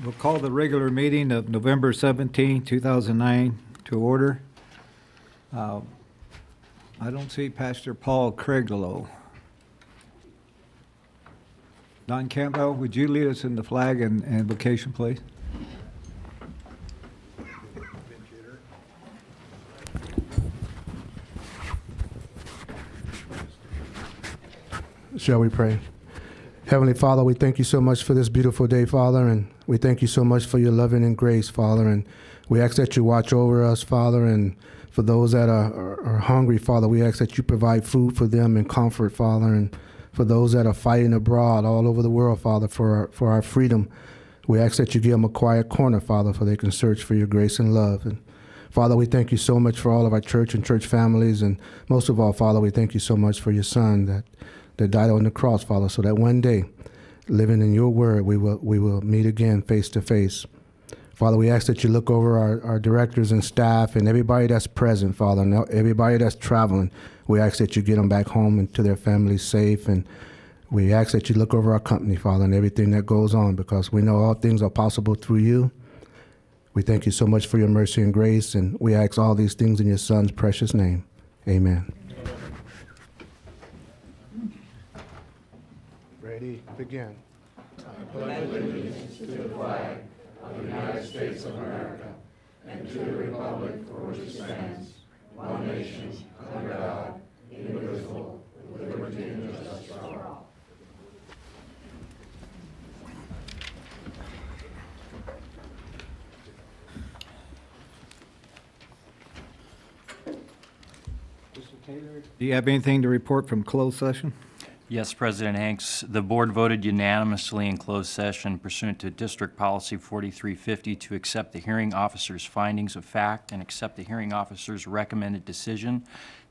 We'll call the regular meeting of November 17, 2009 to order. I don't see Pastor Paul Craiglow. Don Campbell, would you lead us in the flag and invocation, please? Shall we pray? Heavenly Father, we thank you so much for this beautiful day, Father, and we thank you so much for your loving and grace, Father, and we ask that you watch over us, Father, and for those that are hungry, Father, we ask that you provide food for them and comfort, Father, and for those that are fighting abroad all over the world, Father, for our freedom, we ask that you give them a quiet corner, Father, so they can search for your grace and love. And Father, we thank you so much for all of our church and church families, and most of all, Father, we thank you so much for your Son that died on the cross, Father, so that one day, living in your word, we will meet again face to face. Father, we ask that you look over our directors and staff and everybody that's present, Father, and everybody that's traveling. We ask that you get them back home and to their families safe, and we ask that you look over our company, Father, and everything that goes on, because we know all things are possible through you. We thank you so much for your mercy and grace, and we ask all these things in your Son's precious name. Amen. Ready, begin. I pledge allegiance to the flag of the United States of America and to the republic for which it stands, one nation, under God, indivisible, with liberty and justice for all. Mr. Taylor, do you have anything to report from closed session? Yes, President Hanks. The board voted unanimously in closed session pursuant to District Policy 4350 to accept the hearing officer's findings of fact and accept the hearing officer's recommended decision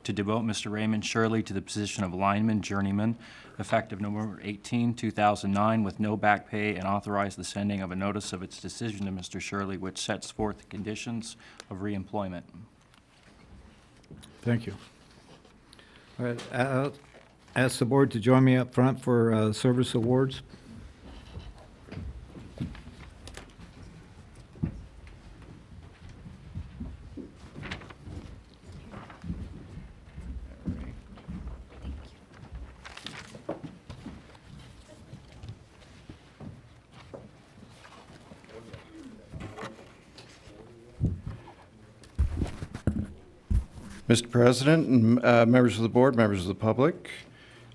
to devote Mr. Raymond Shirley to the position of lineman journeyman effective November 18, 2009 with no back pay, and authorize the sending of a notice of its decision to Mr. Shirley, which sets forth the conditions of reemployment. Thank you. All right, I'll ask the board to join me up front for service awards. Mr. President, and members of the board, members of the public,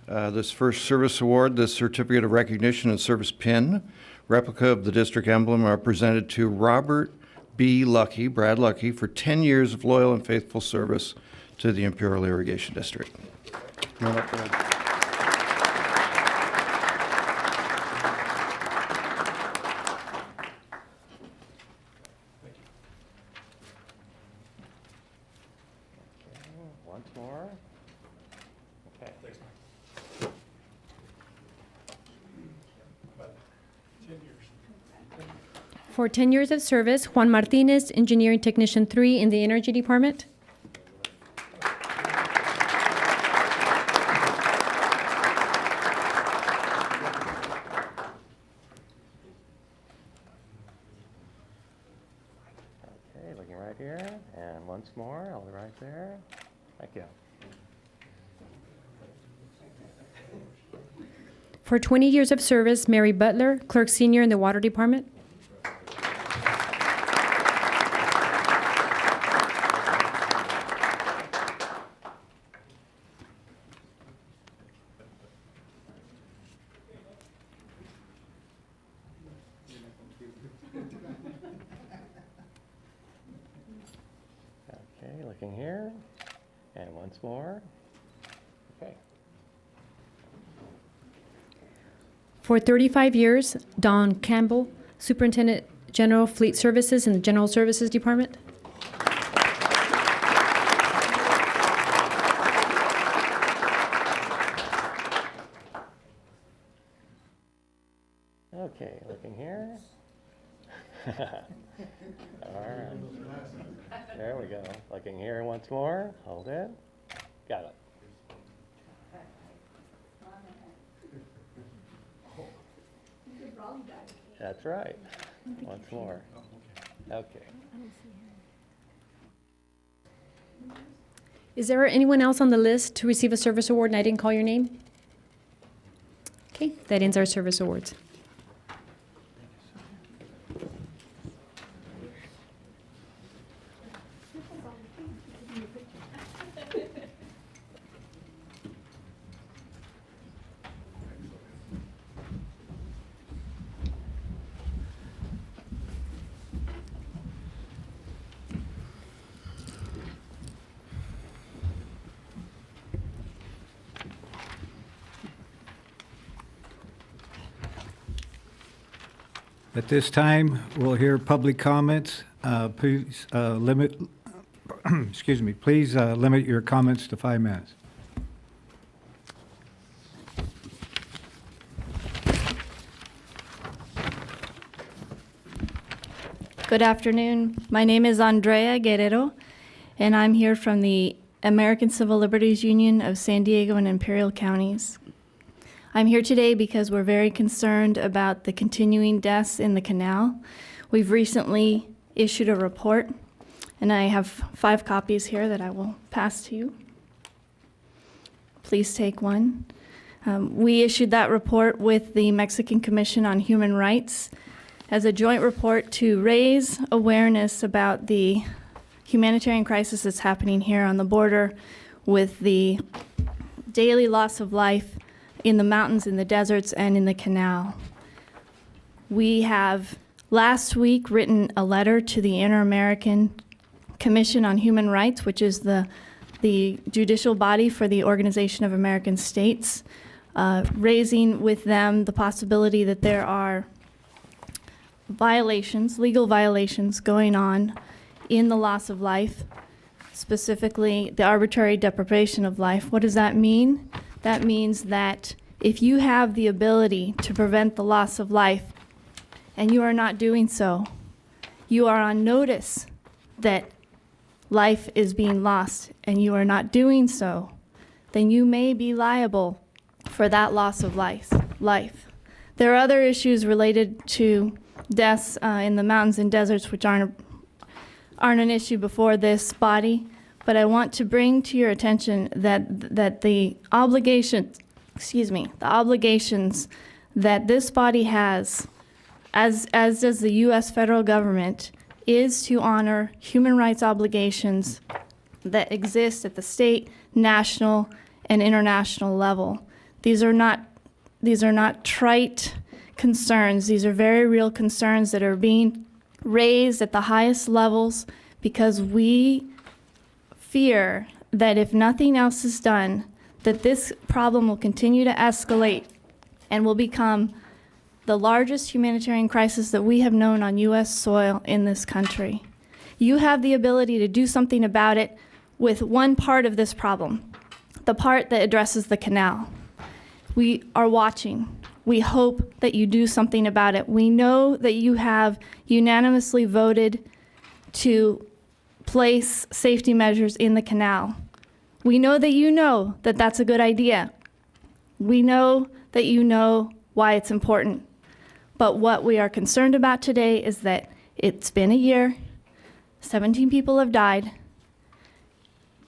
this first service award, the Certificate of Recognition and Service Pin, replica of the district emblem, are presented to Robert B. Lucky, Brad Lucky, for 10 years of loyal and faithful service to the Imperial Irrigation District. Come on up, Brad. Once more. Okay. Thanks, Mike. 10 years. For 10 years of service, Juan Martinez, Engineering Technician 3 in the Energy Department. Okay, looking right here, and once more, I'll be right there. Thank you. For 20 years of service, Mary Butler, Clerk Senior in the Water Department. Okay, looking here, and once more. Okay. For 35 years, Don Campbell, Superintendent General Fleet Services in the General Services Department. Okay, looking here. All right. There we go. Looking here once more. Hold it. Got it. That's right. One floor. Okay. Is there anyone else on the list to receive a service award and I didn't call your name? Okay, that ends our service awards. At this time, we'll hear public comments. Please limit, excuse me, please limit your comments to 5 minutes. Good afternoon. My name is Andrea Guerrero, and I'm here from the American Civil Liberties Union of San Diego and Imperial Counties. I'm here today because we're very concerned about the continuing deaths in the canal. We've recently issued a report, and I have 5 copies here that I will pass to you. Please take one. We issued that report with the Mexican Commission on Human Rights as a joint report to raise awareness about the humanitarian crisis that's happening here on the border with the daily loss of life in the mountains, in the deserts, and in the canal. We have last week written a letter to the Inter-American Commission on Human Rights, which is the judicial body for the Organization of American States, raising with them the possibility that there are violations, legal violations going on in the loss of life, specifically the arbitrary deprivation of life. What does that mean? That means that if you have the ability to prevent the loss of life and you are not doing so, you are on notice that life is being lost and you are not doing so, then you may be liable for that loss of life. There are other issues related to deaths in the mountains and deserts which aren't an issue before this body, but I want to bring to your attention that the obligations that this body has, as does the U.S. federal government, is to honor human rights obligations that exist at the state, national, and international level. These are not trite concerns. These are very real concerns that are being raised at the highest levels because we fear that if nothing else is done, that this problem will continue to escalate and will become the largest humanitarian crisis that we have known on U.S. soil in this country. You have the ability to do something about it with one part of this problem, the part that addresses the canal. We are watching. We hope that you do something about it. We know that you have unanimously voted to place safety measures in the canal. We know that that's a good idea. We know that you know why it's important. But what we are concerned about today is that it's been a year, 17 people have died,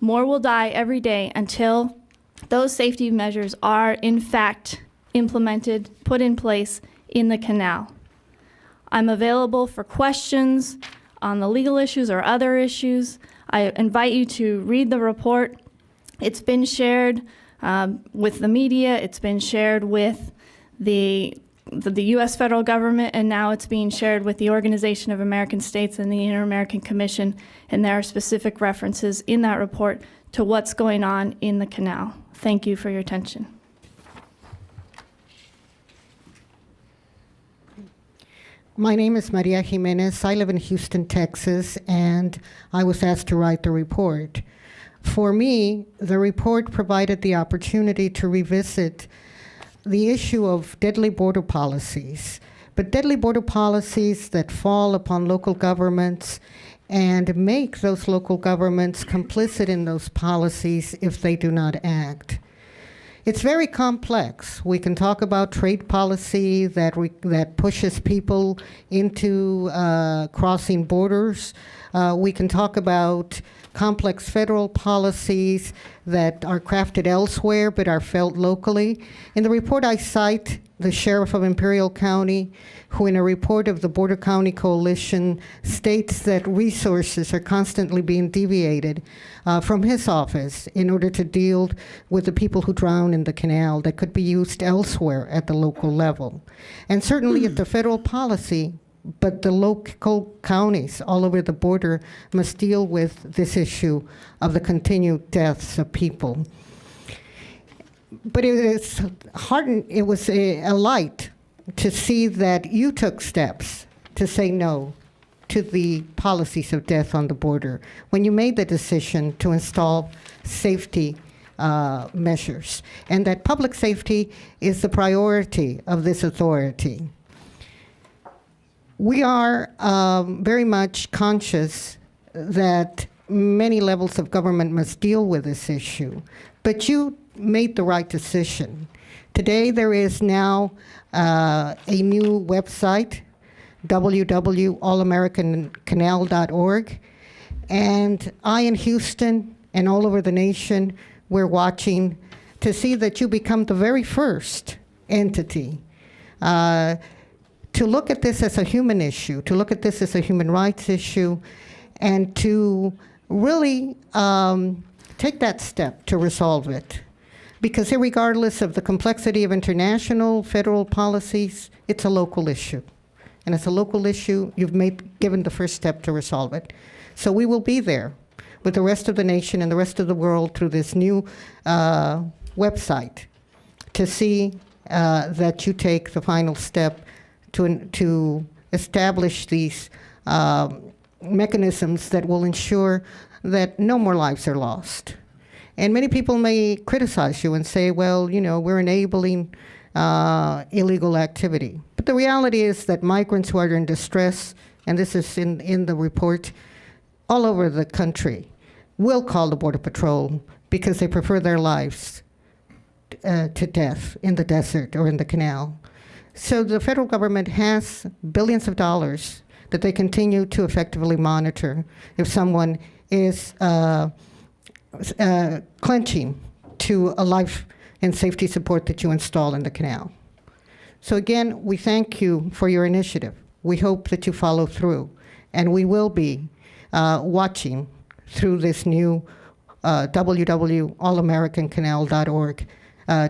more will die every day until those safety measures are in fact implemented, put in place in the canal. I'm available for questions on the legal issues or other issues. I invite you to read the report. It's been shared with the media, it's been shared with the U.S. federal government, and now it's being shared with the Organization of American States and the Inter-American Commission, and there are specific references in that report to what's going on in the canal. Thank you for your attention. My name is Maria Jimenez. I live in Houston, Texas, and I was asked to write the report. For me, the report provided the opportunity to revisit the issue of deadly border policies, but deadly border policies that fall upon local governments and make those local governments complicit in those policies if they do not act. It's very complex. We can talk about trade policy that pushes people into crossing borders. We can talk about complex federal policies that are crafted elsewhere but are felt locally. In the report, I cite the sheriff of Imperial County, who in a report of the Border County Coalition states that resources are constantly being deviated from his office in order to deal with the people who drown in the canal that could be used elsewhere at the local level. And certainly at the federal policy, but the local counties all over the border must deal with this issue of the continued deaths of people. But it was a light to see that you took steps to say no to the policies of death on the border when you made the decision to install safety measures, and that public safety is the priority of this authority. We are very much conscious that many levels of government must deal with this issue, but you made the right decision. Today there is now a new website, www.allamericancanal.org, and I in Houston and all over the nation, we're watching to see that you become the very first entity to look at this as a human issue, to look at this as a human rights issue, and to really take that step to resolve it. Because irregardless of the complexity of international, federal policies, it's a local issue. And as a local issue, you've given the first step to resolve it. So we will be there with the rest of the nation and the rest of the world through this new website to see that you take the final step to establish these mechanisms that will ensure that no more lives are lost. And many people may criticize you and say, well, you know, we're enabling illegal activity. But the reality is that migrants who are in distress, and this is in the report, all over the country, will call the Border Patrol because they prefer their lives to death in the desert or in the canal. So the federal government has billions of dollars that they continue to effectively monitor if someone is clenching to a life and safety support that you install in the canal. So again, we thank you for your initiative. We hope that you follow through, and we will be watching through this new www.allamericancanal.org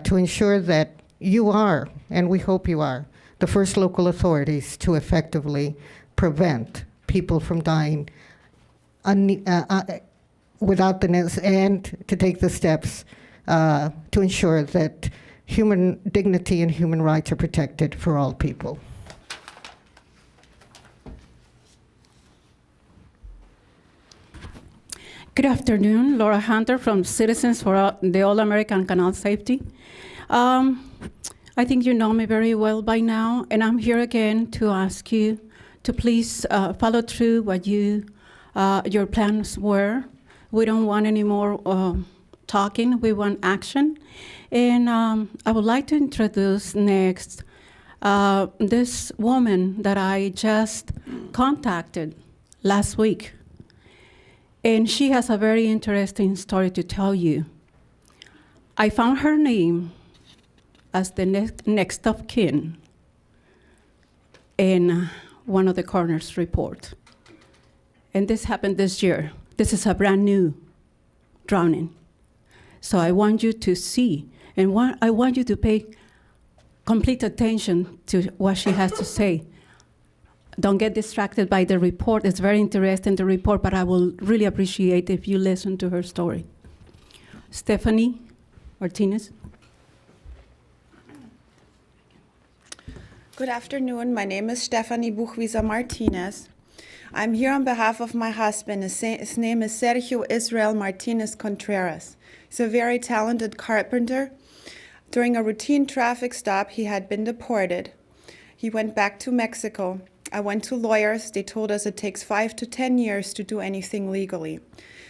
to ensure that you are, and we hope you are, the first local authorities to effectively prevent people from dying without the and to take the steps to ensure that human dignity and human rights are protected for all people. Good afternoon, Laura Hunter from Citizens for the All-American Canal Safety. I think you know me very well by now, and I'm here again to ask you to please follow through what your plans were. We don't want any more talking, we want action. And I would like to introduce next this woman that I just contacted last week. And she has a very interesting story to tell you. I found her name as the next of kin in one of the coroner's report. And this happened this year. This is a brand new drowning. So I want you to see, and I want you to pay complete attention to what she has to say. Don't get distracted by the report. It's very interesting, the report, but I will really appreciate if you listen to her story. Stephanie Martinez. Good afternoon. My name is Stephanie Buchwieser Martinez. I'm here on behalf of my husband. His name is Sergio Israel Martinez Contreras. He's a very talented carpenter. During a routine traffic stop, he had been deported. He went back to Mexico. I went to lawyers. They told us it takes 5 to 10 years to do anything legally.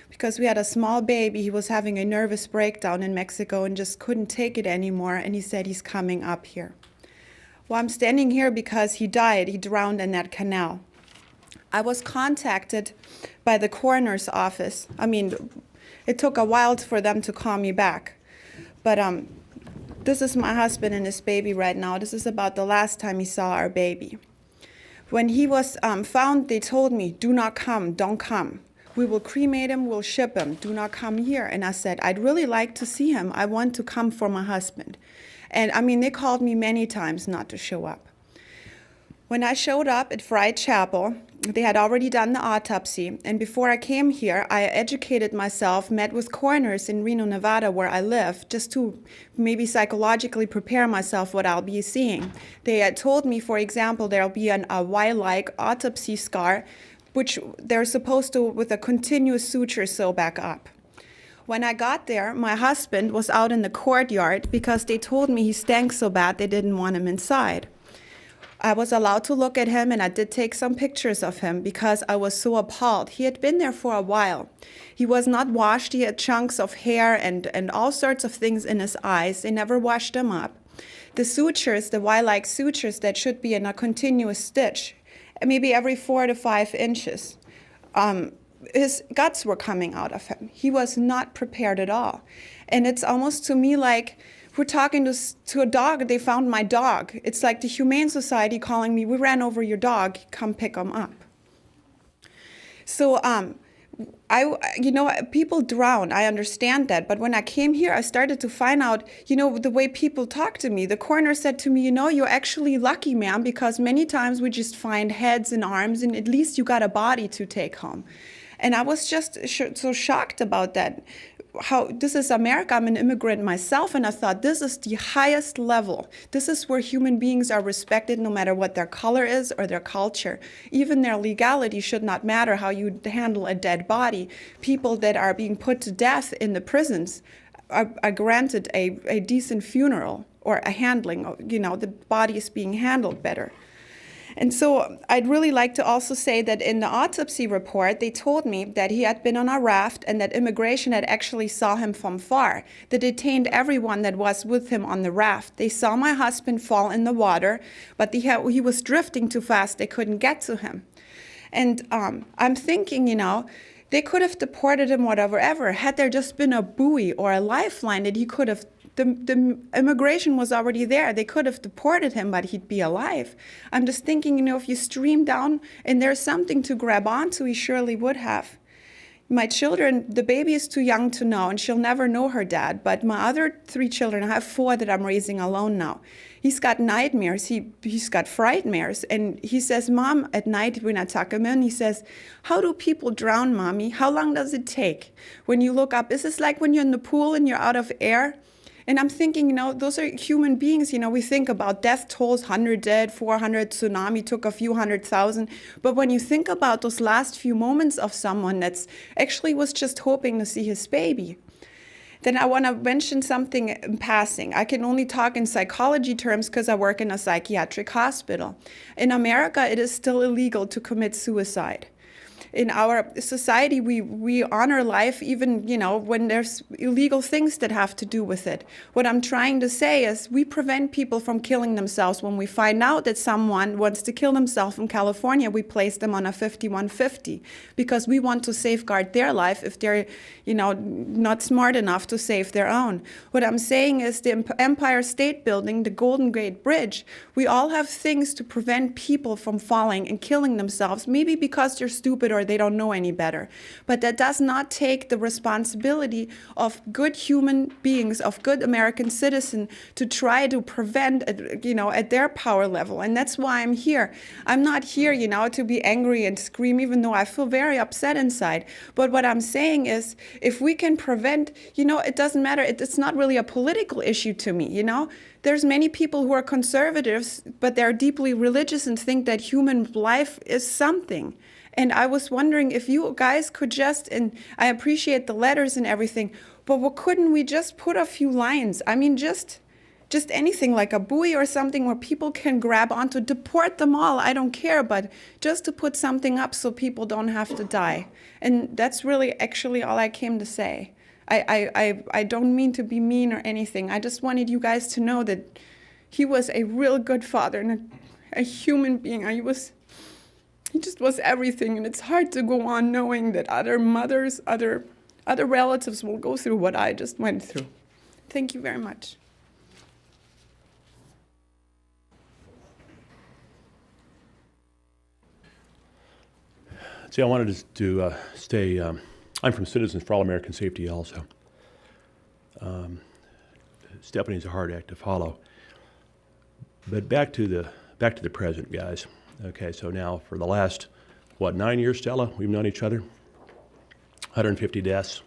Because we had a small baby, he was having a nervous breakdown in Mexico and just couldn't take it anymore, and he said he's coming up here. Well, I'm standing here because he died. He drowned in that canal. I was contacted by the coroner's office. I mean, it took a while for them to call me back. But this is my husband and his baby right now. This is about the last time he saw our baby. When he was found, they told me, do not come, don't come. We will cremate him, we'll ship him. Do not come here. And I said, I'd really like to see him. I want to come for my husband. And I mean, they called me many times not to show up. When I showed up at Fried Chapel, they had already done the autopsy. And before I came here, I educated myself, met with coroners in Reno, Nevada, where I live, just to maybe psychologically prepare myself what I'll be seeing. They had told me, for example, there'll be a Y-like autopsy scar, which they're supposed to, with a continuous suture, sew back up. When I got there, my husband was out in the courtyard because they told me he stank so bad they didn't want him inside. I was allowed to look at him, and I did take some pictures of him because I was so appalled. He had been there for a while. He was not washed. He had chunks of hair and all sorts of things in his eyes. They never washed him up. The sutures, the Y-like sutures that should be in a continuous stitch, maybe every 4 to 5 inches. His guts were coming out of him. He was not prepared at all. And it's almost to me like we're talking to a dog. They found my dog. It's like the Humane Society calling me, we ran over your dog, come pick him up. So people drown, I understand that, but when I came here, I started to find out, the way people talk to me. The coroner said to me, you're actually lucky, ma'am, because many times we just find heads and arms, and at least you got a body to take home. And I was just so shocked about that. How this is America. I'm an immigrant myself, and I thought this is the highest level. This is where human beings are respected no matter what their color is or their culture. Even their legality should not matter how you handle a dead body. People that are being put to death in the prisons are granted a decent funeral or a handling, the body is being handled better. And so I'd really like to also say that in the autopsy report, they told me that he had been on a raft and that immigration had actually saw him from far. They detained everyone that was with him on the raft. They saw my husband fall in the water, but he was drifting too fast. They couldn't get to him. And I'm thinking, they could have deported him whatever. Had there just been a buoy or a lifeline that he could have, the immigration was already there. They could have deported him, but he'd be alive. I'm just thinking, if you stream down and there's something to grab onto, he surely would have. My children, the baby is too young to know, and she'll never know her dad. But my other 3 children, I have 4 that I'm raising alone now. He's got nightmares. He's got frightmares. And he says, Mom, at night when I tuck him in, he says, how do people drown, Mommy? How long does it take? When you look up, is this like when you're in the pool and you're out of air? And I'm thinking, those are human beings. We think about death tolls, 100 dead, 400, tsunami took a few 100,000. But when you think about those last few moments of someone that's actually was just hoping to see his baby, then I want to mention something in passing. I can only talk in psychology terms because I work in a psychiatric hospital. In America, it is still illegal to commit suicide. In our society, we honor life even, when there's illegal things that have to do with it. What I'm trying to say is we prevent people from killing themselves. When we find out that someone wants to kill themselves in California, we place them on a 5150 because we want to safeguard their life if they're, not smart enough to save their own. What I'm saying is the Empire State Building, the Golden Gate Bridge, we all have things to prevent people from falling and killing themselves, maybe because they're stupid or they don't know any better. But that does not take the responsibility of good human beings, of good American citizens, to try to prevent, at their power level. And that's why I'm here. I'm not here, to be angry and scream, even though I feel very upset inside. But what I'm saying is, if we can prevent, it doesn't matter. It's not really a political issue to me, There's many people who are conservatives, but they're deeply religious and think that human life is something. And I was wondering if you guys could and I appreciate the letters and everything, but couldn't we just put a few lines? I mean, just just anything like a buoy or something where people can grab onto, deport them all, I don't care, but just to put something up so people don't have to die. And that's really actually all I came to say. I don't mean to be mean or anything. I just wanted you guys to know that he was a real good father and a human being. He just was everything, and it's hard to go on knowing that other mothers, other relatives will go through what I just went through. Thank you very much. See, I wanted to stay. I'm from Citizens for All American Safety also. Stephanie's a hard act to follow. But back to the present, guys. Okay, so now for the last, 9 years, Stella, we've known each other? 150 deaths.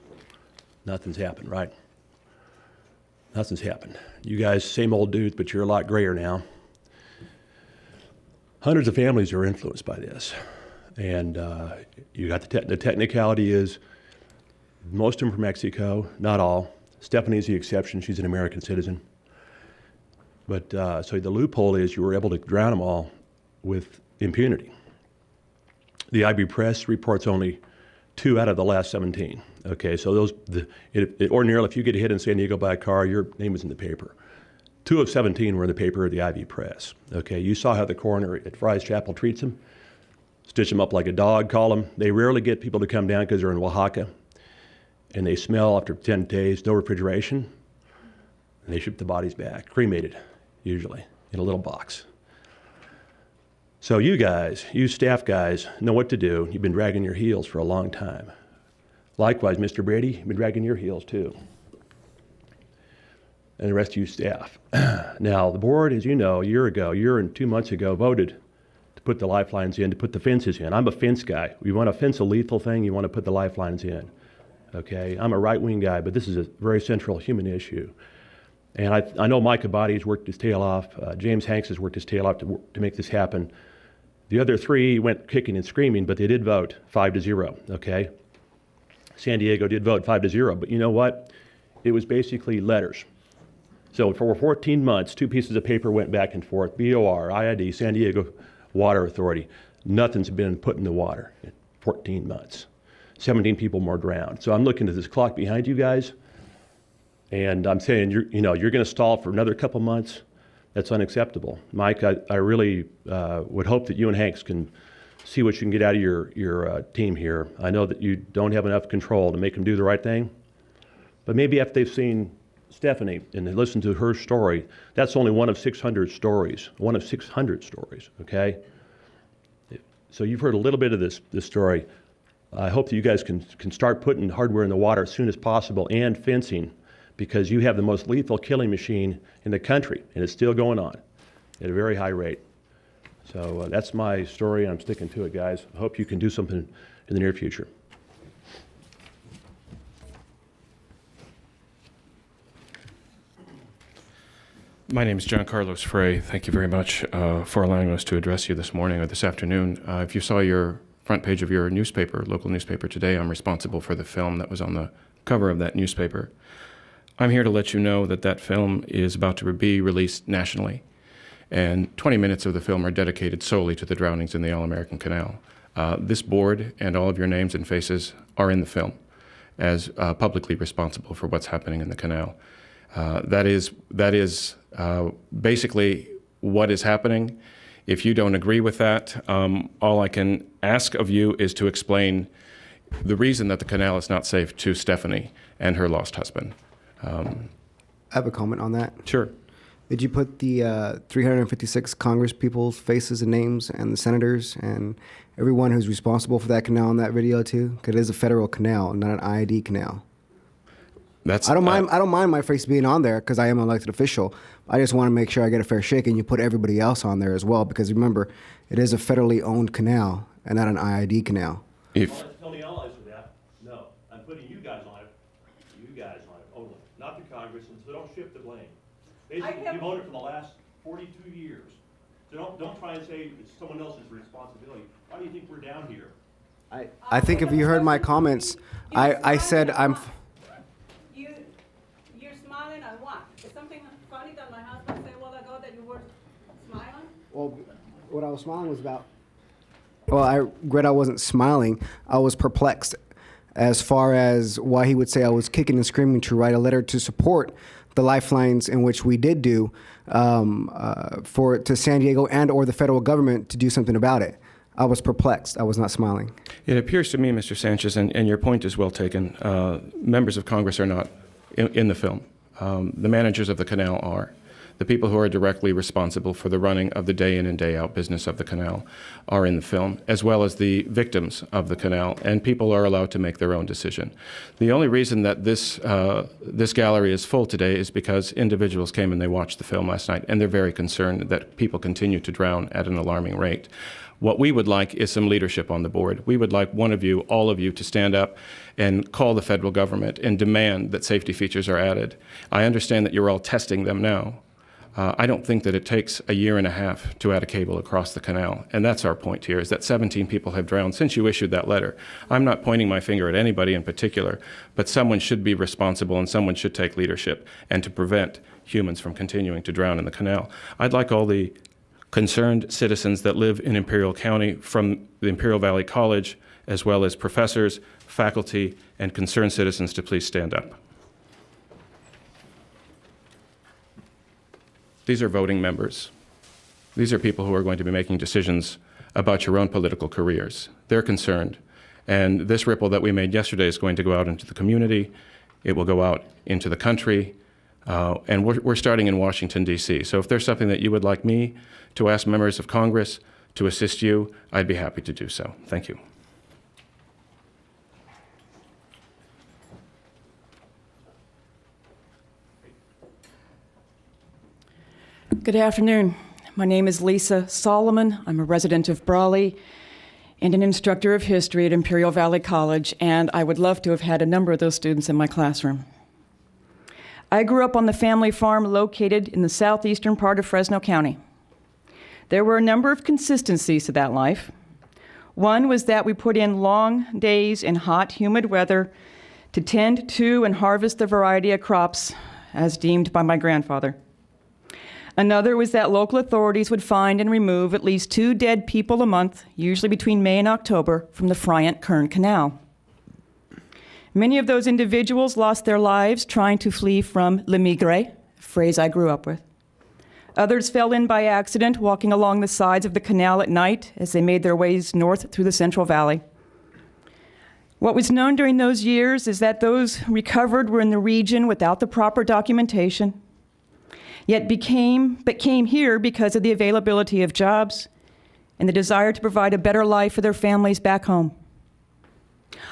Nothing's happened, right? Nothing's happened. You guys, same old dudes, but you're a lot grayer now. Hundreds of families are influenced by this. And you got the technicality is most of them from Mexico, not all. Stephanie's the exception. She's an American citizen. But so the loophole is you were able to drown them all with impunity. The IB Press reports only 2 out of the last 17. Okay, so ordinarily, if you get hit in San Diego by a car, your name is in the paper. 2 of 17 were in the paper of the IB Press. Okay, you saw how the coroner at Fry's Chapel treats them. Stitch them up like a dog, call them. They rarely get people to come down because they're in Oaxaca. And they smell after 10 days, no refrigeration. And they ship the bodies back, cremated, usually, in a little box. So you guys, you staff guys, know what to do. You've been dragging your heels for a long time. Likewise, Mr. Brady, you've been dragging your heels too. And the rest of you staff. Now, the board, as you know, a year and 2 months ago, voted to put the lifelines in, to put the fences in. I'm a fence guy. You want to fence a lethal thing, you want to put the lifelines in. Okay, I'm a right-wing guy, but this is a very central human issue. And I know Mike Abadi has worked his tail off. James Hanks has worked his tail off to make this happen. The other 3 went kicking and screaming, but they did vote 5-0, okay? San Diego did vote 5-0, but you know what? It was basically letters. So for 14 months, 2 pieces of paper went back and forth, BOR, IID, San Diego Water Authority. Nothing's been put in the water in 14 months. 17 people more drowned. So I'm looking at this clock behind you guys, and I'm saying, you're going to stall for another couple months. That's unacceptable. Mike, I really would hope that you and Hanks can see what you can get out of your team here. I know that you don't have enough control to make them do the right thing, but maybe after they've seen Stephanie and they listened to her story, that's only one of 600 stories. One of 600 stories, okay? So you've heard a little bit of this story. I hope that you guys can start putting hardware in the water as soon as possible and fencing, because you have the most lethal killing machine in the country, and it's still going on at a very high rate. So that's my story, and I'm sticking to it, guys. I hope you can do something in the near future. My name is John Carlos Frey. Thank you very much for allowing us to address you this morning or this afternoon. If you saw your front page of your newspaper, local newspaper today, I'm responsible for the film that was on the cover of that newspaper. I'm here to let you know that that film is about to be released nationally, and 20 minutes of the film are dedicated solely to the drownings in the All-American Canal. This board and all of your names and faces are in the film as publicly responsible for what's happening in the canal. That is basically what is happening. If you don't agree with that, all I can ask of you is to explain the reason that the canal is not safe to Stephanie and her lost husband. I have a comment on that. Sure. Did you put the 356 Congress people's faces and names and the senators and everyone who's responsible for that canal in that video too? Because it is a federal canal, not an IID canal. I don't mind my face being on there because I am an elected official. I just want to make sure I get a fair shake, and you put everybody else on there as well, because remember, it is a federally owned canal and not an IID canal. Tell the allies of that. No, I'm putting you guys on it. You guys on it only, not the Congress, and so don't shift the blame. Basically, you've owned it for the last 42 years. So don't try and say it's someone else's responsibility. Why do you think we're down here? I think if you heard my comments, I said I'm... You're smiling at what? Is something funny funny that my husband said a while ago that you were smiling? Well, what I was smiling was about. Well, I regret I wasn't smiling. I was perplexed as far as why he would say I was kicking and screaming to write a letter to support the lifelines in which we did do to San Diego and or the federal government to do something about it. I was perplexed. I was not smiling. It appears to me, Mr. Sanchez, and your point is well taken, members of Congress are not in the film. The managers of the canal are. The people who are directly responsible for the running of the day in and day out business of the canal are in the film, as well as the victims of the canal, and people are allowed to make their own decision. The only reason that this gallery is full today is because individuals came and they watched the film last night, and they're very concerned that people continue to drown at an alarming rate. What we would like is some leadership on the board. We would like one of you, all of you, to stand up and call the federal government and demand that safety features are added. I understand that you're all testing them now. I don't think that it takes a year and a half to add a cable across the canal, and that's our point here, is that 17 people have drowned since you issued that letter. I'm not pointing my finger at anybody in particular, but someone should be responsible and someone should take leadership and to prevent humans from continuing to drown in the canal. I'd like all the concerned citizens that live in Imperial County from the Imperial Valley College, as well as professors, faculty, and concerned citizens to please stand up. These are voting members. These are people who are going to be making decisions about your own political careers. They're concerned. And this ripple that we made yesterday is going to go out into the community. It will go out into the country. And we're starting in Washington, D.C. So if there's something that you would like me to ask members of Congress to assist you, I'd be happy to do so. Thank you. Good afternoon. My name is Lisa Solomon. I'm a resident of Brawley and an instructor of history at Imperial Valley College, and I would love to have had a number of those students in my classroom. I grew up on the family farm located in the southeastern part of Fresno County. There were a number of consistencies to that life. One was that we put in long days in hot, humid weather to tend to and harvest the variety of crops as deemed by my grandfather. Another was that local authorities would find and remove at least 2 dead people a month, usually between May and October, from the Friant-Kern Canal. Many of those individuals lost their lives trying to flee from le migré, a phrase I grew up with. Others fell in by accident walking along the sides of the canal at night as they made their ways north through the Central Valley. What was known during those years is that those recovered were in the region without the proper documentation, yet came here because of the availability of jobs and the desire to provide a better life for their families back home.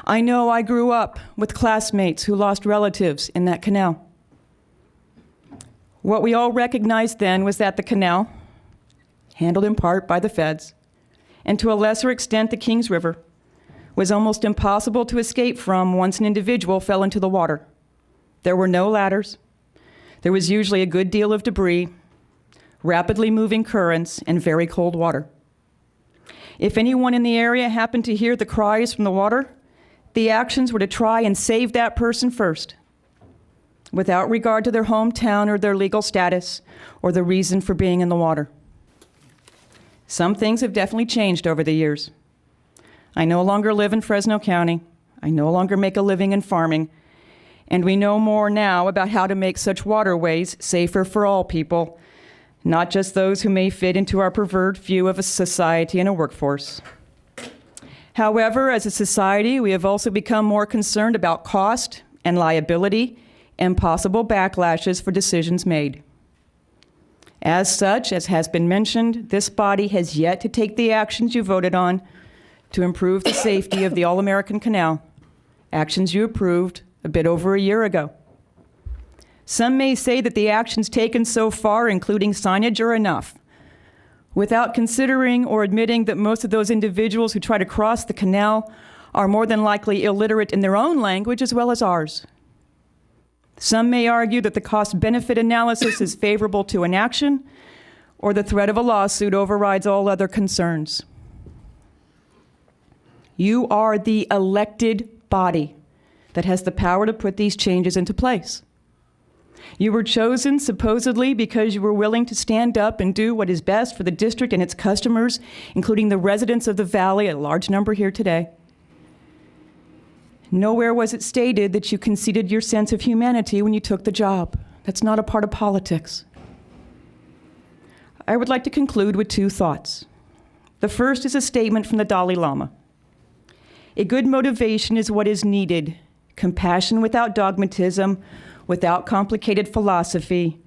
I know I grew up with classmates who lost relatives in that canal. What we all recognized then was that the canal, handled in part by the feds, and to a lesser extent the Kings River, was almost impossible to escape from once an individual fell into the water. There were no ladders. There was usually a good deal of debris, rapidly moving currents, and very cold water. If anyone in the area happened to hear the cries from the water, the actions were to try and save that person first, without regard to their hometown or their legal status or the reason for being in the water. Some things have definitely changed over the years. I no longer live in Fresno County. I no longer make a living in farming. And we know more now about how to make such waterways safer for all people, not just those who may fit into our preferred view of a society and a workforce. However, as a society, we have also become more concerned about cost and liability and possible backlashes for decisions made. As such, as has been mentioned, this body has yet to take the actions you voted on to improve the safety of the All-American Canal, actions you approved a bit over a year ago. Some may say that the actions taken so far, including signage, are enough, without considering or admitting that most of those individuals who try to cross the canal are more than likely illiterate in their own language as well as ours. Some may argue that the cost-benefit analysis is favorable to an action, or the threat of a lawsuit overrides all other concerns. You are the elected body that has the power to put these changes into place. You were chosen supposedly because you were willing to stand up and do what is best for the district and its customers, including the residents of the valley, a large number here today. Nowhere was it stated that you conceded your sense of humanity when you took the job. That's not a part of politics. I would like to conclude with two thoughts. The first is a statement from the Dalai Lama. A good motivation is what is needed. Compassion without dogmatism, without complicated philosophy,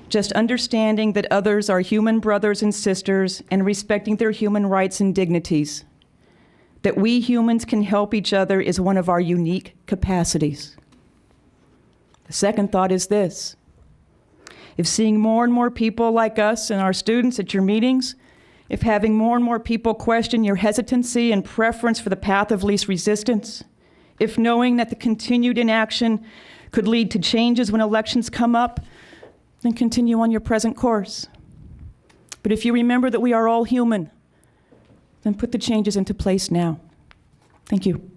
just understanding that others are human brothers and sisters and respecting their human rights and dignities. That we humans can help each other is one of our unique capacities. The second thought is this. If seeing more and more people like us and our students at your meetings, if having more and more people question your hesitancy and preference for the path of least resistance, if knowing that the continued inaction could lead to changes when elections come up, then continue on your present course. But if you remember that we are all human, then put the changes into place now. Thank you.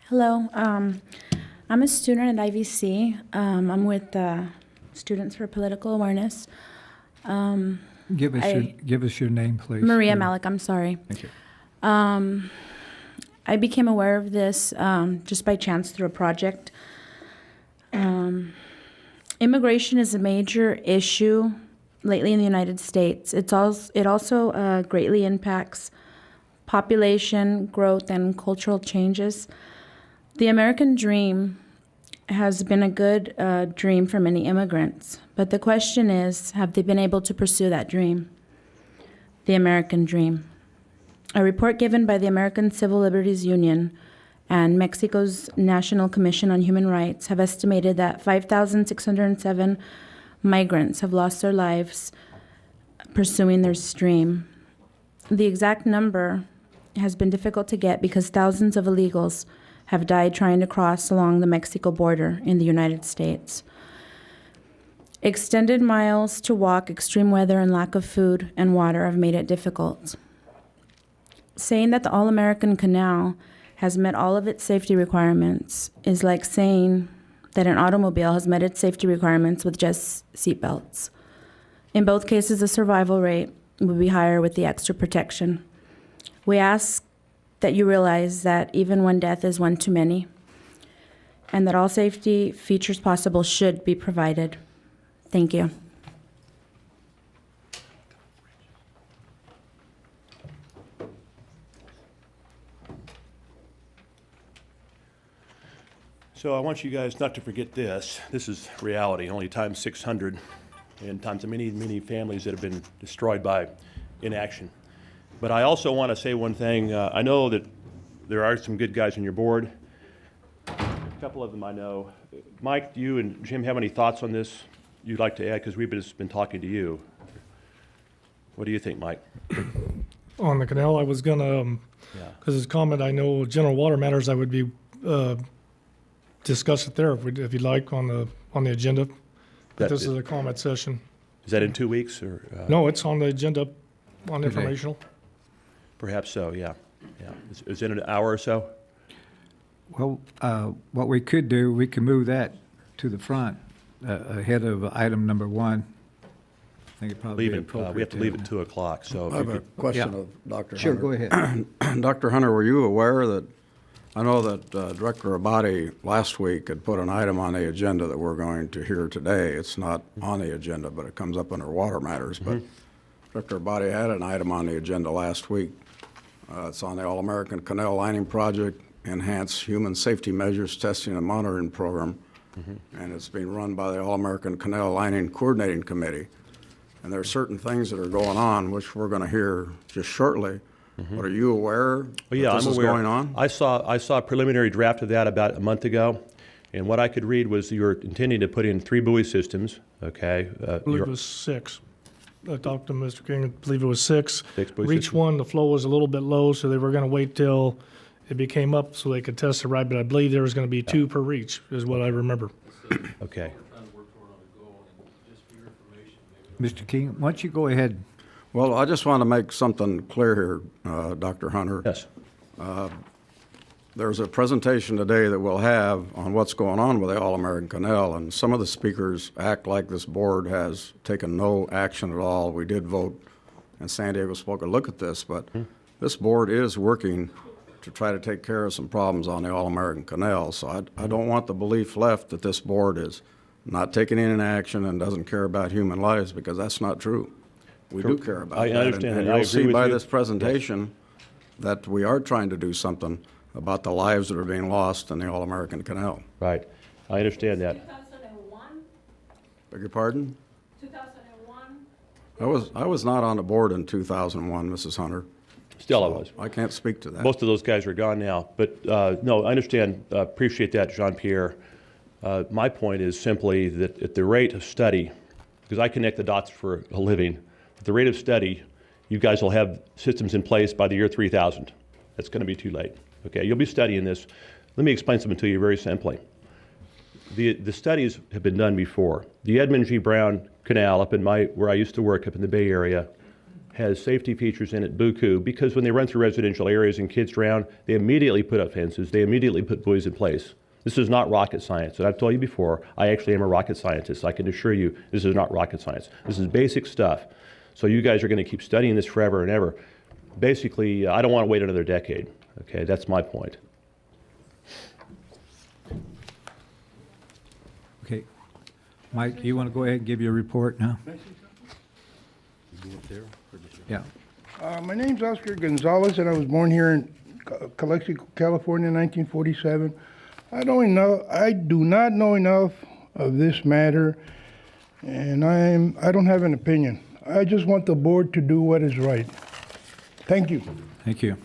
Hello, I'm a student at IVC. I'm with Students for Political Awareness. Give us your name, please. Maria Malik, I'm sorry. Thank you. I became aware of this just by chance through a project. Immigration is a major issue lately in the United States. It also greatly impacts population growth and cultural changes. The American dream has been a good dream for many immigrants, but the question is, have they been able to pursue that dream? The American dream. A report given by the American Civil Liberties Union and Mexico's National Commission on Human Rights have estimated that 5,607 migrants have lost their lives pursuing their dream. The exact number has been difficult to get because thousands of illegals have died trying to cross along the Mexico border in the United States. Extended miles to walk, extreme weather, and lack of food and water have made it difficult. Saying that the All-American Canal has met all of its safety requirements is like saying that an automobile has met its safety requirements with just seatbelts. In both cases, the survival rate would be higher with the extra protection. We ask that you realize that even one death is one too many, and that all safety features possible should be provided. Thank you. So I want you guys not to forget this. This is reality, only times 600, and times the many, many families that have been destroyed by inaction. But I also want to say one thing. I know that there are some good guys on your board. A couple of them I know. Mike, do you and Jim have any thoughts on this you'd like to add? Because we've just been talking to you. What do you think, Mike? On the canal, I was going to, because his comment, I know general water matters, I would be discuss it there if you'd like on the agenda. But this is a comment session. Is that in 2 weeks? Or No, it's on the agenda on informational. Perhaps so, yeah. Is it an hour or so? Well, what we could do, we can move that to the front ahead of item number 1. I think it probably We have to leave at 2 o'clock. So I have a question of Dr. Sure, Hunter. go ahead. Dr. Hunter, were you aware that, I know that Director Abadi last week had put an item on the agenda that we're going to hear today. It's not on the agenda, but it comes up under water matters. But Director Abadi had an item on the agenda last week. It's on the All-American Canal Lining Project, Enhanced Human Safety Measures Testing and Monitoring Program. And it's being run by the All-American Canal Lining Coordinating Committee. And there are certain things that are going on, which we're going to hear just shortly. But are you aware that this is going on? I saw a preliminary draft of that about a month ago. And what I could read was you're intending to put in 3 buoy systems, okay? I believe it was 6. I talked to Mr. King, I believe it was 6. 6 buoy Reach systems. 1, the flow was a little bit low, so they were going to wait till it became up so they could test it right, but I believe there was going to be 2 per reach, is what I remember. Okay. Mr. King, why don't you go ahead? Well, I just want to make something clear here, Dr. Hunter. Yes. There's a presentation today that we'll have on what's going on with the All-American Canal, and some of the speakers act like this board has taken no action at all. We did vote, and San Diego spoke a look at this, but this board is working to try to take care of some problems on the All-American Canal. So I don't want the belief left that this board is not taking any action and doesn't care about human lives, because that's not true. We do care about I that. understand and that. I you'll agree see with by you. this presentation that we are trying to do something about the lives that are being lost in the All-American Canal. Right. I understand that. 2001? Beg your pardon? 2001? I was not on the board in 2001, Mrs. Hunter. Still, I was. I can't speak to that. Most of those guys are gone now. But no, I understand, appreciate that, Jean-Pierre. My point is simply that at the rate of study, because I connect the dots for a living, at the rate of study, you guys will have systems in place by the year 3000. That's going to be too late. Okay, you'll be studying this. Let me explain something to you very simply. The studies have been done before. The Edmund G. Brown Canal up in where I used to work up in the Bay Area has safety features in it, buku, because when they run through residential areas and kids drown, they immediately put up fences, they immediately put buoys in place. This is not rocket science. And I've told you before, I actually am a rocket scientist. I can assure you this is not rocket science. This is basic stuff. So you guys are going to keep studying this forever and ever. Basically, I don't want to wait another decade. Okay, that's my point. Okay. Mike, you want to go ahead and give your report now? Yeah. My name's Oscar Gonzalez, and I was born here in Calexico, California, in 1947. I do not know enough of this matter, and I don't have an opinion. I just want the board to do what is right. Thank you. Thank you.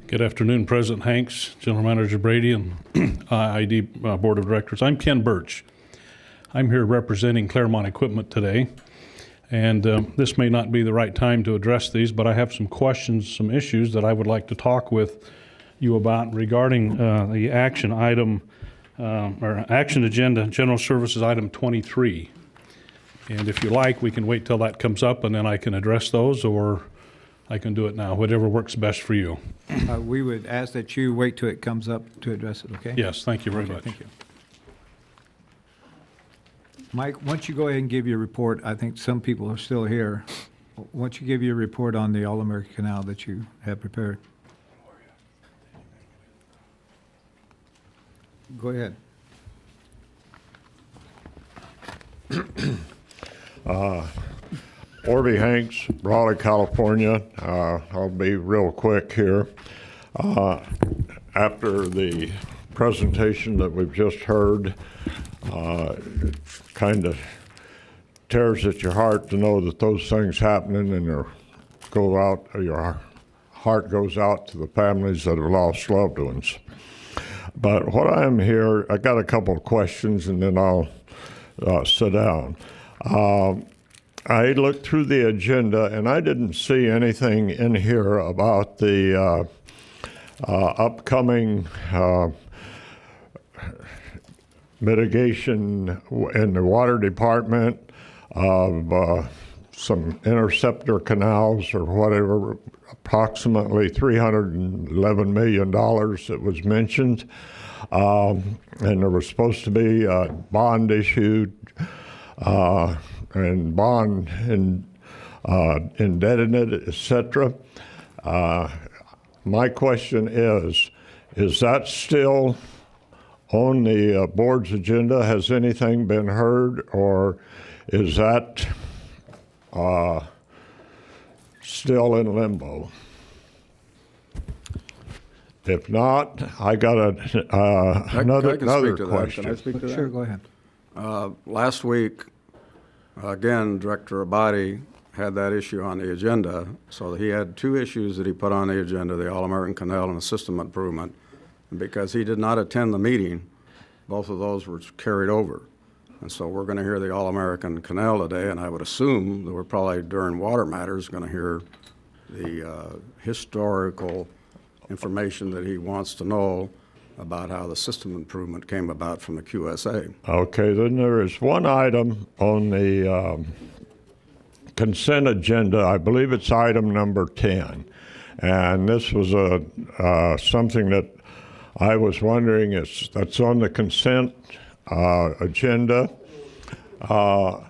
Good afternoon, President Hanks, General Manager Brady, and IID Board of Directors. I'm Ken Birch. I'm here representing Claremont Equipment today, and this may not be the right time to address these, but I have some questions, some issues that I would like to talk with you about regarding the action item, or action agenda, General Services Item 23. And if you like, we can wait till that comes up, and then I can address those, or I can do it now, whatever works best for you. We would ask that you wait till it comes up to address it, okay? Yes, thank you very Okay, much. Thank you. Mike, once you go ahead and give your report, I think some people are still here. Once you give your report on the All-American Canal that you have prepared. Go ahead. Orby Hanks, Raleigh, California. I'll be real quick here. After the presentation that we've just heard, it kind of tears at your heart to know that those things happening, and your heart goes out to the families that have lost loved ones. But what I'm here, I got a couple of questions, and then I'll sit down. I looked through the agenda, and I didn't see anything in here about the upcoming mitigation in the water department of some interceptor canals or whatever, approximately $311 million that was mentioned. And there was supposed to be a bond issued and bond indebtedness, et cetera. My question is that still on the board's agenda? Has anything been heard, or is that still in limbo? If not, I got another question. Can I speak to that? Sure, go ahead. Last week, again, Director Abadi had that issue on the agenda. So he had two issues that he put on the agenda, the All-American Canal and the system improvement. And because he did not attend the meeting, both of those were carried over. And so we're going to hear the All-American Canal today, and I would assume that we're probably, during water matters, going to hear the historical information that he wants to know about how the system improvement came about from the QSA. Okay, then there is one item on the consent agenda. I believe it's item number 10. And this was something that I was wondering, that's on the consent agenda. I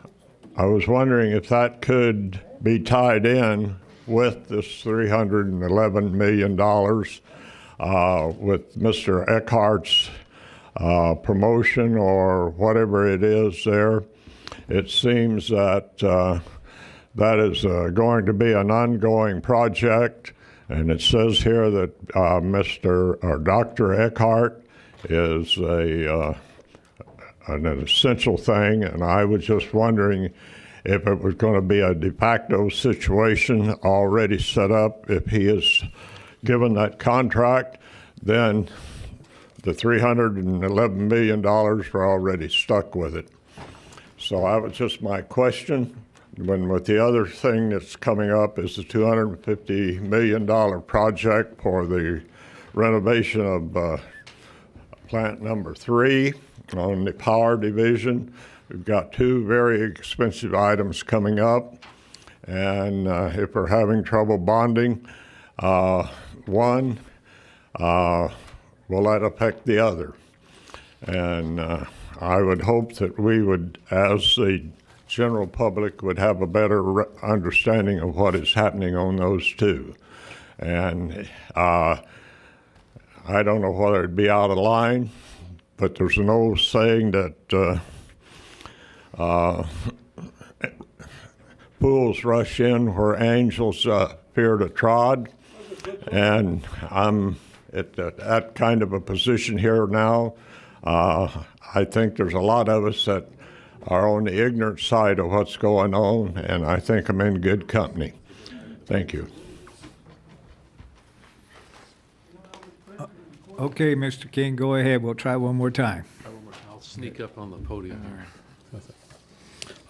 was wondering if that could be tied in with this $311 million with Mr. Eckhart's promotion or whatever it is there. It seems that that is going to be an ongoing project, and it says here that Dr. Eckhart is an essential thing, and I was just wondering if it was going to be a de facto situation already set up. If he is given that contract, then the $311 million are already stuck with it. So that was just my question. When with the other thing that's coming up is the $250 million project for the renovation of plant number 3 on the power division. We've got 2 very expensive items coming up, and if we're having trouble bonding one, will that affect the other? And I would hope that we would, as the general public, would have a better understanding of what is happening on those 2. And I don't know whether it'd be out of line, but there's an old saying that fools rush in where angels fear to trod, and I'm at that kind of a position here now. I think there's a lot of us that are on the ignorant side of what's going on, and I think I'm in good company. Thank you. Okay, Mr. King, go ahead. We'll try one more time. I'll sneak up on the podium here.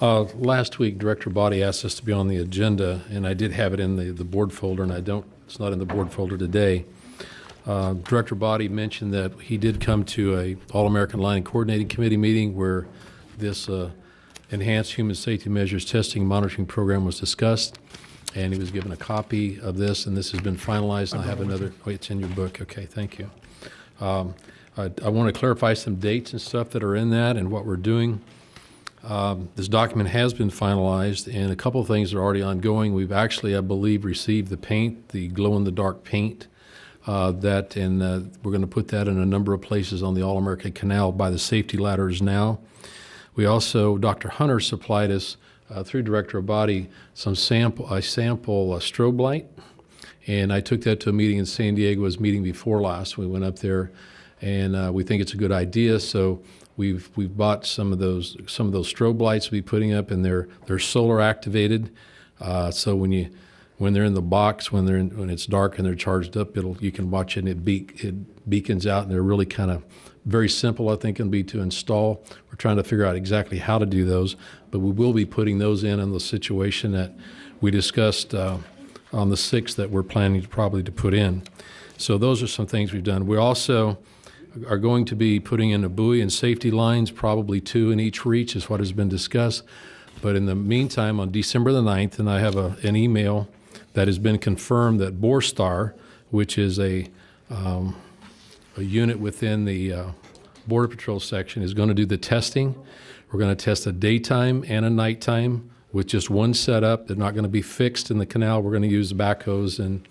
Last week, Director Body asked us to be on the agenda, and I did have it in the board folder, and it's not in the board folder today. Director Body mentioned that he did come to a All-American Line Coordinating Committee meeting where this enhanced human safety measures testing and monitoring program was discussed, and he was given a copy of this, and this has been finalized, and I have another. Oh, it's in your book. Okay, thank you. I want to clarify some dates and stuff that are in that and what we're doing. This document has been finalized, and a couple of things are already ongoing. We've actually, I believe, received the paint, the glow-in-the-dark paint, we're going to put that in a number of places on the All-American Canal by the safety ladders now. We also, Dr. Hunter supplied us, through Director Abadi, a sample strobe light, and I took that to a meeting in San Diego, was meeting before last. We went up there, and we think it's a good idea, so we've bought some of those strobe lights to be putting up, and they're solar activated, so when they're in the box, when it's dark and they're charged up, you can watch it and it beacons out, and they're really kind of very simple, I think, can be to install. We're trying to figure out exactly how to do those, but we will be putting those in the situation that we discussed on the 6th that we're planning to put in. So those are some things we've done. We also are going to be putting in a buoy and safety lines, probably 2 in each reach is what has been discussed. But in the meantime, on December the 9th, and I have an email that has been confirmed that Borstar, which is a unit within the Border Patrol section, is going to do the testing. We're going to test a daytime and a nighttime with just one setup. They're not going to be fixed in the canal. We're going to use backhoes and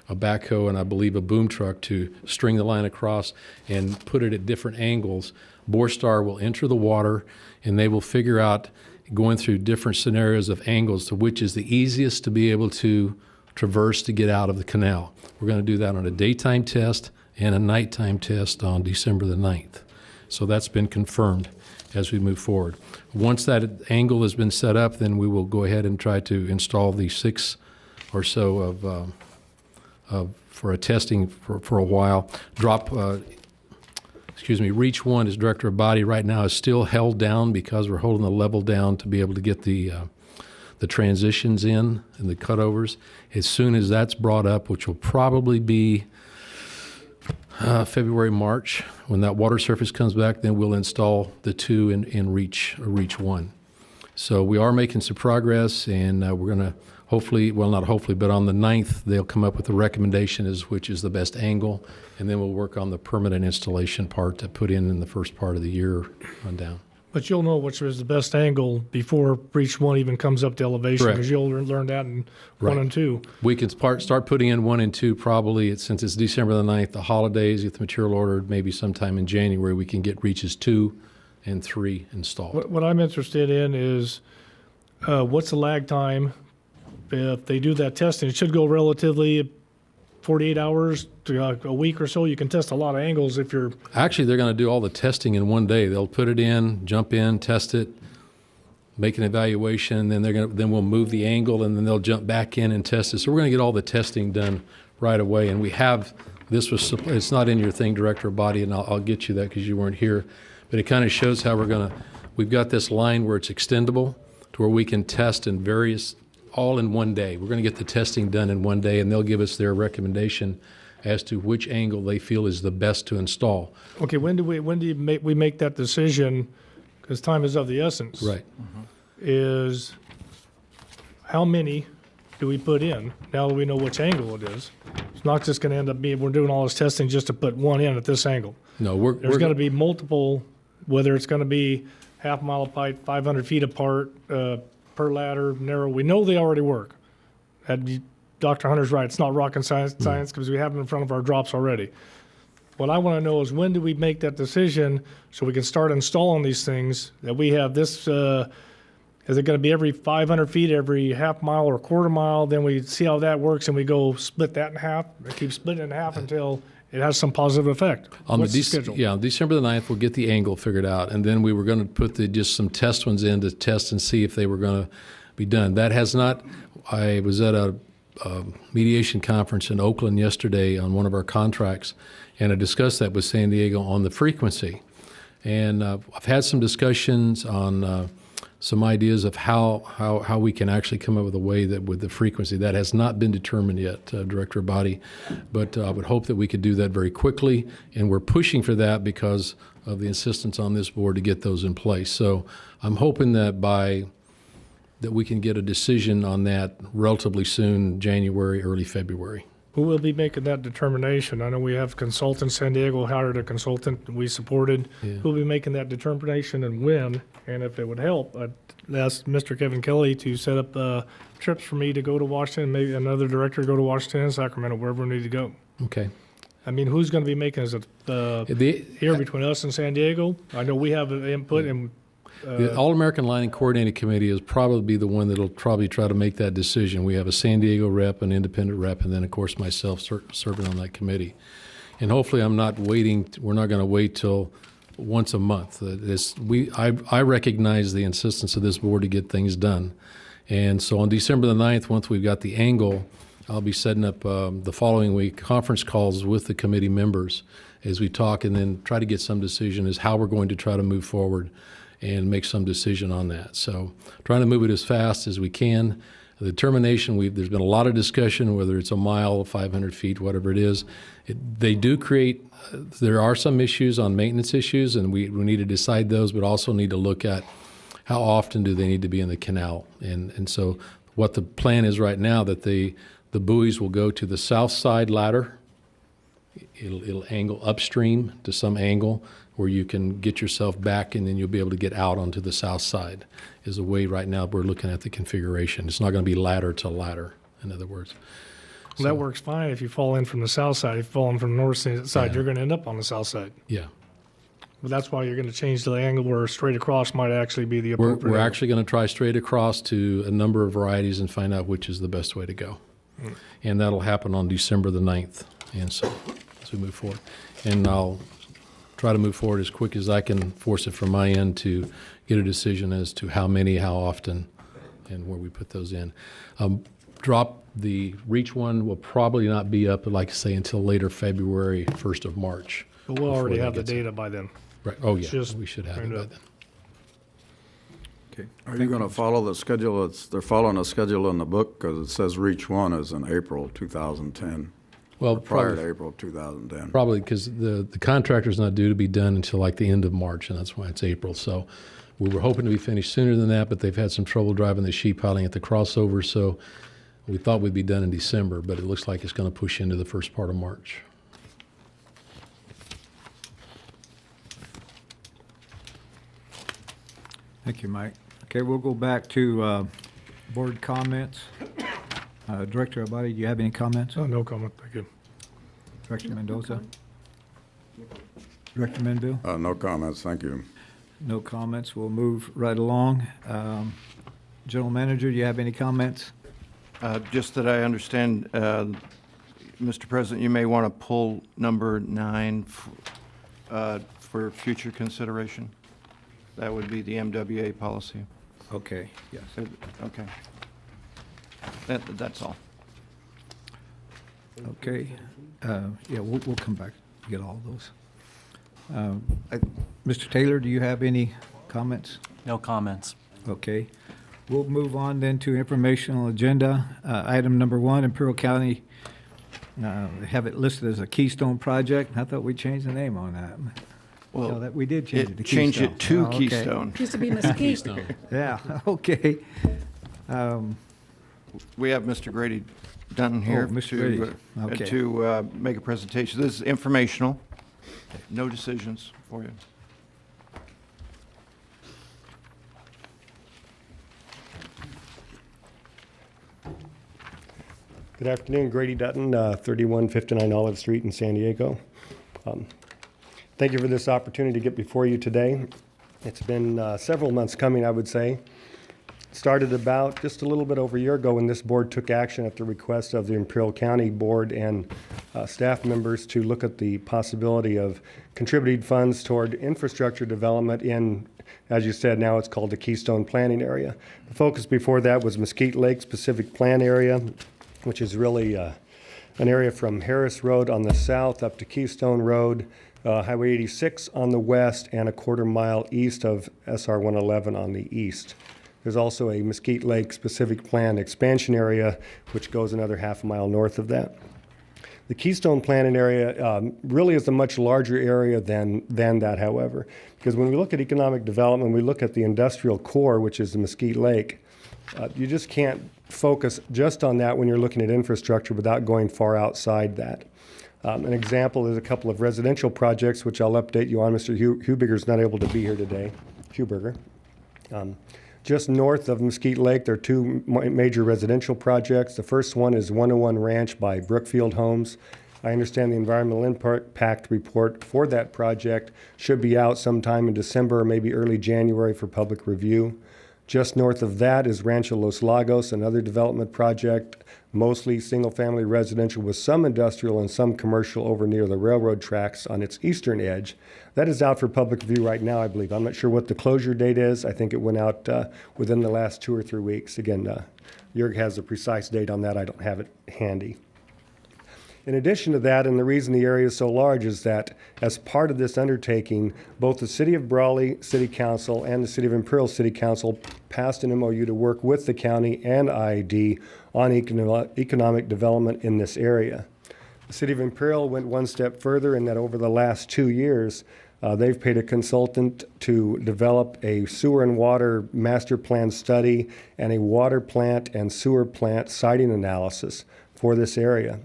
a backhoe and I believe a boom truck to string the line across and put it at different angles. Borstar will enter the water, and they will figure out, going through different scenarios of angles, to which is the easiest to be able to traverse to get out of the canal. We're going to do that on a daytime test and a nighttime test on December the 9th. So that's been confirmed as we move forward. Once that angle has been set up, then we will go ahead and try to install the 6 or so for a testing for a while. Reach 1, as Director of Body right now, is still held down because we're holding the level down to be able to get the transitions in and the cutovers. As soon as that's brought up, which will probably be February, March. When that water surface comes back, then we'll install the 2 in Reach 1. So we are making some progress, and we're going to hopefully, well, not hopefully, but on the 9th, they'll come up with a recommendation as which is the best angle, and then we'll work on the permanent installation part to put in the first part of the year on down. But you'll know which is the best angle before Breach 1 even comes up to elevation, Correct. because you'll learn that in 1 and 2. We can start putting in 1 and 2 probably, since it's December the 9th, the holidays, get the material ordered, maybe sometime in January, we can get Reaches 2 and 3 installed. What I'm interested in is what's the lag time? If they do that testing, it should go relatively 48 hours to a week or so. You can test a lot of angles if you're... Actually, they're going to do all the testing in one day. They'll put it in, jump in, test it, make an evaluation, then then we'll move the angle, and then they'll jump back in and test it. So we're going to get all the testing done right away. And we have, it's not in your thing, Director Body, and I'll get you that because you weren't here. But it kind of shows how we've got this line where it's extendable to where we can test in various, all in one day. We're going to get the testing done in one day, and they'll give us their recommendation as to which angle they feel is the best to install. Okay, when do we make that decision? Because time is of the essence. Right. Is how many do we put in now that we know which angle it is? It's not just going to end up being we're doing all this testing just to put one in at this angle. No, there's going to be multiple, whether it's going to be half mile of pipe, 500 feet apart, per ladder, narrow. We know they already work. Dr. Hunter's right. It's not rocket science because we have them in front of our drops already. What I want to know is when do we make that decision so we can start installing these things that we have this, is it going to be every 500 feet, every half mile or quarter mile? Then we see how that works and we go split that in half and keep splitting it in half until it has some positive effect. What's the schedule? Yeah, on December the 9th, we'll get the angle figured out, and then we were going to put just some test ones in to test and see if they were going to be done. That has not. I was at a mediation conference in Oakland yesterday on one of our contracts, and I discussed that with San Diego on the frequency. And I've had some discussions on some ideas of how we can actually come up with a way that with the frequency. That has not been determined yet, Director Body, but I would hope that we could do that very quickly, and we're pushing for that because of the insistence on this board to get those in place. So I'm hoping that that we can get a decision on that relatively soon, January, early February. Who will be making that determination? I know we have consultants. San Diego hired a consultant we supported. Yeah. Who will be making that determination and when? And if it would help, I'd ask Mr. Kevin Kelly to set up trips for me to go to Washington, maybe another director to go to Washington and Sacramento, wherever we need to go. Okay. I mean, who's going to be making is it here between us and San Diego? I know we have input and the All-American Lining Coordinating Committee is probably the one that'll probably try to make that decision. We have a San Diego rep, an independent rep, and then, of course, myself serving on that committee. And hopefully we're not going to wait till once a month. I recognize the insistence of this board to get things done. And so on December the 9th, once we've got the angle, I'll be setting up the following week conference calls with the committee members as we talk and then try to get some decision as how we're going to try to move forward and make some decision on that. So trying to move it as fast as we can. The determination, there's been a lot of discussion, whether it's a mile, 500 feet, whatever it is. They do create, there are some issues on maintenance issues, and we need to decide those, but also need to look at how often do they need to be in the canal. And so what the plan is right now, that the buoys will go to the south side ladder. It'll angle upstream to some angle where you can get yourself back, and then you'll be able to get out onto the south side is the way right now we're looking at the configuration. It's not going to be ladder to ladder, in other words. Well, that works fine if you fall in from the south side. If you fall in from the north side, you're going to end up on the south side. Yeah. But that's why you're going to change the angle where straight across might actually be the appropriate We're angle. actually going to try straight across to a number of varieties and find out which is the best way to go. And that'll happen on December the 9th. And so as we move forward. And I'll try to move forward as quick as I can force it from my end to get a decision as to how many, how often, and where we put those in. Drop the Reach one will probably not be up, like I say, until later February, 1st of March. But we'll already have the data by then. Right. Oh, yeah. Just we should have it by then. Okay. Are you going to follow the schedule? They're following a schedule in the book because it says Reach 1 is in April 2010. Well, prior probably- to April 2010. Probably because the contractor's not due to be done until like the end of March, and that's why it's April. So we were hoping to be finished sooner than that, but they've had some trouble driving the sheet piling at the crossover, so we thought we'd be done in December, but it looks like it's going to push into the first part of March. Thank you, Mike. Okay, we'll go back to board comments. Director Abadi, do you have any comments? Oh, no comment, thank you. Director Mendoza? Director Menville? No comments, thank you. No comments. We'll move right along. General Manager, do you have any comments? Just that I understand, Mr. President, you may want to pull number 9 for future consideration. That would be the MWA policy. Okay, yes. Okay. That's all. Okay. Yeah, we'll come back to get all those. Mr. Taylor, do you have any comments? No comments. Okay. We'll move on then to informational agenda. Item number 1, Imperial County, have it listed as a Keystone project. I thought we changed the name on that. Well, No, that we did change it to change Keystone. it to Oh, okay. Keystone. Used to be Mesquite. Yeah, okay. We have Mr. Grady Dunn here Mr. Grady. Okay. to make a presentation. This is informational. No decisions for you. Good afternoon, Grady Dutton, 3159 Olive Street in San Diego. Thank you for this opportunity to get before you today. It's been several months coming, I would say. Started about just a little bit over a year ago when this board took action at the request of the Imperial County Board and staff members to look at the possibility of contributing funds toward infrastructure development in, as you said, now it's called the Keystone Planning Area. The focus before that was Mesquite Lake Specific Plan Area, which is really an area from Harris Road on the south up to Keystone Road, Highway 86 on the west, and a quarter mile east of SR 111 on the east. There's also a Mesquite Lake Specific Plan expansion area, which goes another half a mile north of that. The Keystone Planning Area really is a much larger area than that, however, because when we look at economic development, we look at the industrial core, which is the Mesquite Lake. You just can't focus just on that when you're looking at infrastructure without going far outside that. An example is a couple of residential projects, which I'll update you on. Mr. Huberger's not able to be here today. Huberger. Just north of Mesquite Lake, there are two major residential projects. The first one is 101 Ranch by Brookfield Homes. I understand the environmental impact report for that project should be out sometime in December or maybe early January for public review. Just north of that is Rancho Los Lagos, another development project, mostly single-family residential with some industrial and some commercial over near the railroad tracks on its eastern edge. That is out for public review right now, I believe. I'm not sure what the closure date is. I think it went out within the last 2 or 3 weeks. Again, Jörg has a precise date on that. I don't have it handy. In addition to that, and the reason the area is so large is that as part of this undertaking, both the City of Brawley City Council and the City of Imperial City Council passed an MOU to work with the county and IID on economic development in this area. The City of Imperial went one step further in that over the last 2 years, they've paid a consultant to develop a sewer and water master plan study and a water plant and sewer plant siting analysis for this area.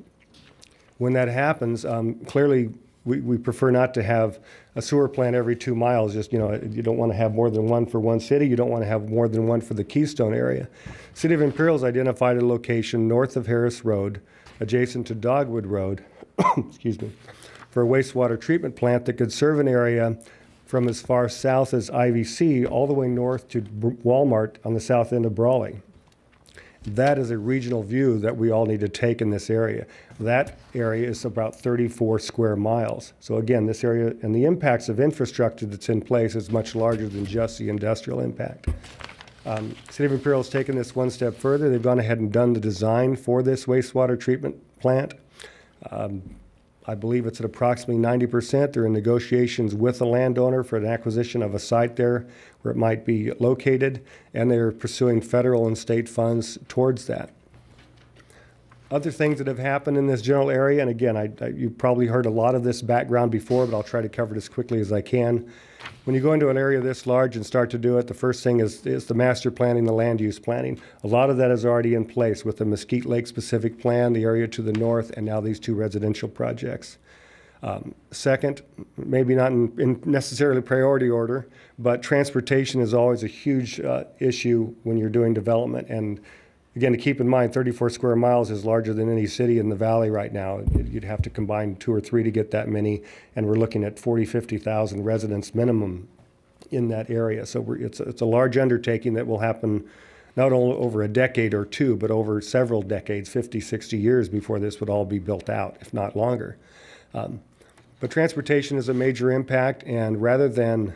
When that happens, clearly we prefer not to have a sewer plant every 2 miles. Just, you don't want to have more than one for one city. You don't want to have more than one for the Keystone area. City of Imperial has identified a location north of Harris Road, adjacent to Dogwood Road, excuse me, for a wastewater treatment plant that could serve an area from as far south as IVC all the way north to Walmart on the south end of Brawley. That is a regional view that we all need to take in this area. That area is about 34 square miles. So again, this area and the impacts of infrastructure that's in place is much larger than just the industrial impact. City of Imperial has taken this one step further. They've gone ahead and done the design for this wastewater treatment plant. I believe it's at approximately 90%. They're in negotiations with the landowner for an acquisition of a site there where it might be located, and they're pursuing federal and state funds towards that. Other things that have happened in this general area, and again, you've probably heard a lot of this background before, but I'll try to cover it as quickly as I can. When you go into an area this large and start to do it, the first thing is the master planning, the land use planning. A lot of that is already in place with the Mesquite Lake specific plan, the area to the north, and now these 2 residential projects. Second, maybe not in necessarily priority order, but transportation is always a huge issue when you're doing development. And again, to keep in mind, 34 square miles is larger than any city in the valley right now. You'd have to combine 2 or 3 to get that many, and we're looking at 40, 50,000 residents minimum in that area. So it's a large undertaking that will happen not only over a decade or 2, but over several decades, 50, 60 years before this would all be built out, if not longer. But transportation is a major impact, and rather than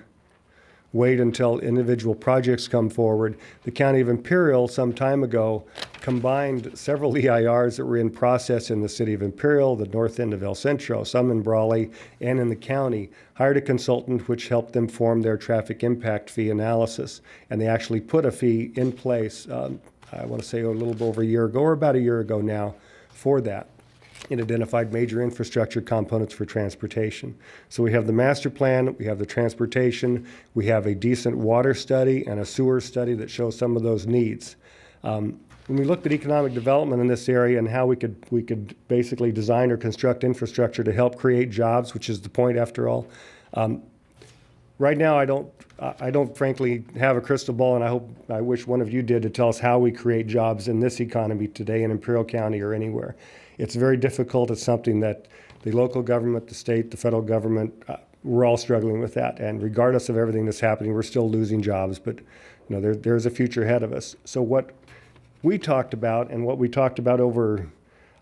wait until individual projects come forward, the County of Imperial some time ago combined several EIRs that were in process in the city of Imperial, the north end of El Centro, some in Brawley, and in the county, hired a consultant which helped them form their traffic impact fee analysis. And they actually put a fee in place, I want to say a little over a year ago, or about a year ago now, for that. It identified major infrastructure components for transportation. So we have the master plan, we have the transportation, we have a decent water study and a sewer study that shows some of those needs. When we looked at economic development in this area and how we could basically design or construct infrastructure to help create jobs, which is the point after all, right now I don't frankly have a crystal ball, and I wish one of you did, to tell us how we create jobs in this economy today in Imperial County or anywhere. It's very difficult. It's something that the local government, the state, the federal government, we're all struggling with that. And regardless of everything that's happening, we're still losing jobs. But there's a future ahead of us. So what we talked about, and what we talked about over,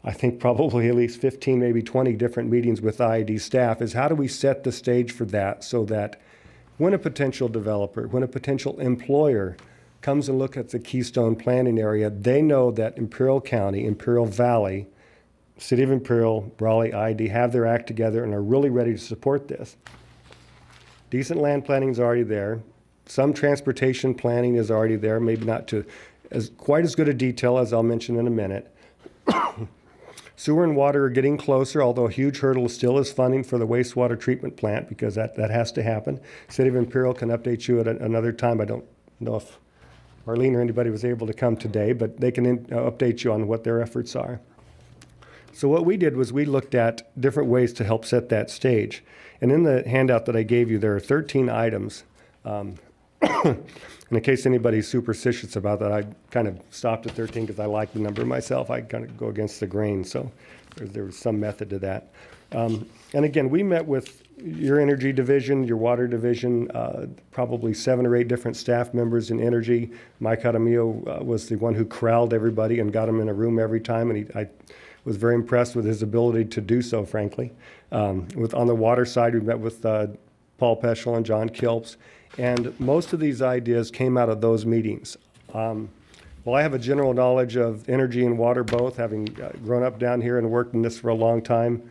I think probably at least 15, maybe 20 different meetings with IID staff, is how do we set the stage for that so that when a potential developer, when a potential employer comes and looks at the Keystone planning area, they know that Imperial County, Imperial Valley, City of Imperial, Brawley, IID have their act together and are really ready to support this. Decent land planning is already there. Some transportation planning is already there, maybe not to quite as good a detail as I'll mention in a minute. Sewer and water are getting closer, although a huge hurdle still is funding for the wastewater treatment plant, because that has to happen. City of Imperial can update you at another time. I don't know if Marlene or anybody was able to come today, but they can update you on what their efforts are. So what we did was we looked at different ways to help set that stage. And in the handout that I gave you, there are 13 items. And in case anybody's superstitious about that, I kind of stopped at 13 because I like the number myself. I kind of go against the grain, so there was some method to that. And again, we met with your energy division, your water division, probably 7 or 8 different staff members in energy. Mike Jaramillo was the one who corralled everybody and got them in a room every time, and I was very impressed with his ability to do so, frankly. On the water side, we met with Paul Peschel and John Kilps, and most of these ideas came out of those meetings. Well, I have a general knowledge of energy and water both, having grown up down here and worked in this for a long time.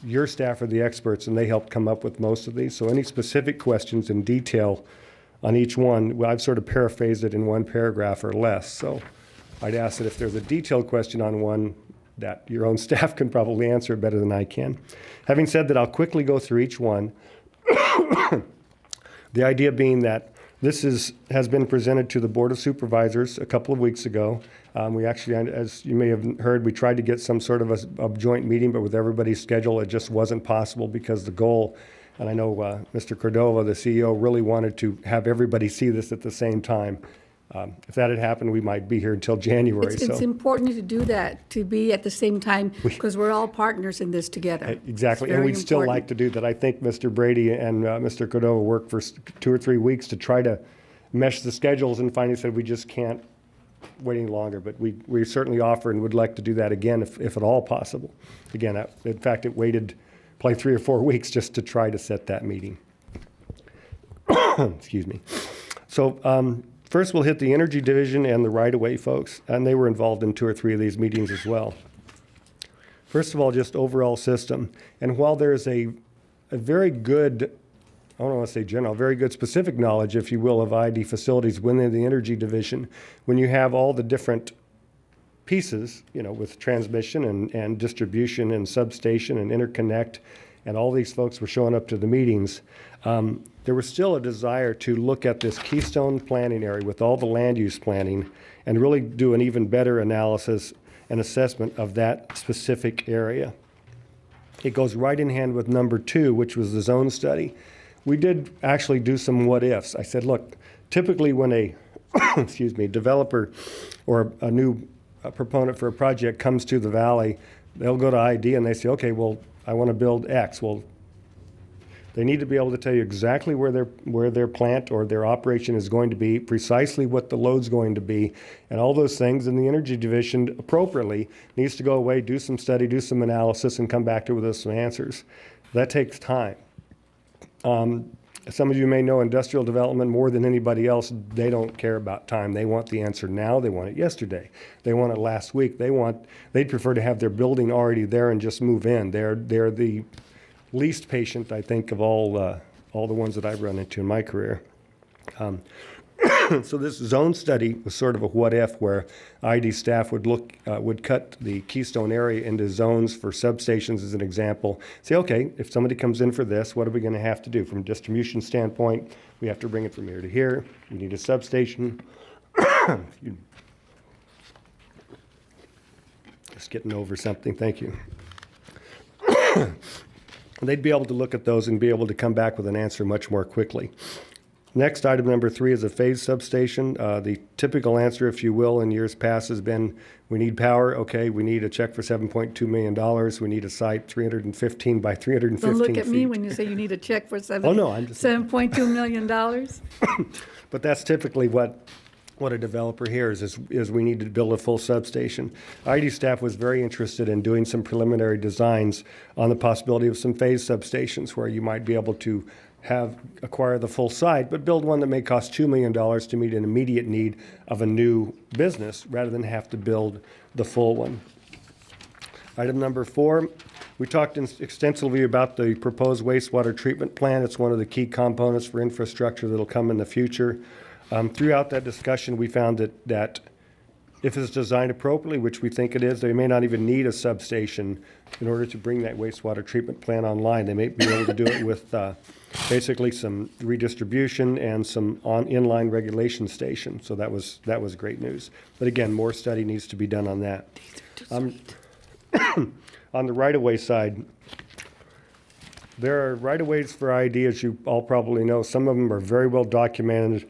Your staff are the experts, and they helped come up with most of these. So any specific questions in detail on each one, well, I've sort of paraphrased it in one paragraph or less. So I'd ask that if there's a detailed question on one, that your own staff can probably answer it better than I can. Having said that, I'll quickly go through each one. The idea being that this has been presented to the Board of Supervisors a couple of weeks ago. We actually, as you may have heard, we tried to get some sort of a joint meeting, but with everybody's schedule, it just wasn't possible because the goal, and I know Mr. Cordova, the CEO, really wanted to have everybody see this at the same time. If that had happened, we might be here until January. It's important to do that, to be at the same time, because we're all partners in this together. Exactly, and we'd still like to do that. I think Mr. Brady and Mr. Cordova worked for 2 or 3 weeks to try to mesh the schedules, and finally said we just can't wait any longer. But we certainly offer and would like to do that again if at all possible. Again, in fact, it waited probably 3 or 4 weeks just to try to set that meeting. Excuse me. So, first, we'll hit the energy division and the right-of-way folks, and they were involved in 2 or 3 of these meetings as well. First of all, just overall system. And while there's a very good, I don't want to say general, very good specific knowledge, if you will, of IID facilities within the energy division, when you have all the different pieces, with transmission and distribution and substation and interconnect, and all these folks were showing up to the meetings, there was still a desire to look at this keystone planning area with all the land use planning and really do an even better analysis and assessment of that specific area. It goes right in hand with number 2, which was the zone study. We did actually do some what ifs. I said, look, typically when a developer or a new proponent for a project comes to the valley, they'll go to ID and they say, okay, well, I want to build X. Well, they need to be able to tell you exactly where their plant or their operation is going to be, precisely what the load's going to be, and all those things. And the Energy Division appropriately needs to go away, do some study, do some analysis, and come back to with us some answers. That takes time. Some of you may know industrial development more than anybody else. They don't care about time. They want the answer now. They want it yesterday. They want it last week. They'd prefer to have their building already there and just move in. They're the least patient, I think, of all the ones that I've run into in my career. So this zone study was sort of a what if, where ID staff would cut the keystone area into zones for substations as an example. Say, okay, if somebody comes in for this, what are we going to have to do? From a distribution standpoint, we have to bring it from here to here. We need a substation. Just getting over something, thank you. They'd be able to look at those and be able to come back with an answer much more quickly. Next, item number 3 is a phase substation. The typical answer, if you will, in years past has been, we need power. Okay, we need a check for $7.2 million. We need a site 315 by 315 Don't look at feet. me when you say you need a check for $7.2 million. But that's typically what a developer hears is we need to build a full substation. ID staff was very interested in doing some preliminary designs on the possibility of some phase substations where you might be able to acquire the full site, but build one that may cost $2 million to meet an immediate need of a new business rather than have to build the full one. Item number 4, we talked extensively about the proposed wastewater treatment plant. It's one of the key components for infrastructure that'll come in the future. Throughout that discussion, we found that if it's designed appropriately, which we think it is, they may not even need a substation in order to bring that wastewater treatment plant online. They may be able to do it with basically some redistribution and some inline regulation station. So that was great news. But again, more study needs to be done on that. On the right-of-way side, there are right-of-ways for ID, as you all probably know. Some of them are very well documented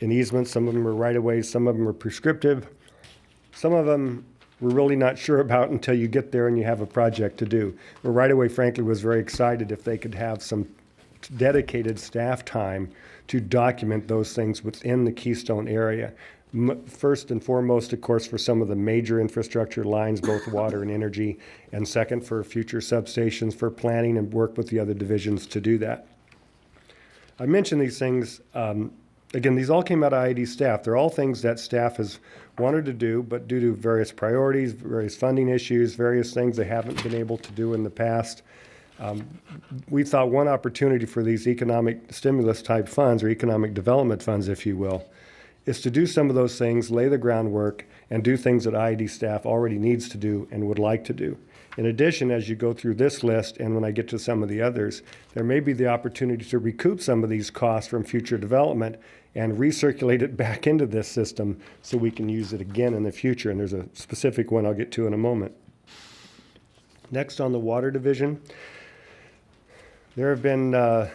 in easements. Some of them are right-of-ways. Some of them are prescriptive. Some of them we're really not sure about until you get there and you have a project to do. But right-of-way, frankly, was very excited if they could have some dedicated staff time to document those things within the Keystone area. First and foremost, of course, for some of the major infrastructure lines, both water and energy, and second, for future substations, for planning and work with the other divisions to do that. I mentioned these things, again, these all came out of IID staff. They're all things that staff has wanted to do, but due to various priorities, various funding issues, various things they haven't been able to do in the past, we thought one opportunity for these economic stimulus type funds, or economic development funds, if you will, is to do some of those things, lay the groundwork, and do things that IID staff already needs to do and would like to do. In addition, as you go through this list, and when I get to some of the others, there may be the opportunity to recoup some of these costs from future development and recirculate it back into this system so we can use it again in the future. And there's a specific one I'll get to in a moment. Next, on the water division, there have been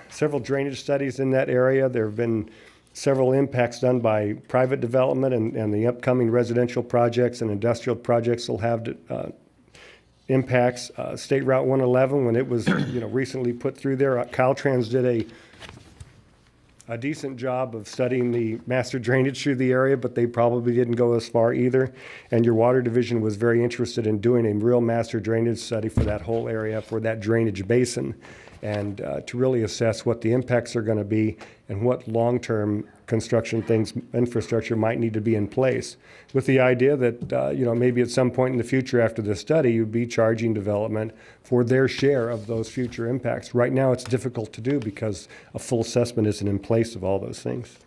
several drainage studies in that area. There have been several impacts done by private development, and the upcoming residential projects and industrial projects will have impacts. State Route 111, when it was recently put through there, Caltrans did a decent job of studying the master drainage through the area, but they probably didn't go as far either. And your water division was very interested in doing a real master drainage study for that whole area, for that drainage basin, and to really assess what the impacts are going to be and what long-term construction things, infrastructure might need to be in place, with the idea that maybe at some point in the future after the study, you'd be charging development for their share of those future impacts. Right now, it's difficult to do because a full assessment isn't in place of all those things.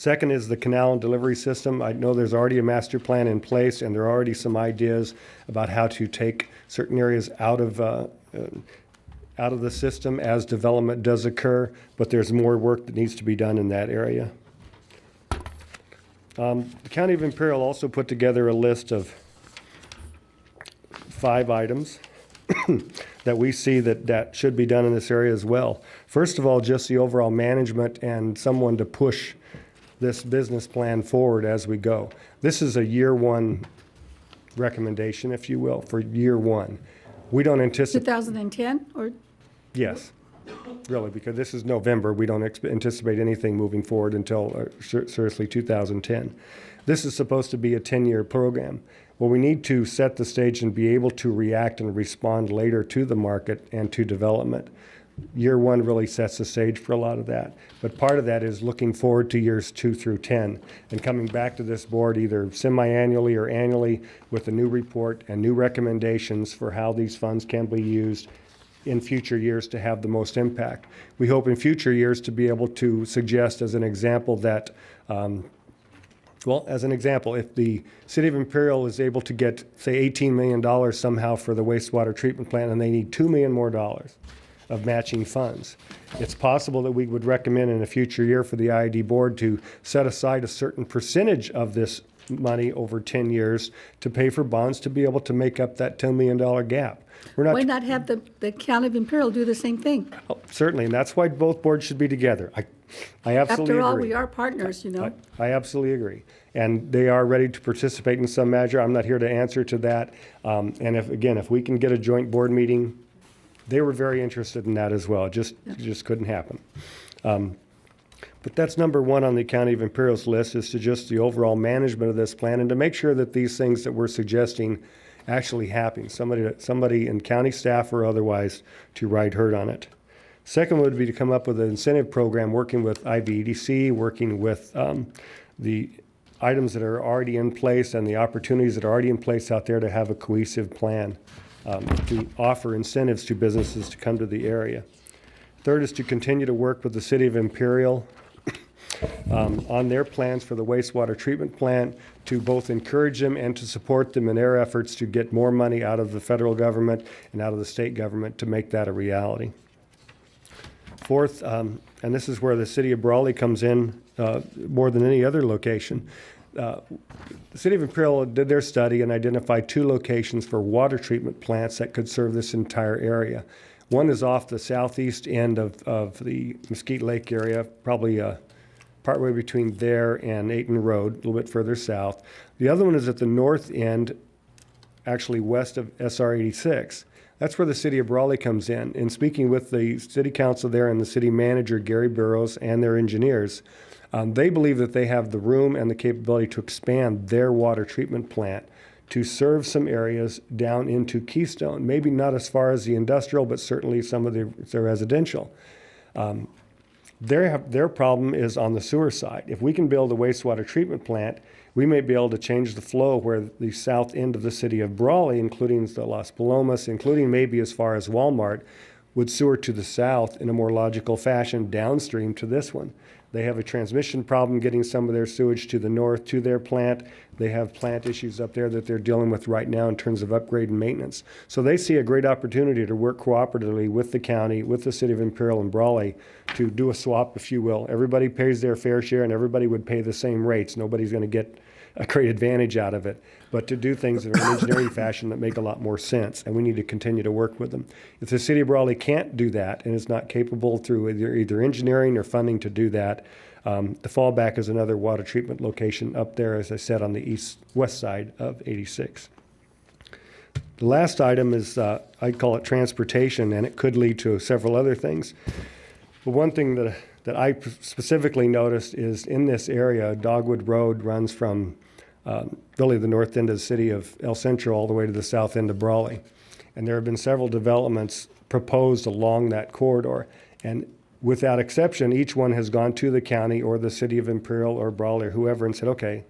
Second is the canal and delivery system. I know there's already a master plan in place, and there are already some ideas about how to take certain areas out of the system as development does occur, but there's more work that needs to be done in that area. The County of Imperial also put together a list of 5 items that we see that should be done in this area as well. First of all, just the overall management and someone to push this business plan forward as we go. This is a year 1 recommendation, if you will, for year 1. We don't anticipate... 2010 or? Yes, really, because this is November. We don't anticipate anything moving forward until seriously 2010. This is supposed to be a 10-year program. Well, we need to set the stage and be able to react and respond later to the market and to development. Year 1 really sets the stage for a lot of that. But part of that is looking forward to years 2 through 10 and coming back to this board either semi-annually or annually with a new report and new recommendations for how these funds can be used in future years to have the most impact. We hope in future years to be able to suggest as an example that as an example, if the City of Imperial is able to get, say, $18 million somehow for the wastewater treatment plant and they need $2 million more of matching funds, it's possible that we would recommend in a future year for the IID board to set aside a certain percentage of this money over 10 years to pay for bonds to be able to make up that $10 million gap. Why not have the County of Imperial do the same thing? Oh, certainly, and that's why both boards should be together. I absolutely After all, agree. we are partners, you know. I absolutely agree. And they are ready to participate in some measure. I'm not here to answer to that. And if we can get a joint board meeting, they were very interested in that as well. It just couldn't happen. But that's number 1 on the County of Imperial's list, is to just the overall management of this plan and to make sure that these things that we're suggesting actually happen. Somebody in county staff or otherwise to ride herd on it. Second would be to come up with an incentive program working with IVEDC, working with the items that are already in place and the opportunities that are already in place out there to have a cohesive plan to offer incentives to businesses to come to the area. Third is to continue to work with the City of Imperial on their plans for the wastewater treatment plant, to both encourage them and to support them in their efforts to get more money out of the federal government and out of the state government to make that a reality. Fourth, and this is where the City of Brawley comes in more than any other location. The City of Imperial did their study and identified 2 locations for water treatment plants that could serve this entire area. One is off the southeast end of the Mesquite Lake area, probably partway between there and Ayton Road, a little bit further south. The other one is at the north end, actually west of SR 86. That's where the City of Brawley comes in. In speaking with the City Council there and the City Manager, Gary Burrows, and their engineers, they believe that they have the room and the capability to expand their water treatment plant to serve some areas down into Keystone. Maybe not as far as the industrial, but certainly some of the residential. Their problem is on the sewer side. If we can build a wastewater treatment plant, we may be able to change the flow where the south end of the City of Brawley, including the Las Palomas, including maybe as far as Walmart, would sewer to the south in a more logical fashion downstream to this one. They have a transmission problem getting some of their sewage to the north to their plant. They have plant issues up there that they're dealing with right now in terms of upgrade and maintenance. So they see a great opportunity to work cooperatively with the county, with the City of Imperial and Brawley to do a swap, if you will. Everybody pays their fair share and everybody would pay the same rates. Nobody's going to get a great advantage out of it, but to do things in an engineering fashion that make a lot more sense, and we need to continue to work with them. If the City of Brawley can't do that and is not capable through either engineering or funding to do that, the fallback is another water treatment location up there, as I said, on the west side of 86. The last item is, I call it transportation, and it could lead to several other things. But one thing that I specifically noticed is in this area, Dogwood Road runs from really the north end of the city of El Centro all the way to the south end of Brawley. And there have been several developments proposed along that corridor. And without exception, each one has gone to the county or the City of Imperial or Brawley or whoever and said, okay,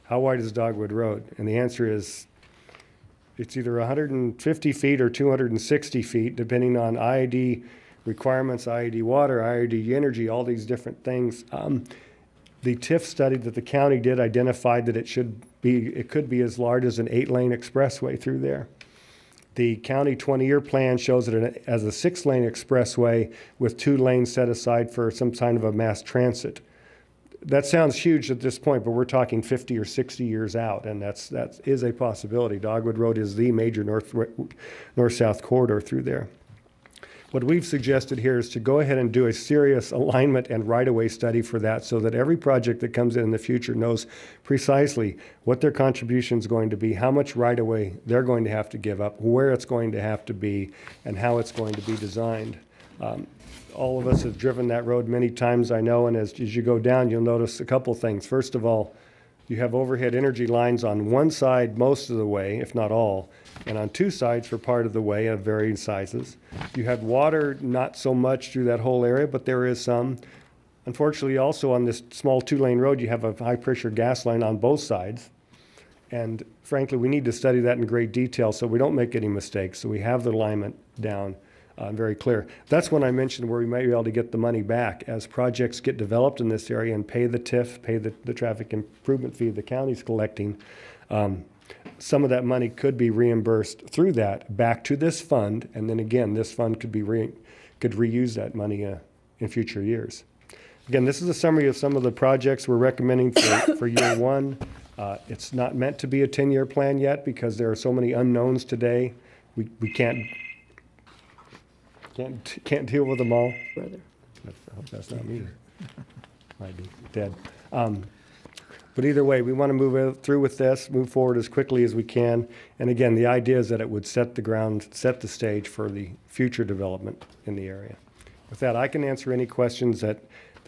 how wide is Dogwood Road? And the answer is it's either 150 feet or 260 feet, depending on IID requirements, IID water, IID energy, all these different things. The TIF study that the county did identified that it could be as large as an 8-lane expressway through there. The county 20-year plan shows it as a 6-lane expressway with 2 lanes set aside for some kind of a mass transit. That sounds huge at this point, but we're talking 50 or 60 years out, and that is a possibility. Dogwood Road is the major north-south corridor through there. What we've suggested here is to go ahead and do a serious alignment and right-of-way study for that so that every project that comes in the future knows precisely what their contribution is going to be, how much right-of-way they're going to have to give up, where it's going to have to be, and how it's going to be designed. All of us have driven that road many times, I know, and as you go down, you'll notice a couple things. First of all, you have overhead energy lines on one side most of the way, if not all, and on 2 sides for part of the way of varying sizes. You had water, not so much through that whole area, but there is some. Unfortunately, also on this small 2-lane road, you have a high-pressure gas line on both sides. And frankly, we need to study that in great detail so we don't make any mistakes, so we have the alignment down very clear. That's when I mentioned where we might be able to get the money back as projects get developed in this area and pay the TIF, pay the traffic improvement fee the county's collecting. Some of that money could be reimbursed through that back to this fund, and then again, this fund could reuse that money in future years. Again, this is a summary of some of the projects we're recommending for year 1. It's not meant to be a 10-year plan yet because there are so many unknowns today. We can't deal with them all. Brother. I hope that's not me. Might be dead. But either way, we want to move through with this, move forward as quickly as we can. And again, the idea is that it would set the stage for the future development in the area. With that, I can answer any questions that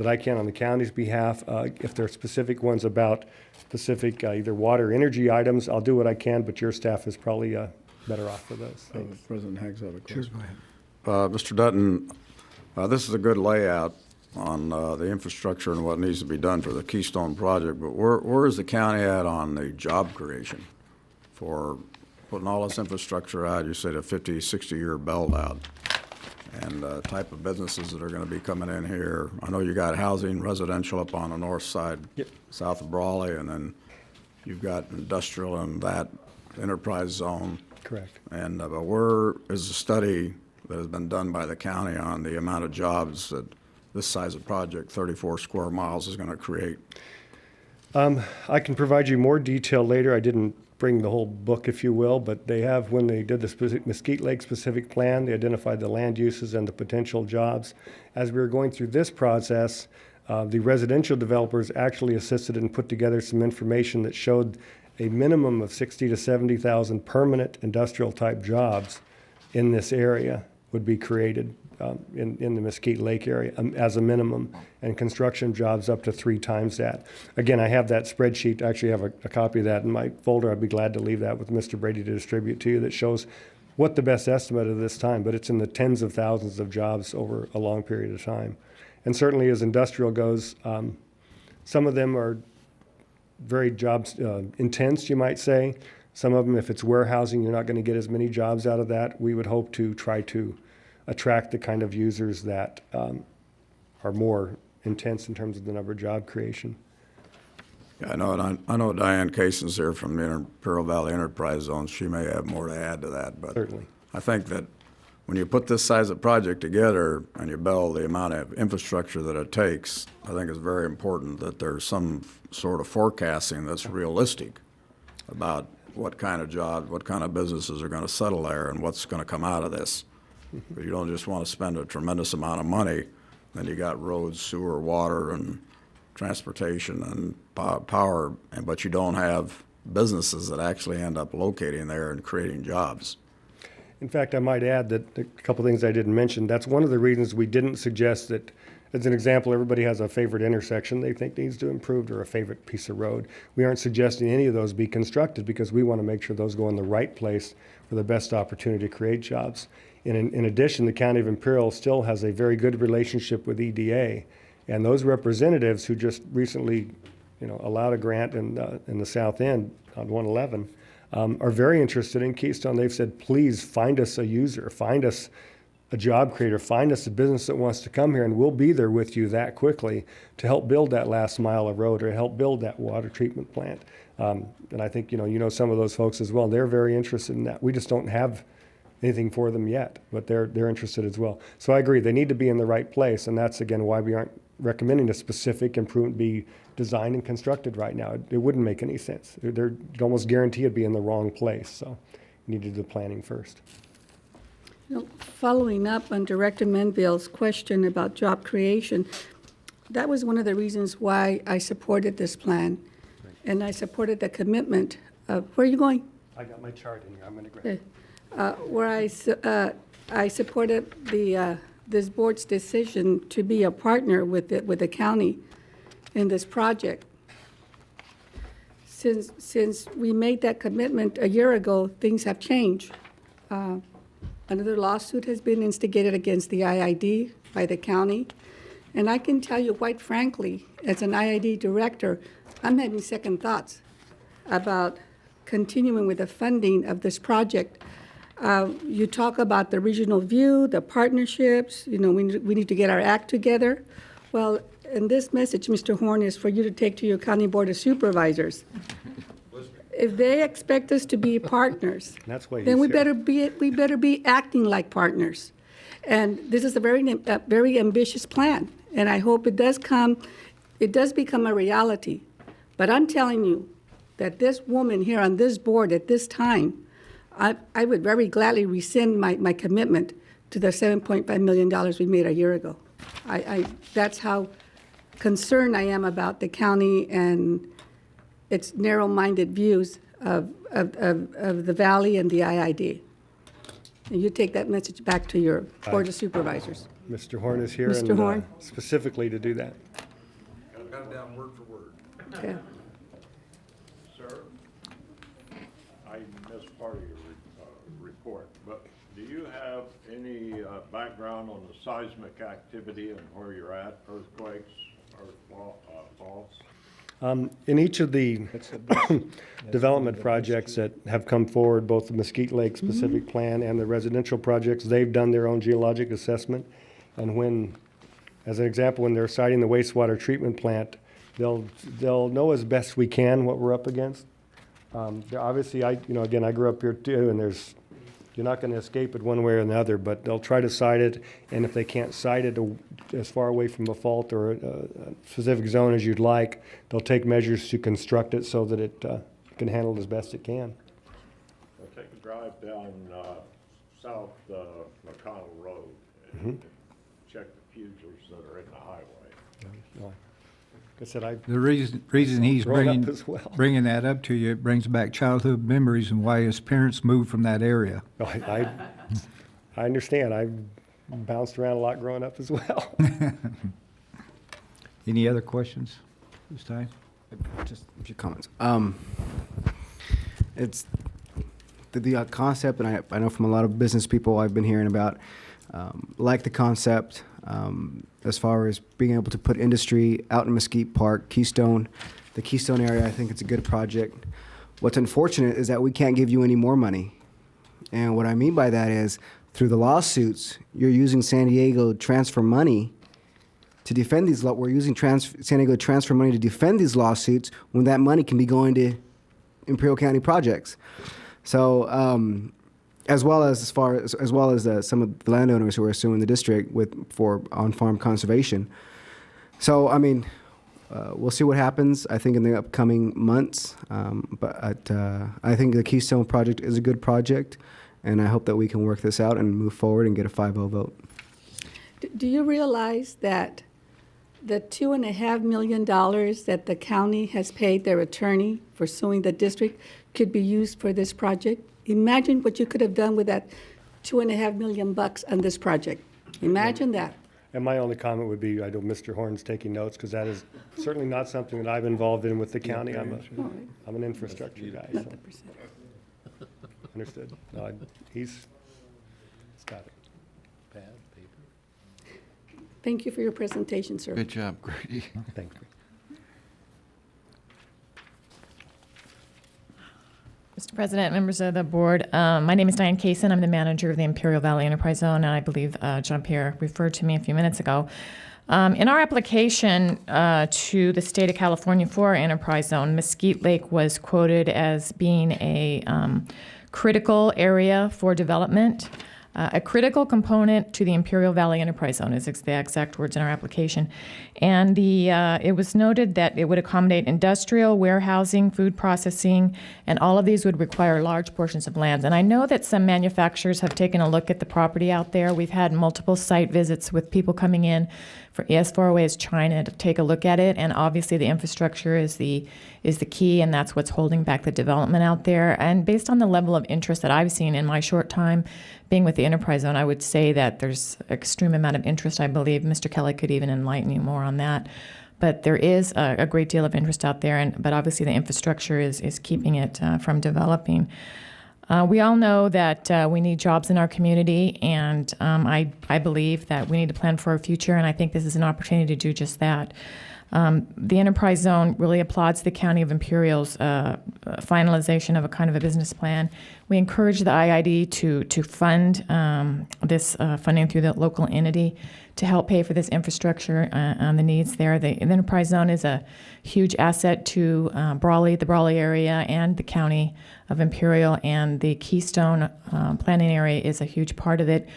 I can on the county's behalf. If there are specific ones about specific either water or energy items, I'll do what I can, but your staff is probably better off for those. Thanks. President Higgs has a question. Sure, go ahead. Mr. Dutton, this is a good layout on the infrastructure and what needs to be done for the Keystone project, but where is the county at on the job creation for putting all this infrastructure out? You said a 50, 60-year build out, and type of businesses that are going to be coming in here. I know you got housing, residential up on the north side, yep, south of Brawley, and then you've got industrial in that enterprise zone. Correct. And but where is the study that has been done by the county on the amount of jobs that this size of project, 34 square miles, is going to create? I can provide you more detail later. I didn't bring the whole book, if you will, but they have, when they did the Mesquite Lake specific plan, they identified the land uses and the potential jobs. As we were going through this process, the residential developers actually assisted and put together some information that showed a minimum of 60 to 70,000 permanent industrial type jobs in this area would be created in the Mesquite Lake area as a minimum, and construction jobs up to 3 times that. Again, I have that spreadsheet. I actually have a copy of that in my folder. I'd be glad to leave that with Mr. Brady to distribute to you, that shows what the best estimate of this time, but it's in the tens of thousands of jobs over a long period of time. And certainly as industrial goes, some of them are very jobs intense, you might say. Some of them, if it's warehousing, you're not going to get as many jobs out of that. We would hope to try to attract the kind of users that are more intense in terms of the number of job creation. Yeah, I know Diane Cason's here from the Imperial Valley Enterprise Zone. She may have more to add to that, but certainly. I think that when you put this size of project together and you build the amount of infrastructure that it takes, I think it's very important that there's some sort of forecasting that's realistic about what kind of jobs, what kind of businesses are going to settle there and what's going to come out of this. But you don't just want to spend a tremendous amount of money, then you got roads, sewer, water, and transportation and power, but you don't have businesses that actually end up locating there and creating jobs. In fact, I might add that a couple things I didn't mention. That's one of the reasons we didn't suggest that, as an example, everybody has a favorite intersection they think needs to improve or a favorite piece of road. We aren't suggesting any of those be constructed because we want to make sure those go in the right place for the best opportunity to create jobs. In addition, the County of Imperial still has a very good relationship with EDA, and those representatives who just recently, allowed a grant in the South End on 111 are very interested in Keystone. They've said, please find us a user, find us a job creator. Find us a business that wants to come here, and we'll be there with you that quickly to help build that last mile of road or help build that water treatment plant. And I think, you know some of those folks as well. They're very interested in that. We just don't have anything for them yet, but they're interested as well. So I agree, they need to be in the right place, and that's, again, why we aren't recommending a specific improvement be designed and constructed right now. It wouldn't make any sense. You'd almost guarantee it'd be in the wrong place, so you need to do the planning first. Following up on Director Menville's question about job creation, that was one of the reasons why I supported this plan. And I supported the commitment of, where are you going? I got my chart in here. I'm going to grab it. Where I supported this board's decision to be a partner with the county in this project. Since we made that commitment a year ago, things have changed. Another lawsuit has been instigated against the IID by the county. And I can tell you quite frankly, as an IID director, I'm having second thoughts about continuing with the funding of this project. You talk about the regional view, the partnerships, we need to get our act together. Well, and this message, Mr. Horn, is for you to take to your County Board of Supervisors. If they expect us to be partners, then we better be acting like partners. And this is a very ambitious plan, and I hope it does become a reality. But I'm telling you that this woman here on this board at this time, I would very gladly rescind my commitment to the $7.5 million we made a year ago. That's how concerned I am about the county and its narrow-minded views of the Valley and the IID. And you take that message back to your Board of Supervisors. Mr. Horn is here Mr. Horn? Specifically to do that. Got it down word for word. Okay. Sir, I missed part of your report, but do you have any background on the seismic activity and where you're at, earthquakes, faults? In each of the development projects that have come forward, both the Mesquite Lake specific plan and the residential projects, they've done their own geologic assessment. And when, as an example, when they're siting the wastewater treatment plant, they'll know as best we can what we're up against. Obviously, again, I grew up here too, and you're not going to escape it one way or another, but they'll try to site it, and if they can't site it as far away from a fault or a specific zone as you'd like, they'll take measures to construct it so that it can handle it as best it can. Well, take a drive down South McConnell Road and check the fugers that are in the highway. Like I said, the reason he's bringing that up to you, it brings back childhood memories and why his parents moved from that area. I understand. I bounced around a lot growing up as well. Any other questions this time? Just a few comments. It's the concept, and I know from a lot of business people I've been hearing about, like the concept, as far as being able to put industry out in Mesquite Park, Keystone, the Keystone area. I think it's a good project. What's unfortunate is that we can't give you any more money. And what I mean by that is, through the lawsuits, you're using San Diego transfer money to defend these. We're using San Diego transfer money to defend these lawsuits when that money can be going to Imperial County projects. So, as well as some of the landowners who are suing the district for on-farm conservation. So, I mean, we'll see what happens, I think, in the upcoming months. But I think the Keystone project is a good project, and I hope that we can work this out and move forward and get a 5-0 vote. Do you realize that the $2.5 million that the county has paid their attorney for suing the district could be used for this project? Imagine what you could have done with that $2.5 million on this project. Imagine that. And my only comment would be, I know Mr. Horn's taking notes, because that is certainly not something that I've involved in with the county. I'm an infrastructure guy. So. Understood. No, he's got it. Pad, paper. Thank you for your presentation, sir. Good job, Grady. Thank you. Mr. President, members of the board, my name is Diane Kaysen. I'm the manager of the Imperial Valley Enterprise Zone, and I believe Jean-Pierre referred to me a few minutes ago. In our application to the state of California for our enterprise zone, Mesquite Lake was quoted as being a critical area for development. A critical component to the Imperial Valley Enterprise Zone is the exact words in our application. And it was noted that it would accommodate industrial, warehousing, food processing, and all of these would require large portions of land. And I know that some manufacturers have taken a look at the property out there. We've had multiple site visits with people coming in for as far away as China to take a look at it. And obviously the infrastructure is the key, and that's what's holding back the development out there. And based on the level of interest that I've seen in my short time being with the Enterprise Zone, I would say that there's an extreme amount of interest. I believe Mr. Kelly could even enlighten you more on that. But there is a great deal of interest out there, but obviously the infrastructure is keeping it from developing. We all know that we need jobs in our community, and I believe that we need to plan for our future, and I think this is an opportunity to do just that. The Enterprise Zone really applauds the County of Imperial's finalization of a kind of a business plan. We encourage the IID to fund this funding through the local entity to help pay for this infrastructure and the needs there. The Enterprise Zone is a huge asset to Brawley, the Brawley area, and the County of Imperial, and the Keystone planning area is a huge part of it.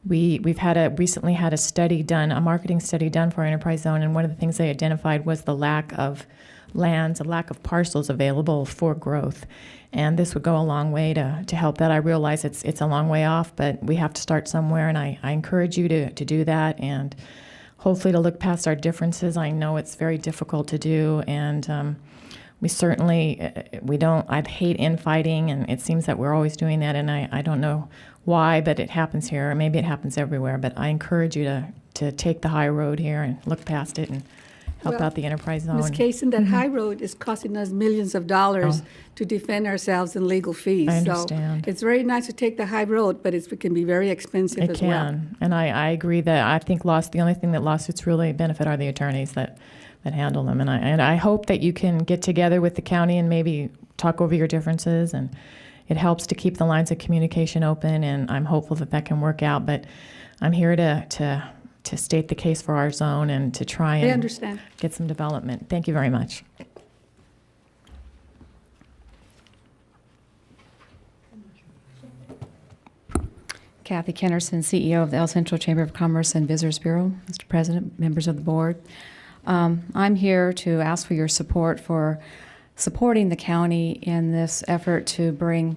We've recently had a study done, a marketing study done for our Enterprise Zone, and one of the things they identified was the lack of lands, a lack of parcels available for growth. And this would go a long way to help that. I realize it's a long way off, but we have to start somewhere, and I encourage you to do that and hopefully to look past our differences. I know it's very difficult to do, and we certainly, I'd hate infighting, and it seems that we're always doing that, and I don't know why, but it happens here. Maybe it happens everywhere, but I encourage you to take the high road here and look past it and help out the Enterprise Zone. Ms. Kaysen, that high road is costing us millions of dollars to defend ourselves in legal fees. I understand. So it's very nice to take the high road, but it can be very expensive as well. It can, and I agree that I think the only thing that lawsuits really benefit are the attorneys that handle them. And I hope that you can get together with the county and maybe talk over your differences, and it helps to keep the lines of communication open, and I'm hopeful that can work out. But I'm here to state the case for our zone and to try and get some development. Thank you very much. Kathy Kennerson, CEO of the El Centro Chamber of Commerce and Visitors Bureau. Mr. President, members of the board, I'm here to ask for your support for supporting the county in this effort to bring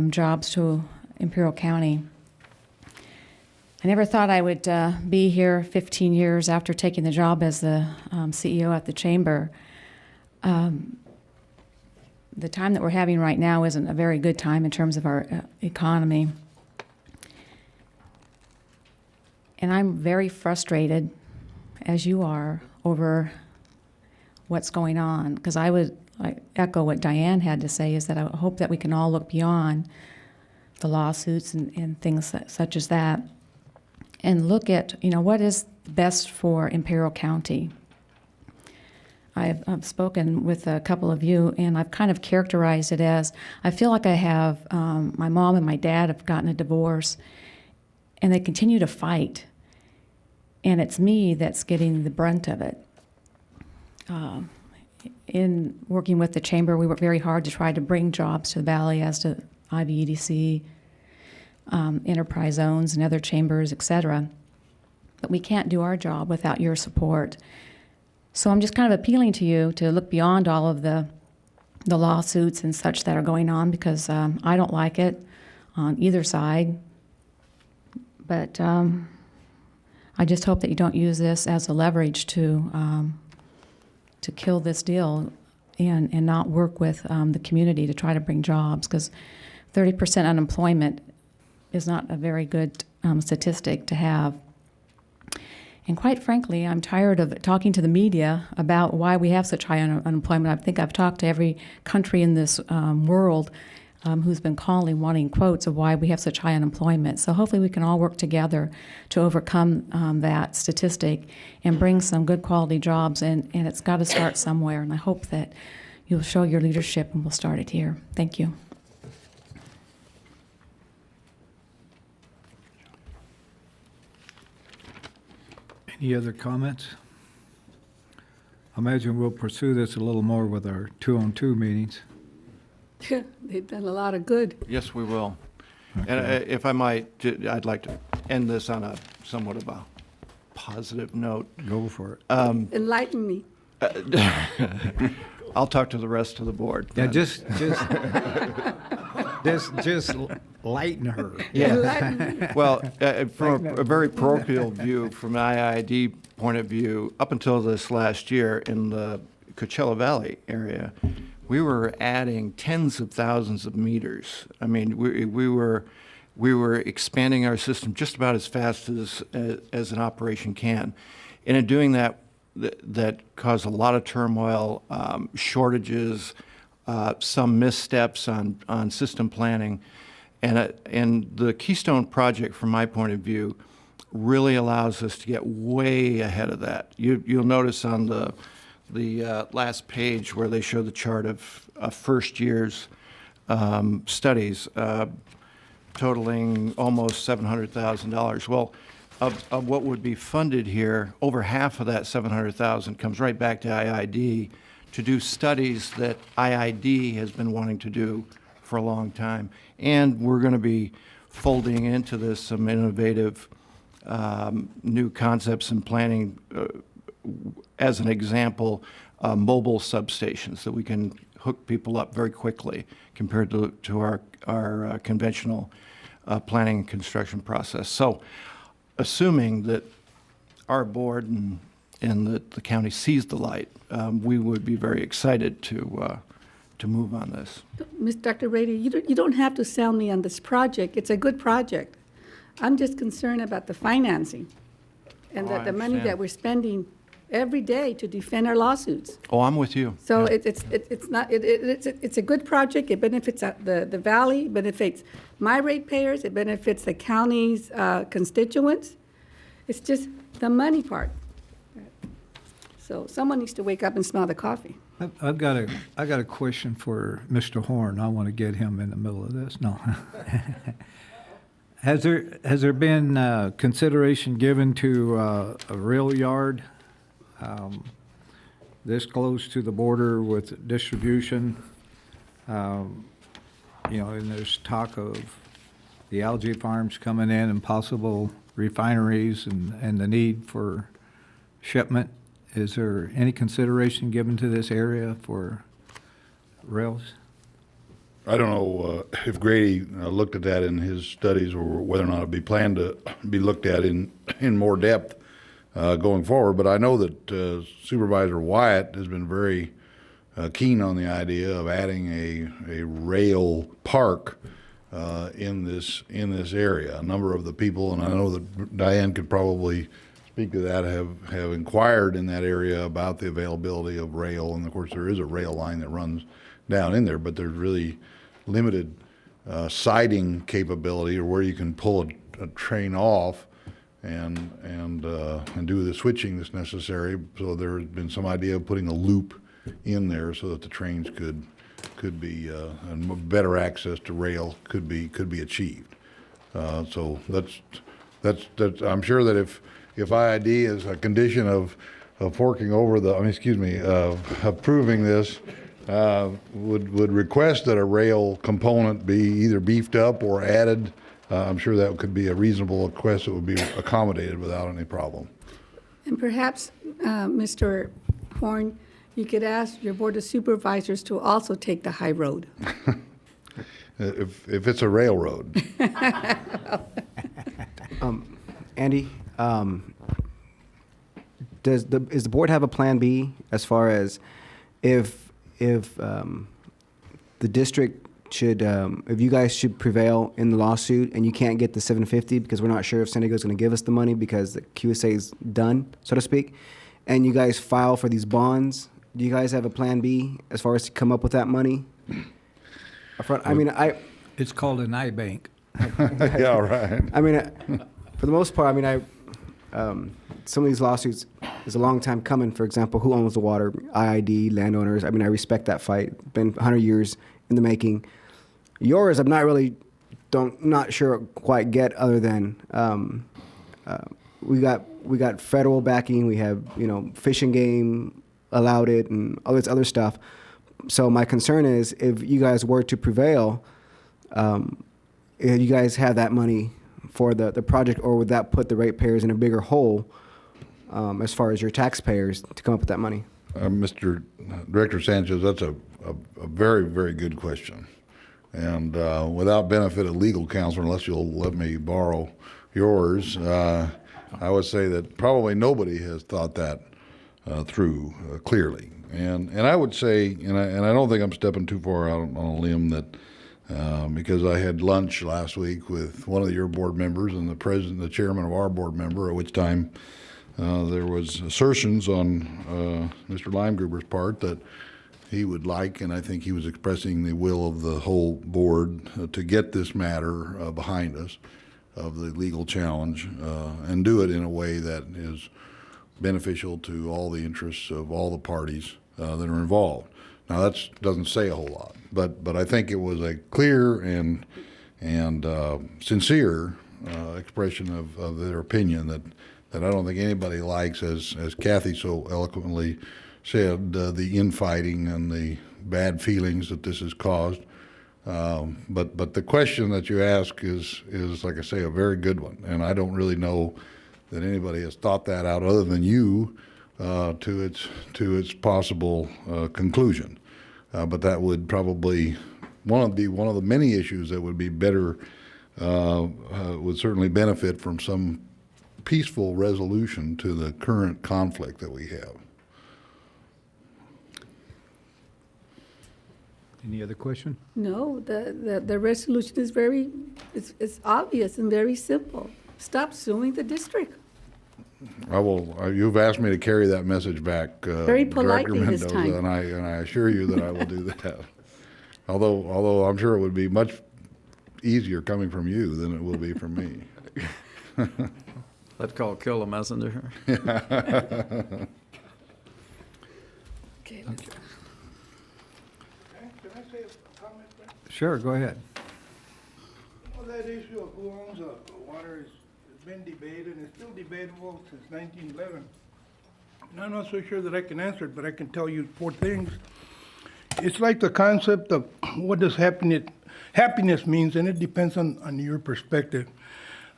jobs to Imperial County. I never thought I would be here 15 years after taking the job as the CEO at the Chamber. The time that we're having right now isn't a very good time in terms of our economy. And I'm very frustrated, as you are, over what's going on, because I echo what Diane had to say, is that I hope that we can all look beyond the lawsuits and things such as that and look at, what is best for Imperial County. I've spoken with a couple of you, and I've kind of characterized it as, I feel like I have, my mom and my dad have gotten a divorce, and they continue to fight, and it's me that's getting the brunt of it. In working with the Chamber, we worked very hard to try to bring jobs to the Valley, as to IVEDC, enterprise zones and other chambers, etc. But we can't do our job without your support. So I'm just kind of appealing to you to look beyond all of the lawsuits and such that are going on, because I don't like it on either side. But I just hope that you don't use this as a leverage to kill this deal and not work with the community to try to bring jobs, because 30% unemployment is not a very good statistic to have. And quite frankly, I'm tired of talking to the media about why we have such high unemployment. I think I've talked to every country in this world who's been calling, wanting quotes of why we have such high unemployment. So hopefully we can all work together to overcome that statistic and bring some good quality jobs, and it's got to start somewhere. And I hope that you'll show your leadership, and we'll start it here. Thank you. Any other comments? I imagine we'll pursue this a little more with our 2-on-2 meetings. They've done a lot of good. Yes, we will. And if I might, I'd like to end this on a somewhat of a positive note. Go for it. Enlighten me. I'll talk to the rest of the board. Yeah, then. just lighten her. Yeah. Well, from a very parochial view, from an IID point of view, up until this last year in the Coachella Valley area, we were adding tens of thousands of meters. I mean, we were expanding our system just about as fast as an operation can, and in doing that, that caused a lot of turmoil, shortages, some missteps on system planning, and the Keystone project, from my point of view, really allows us to get way ahead of that. You'll notice on the last page where they show the chart of first year's studies totaling almost $700,000. Well, of what would be funded here, over half of that $700,000 comes right back to IID to do studies that IID has been wanting to do for a long time. And we're going to be folding into this some innovative new concepts and planning, as an example, mobile substations that we can hook people up very quickly compared to our conventional planning and construction process. So, assuming that our board and that the county sees the light, we would be very excited to move on this. Dr. Rady, you don't have to sell me on this project. It's a good project. I'm just concerned about the financing and that the money that we're spending every day to defend our lawsuits. Oh, I'm with you. So it's a good project. It benefits the valley, benefits my ratepayers, it benefits the county's constituents. It's just the money part. So someone needs to wake up and smell the coffee. I got a question for Mr. Horn. I want to get him in the middle of this. No. Has there been consideration given to a rail yard this close to the border with distribution? And there's talk of the algae farms coming in and possible refineries and the need for shipment. Is there any consideration given to this area for rails? I don't know if Grady looked at that in his studies or whether or not it'd be planned to be looked at in more depth going forward. But I know that Supervisor Wyatt has been very keen on the idea of adding a rail park in this area. A number of the people, and I know that Diane could probably speak to that, have inquired in that area about the availability of rail. And of course, there is a rail line that runs down in there, but there's really limited siding capability or where you can pull a train off and do the switching that's necessary. So there's been some idea of putting a loop in there so that the trains could be and better access to rail could be achieved. So that's I'm sure that if IID is a condition of forking over approving this, would request that a rail component be either beefed up or added, I'm sure that could be a reasonable request that would be accommodated without any problem. And perhaps, Mr. Horn, you could ask your Board of Supervisors to also take the high road. If it's a railroad. Andy, does the board have a plan B as far as if the district should, if you guys should prevail in the lawsuit and you can't get the $750 because we're not sure if San Diego's going to give us the money because the QSA is done, so to speak, and you guys file for these bonds, do you guys have a plan B as far as to come up with that money? It's called an iBank. Yeah, right. I mean, for the most part, some of these lawsuits is a long time coming. For example, who owns the water? IID, landowners. I respect that fight. Been 100 years in the making. Yours, I'm not sure quite get other than we got federal backing. We have, you know, Fish and Game allowed it and all this other stuff. So my concern is if you guys were to prevail, if you guys have that money for the project, or would that put the ratepayers in a bigger hole as far as your taxpayers to come up with that money? Mr. Director Sanchez, that's a very, very good question. And without benefit of legal counsel, unless you'll let me borrow yours, I would say that probably nobody has thought that through clearly. And I would say, and I don't think I'm stepping too far out on a limb, that because I had lunch last week with one of your board members and the chairman of our board member, at which time there was assertions on Mr. Limegruber's part that he would like, and I think he was expressing the will of the whole board to get this matter behind us of the legal challenge and do it in a way that is beneficial to all the interests of all the parties that are involved. Now that doesn't say a whole lot, but I think it was a clear and sincere expression of their opinion that I don't think anybody likes, as Kathy so eloquently said, the infighting and the bad feelings that this has caused. But the question that you ask is, like I say, a very good one, and I don't really know that anybody has thought that out other than you to its possible conclusion. But that would probably be one of the many issues that would be better, would certainly benefit from some peaceful resolution to the current conflict that we have. Any other question? No, the resolution is it's obvious and very simple. Stop suing the district. I will. You've asked me to carry that message back, Very politely Director this Mendoza, time. and I assure you that I will do that. Although I'm sure it would be much easier coming from you than it will be from me. Let's kill a messenger. Okay. Sure, go ahead. Well, that issue of who owns the water has been debated, and it's still debatable since 1911. And I'm not so sure that I can answer it, but I can tell you 4 things. It's like the concept of what does happiness means, and it depends on your perspective.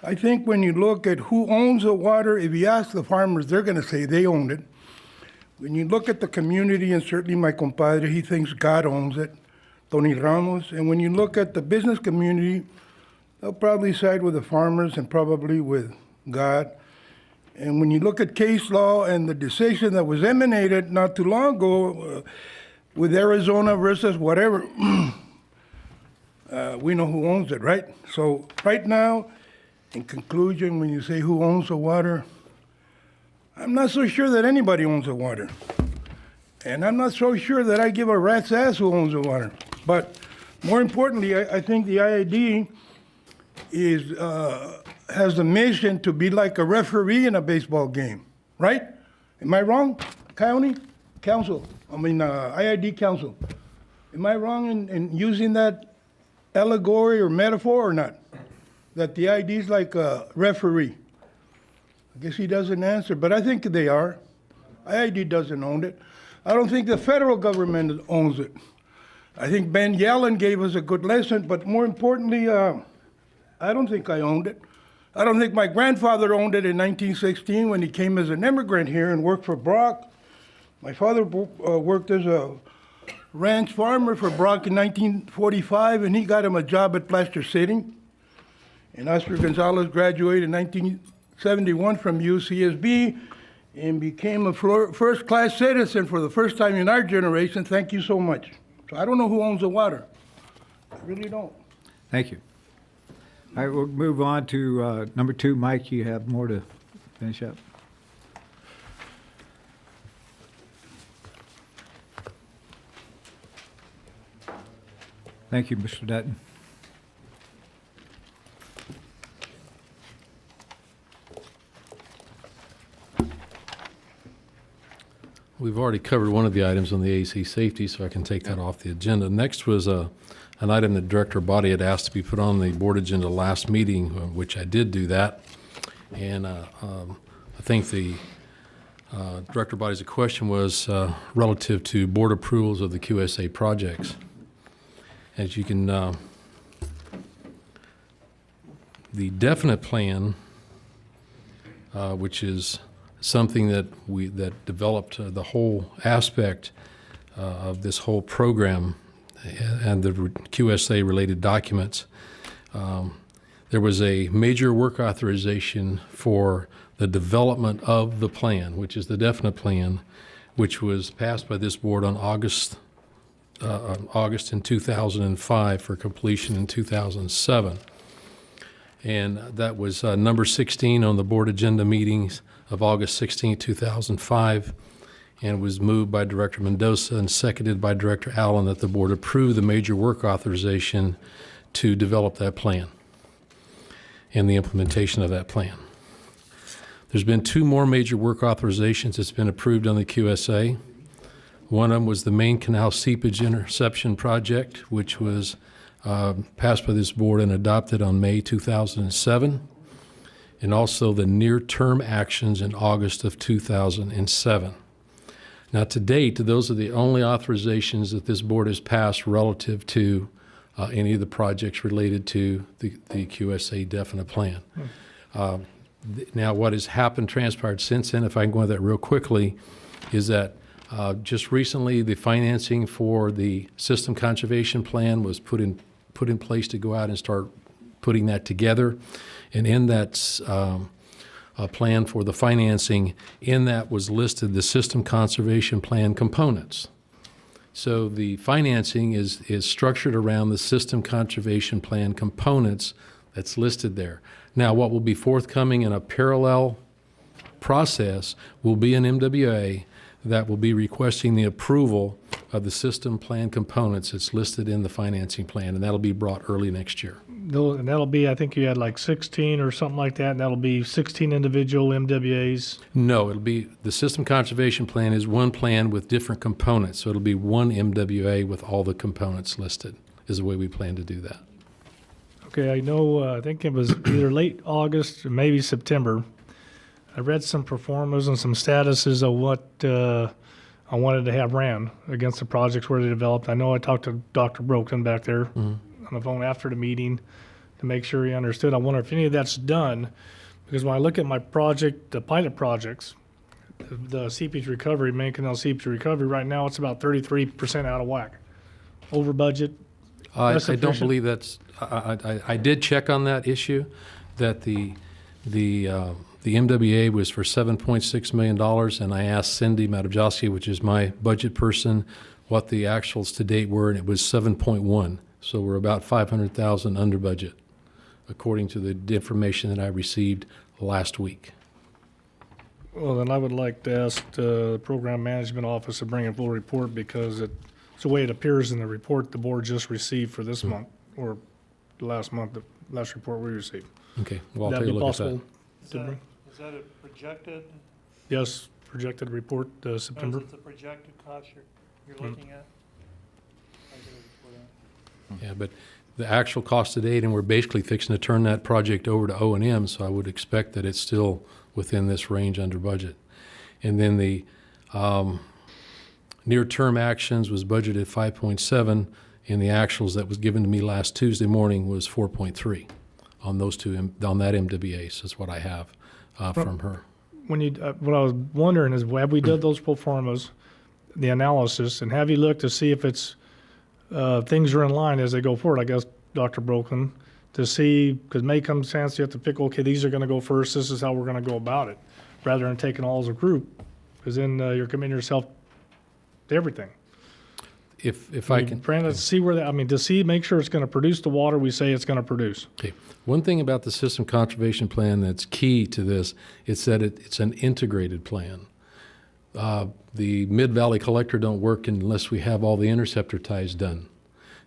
I think when you look at who owns the water, if you ask the farmers, they're going to say they own it. When you look at the community, and certainly my compadre, he thinks God owns it, Tony Ramos. And when you look at the business community, they'll probably side with the farmers and probably with God. And when you look at case law and the decision that was emanated not too long ago with Arizona versus whatever, we know who owns it, right? So right now, in conclusion, when you say who owns the water, I'm not so sure that anybody owns the water. And I'm not so sure that I give a rat's ass who owns the water. But more importantly, I think the IID has the mission to be like a referee in a baseball game, right? Am I wrong? IID Council. Am I wrong in using that allegory or metaphor or not? That the IID is like a referee. I guess he doesn't answer, but I think they are. IID doesn't own it. I don't think the federal government owns it. I think Ben Yellen gave us a good lesson, but more importantly, I don't think I owned it. I don't think my grandfather owned it in 1916 when he came as an immigrant here and worked for Brock. My father worked as a ranch farmer for Brock in 1945, and he got him a job at Plaster City. And Oscar Gonzalez graduated in 1971 from UCSB and became a first-class citizen for the first time in our generation. Thank you so much. So I don't know who owns the water. I really don't. Thank you. All right, we'll move on to number 2. Mike, you have more to finish up. Thank you, Mr. Dutton. We've already covered one of the items on the AC safety, so I can take that off the agenda. Next was an item that Director Body had asked to be put on the board agenda last meeting, which I did do that. And I think the director body's question was relative to board approvals of the QSA projects. As you can, the definite plan, which is something that developed the whole aspect of this whole program and the QSA related documents. There was a major work authorization for the development of the plan, which is the definite plan, which was passed by this board on August in 2005 for completion in 2007. And that was number 16 on the board agenda meetings of August 16, 2005, and was moved by Director Mendoza and seconded by Director Allen that the board approve the major work authorization to develop that plan and the implementation of that plan. There's been two more major work authorizations that's been approved on the QSA. One of them was the Main Canal Seepage Interception Project, which was passed by this board and adopted on May 2007, and also the near-term actions in August of 2007. Now, to date, those are the only authorizations that this board has passed relative to any of the projects related to the QSA definite plan. Now, what has transpired since then, if I can go into that real quickly, is that just recently the financing for the system conservation plan was put in place to go out and start putting that together. And in that plan for the financing, in that was listed the system conservation plan components. So the financing is structured around the system conservation plan components that's listed there. Now, what will be forthcoming in a parallel process will be an MWA that will be requesting the approval of the system plan components that's listed in the financing plan, and that'll be brought early next year. And that'll be, I think you had like 16 or something like that, and that'll be 16 individual MWAs. No, it'll be, the system conservation plan is one plan with different components, so it'll be one MWA with all the components listed, is the way we plan to do that. Okay, I know, I think it was either late August or maybe September. I read some performers and some statuses of what I wanted to have ran against the projects where they developed. I know I talked to Dr. Broken back there on the phone after the meeting to make sure he understood. I wonder if any of that's done, because when I look at my project, the pilot projects, the seepage recovery, Main Canal seepage recovery, right now it's about 33% out of whack. Over budget. I don't believe that's, I did check on that issue, that the MWA was for $7.6 million, and I asked Cindy Matovjowski, which is my budget person, what the actuals to date were, and it was 7.1. So we're about 500,000 under budget, according to the information that I received last week. Well, then I would like to ask the Program Management Office to bring a full report, because it's the way it appears in the report the board just received for this month, or the last month, the last report we received. Okay, well, I'll take a look at that. Is that a projected? Yes, projected report, September. Is it the projected cost you're looking at? Yeah, but the actual cost to date, and we're basically fixing to turn that project over to O&M, so I would expect that it's still within this range under budget. And then the near-term actions was budgeted 5.7, and the actuals that was given to me last Tuesday morning was 4.3 on those two, on that MWAs is what I have from her. When you, what I was wondering is, have we done those pro formas, the analysis, and have you looked to see if it's things are in line as they go forward? I guess, Dr. Broken, to see, because may come chance you have to pick, okay, these are going to go first, this is how we're going to go about it, rather than taking all as a group, because then you're committing yourself to everything. If I can, to see where that, I mean, to see, make sure it's going to produce the water we say it's going to produce. Okay. One thing about the system conservation plan that's key to this is that it's an integrated plan. The Mid-Valley collector don't work unless we have all the interceptor ties done.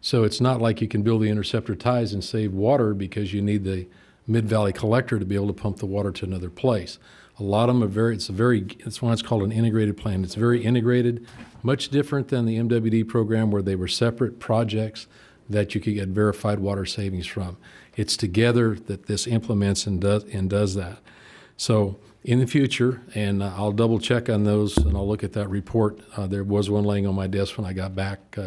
So it's not like you can build the interceptor ties and save water because you need the Mid-Valley collector to be able to pump the water to another place. A lot of them are it's why it's called an integrated plan. It's very integrated, much different than the MWD program where they were separate projects that you could get verified water savings from. It's together that this implements and does that. So in the future, and I'll double check on those and I'll look at that report. There was one laying on my desk when I got back,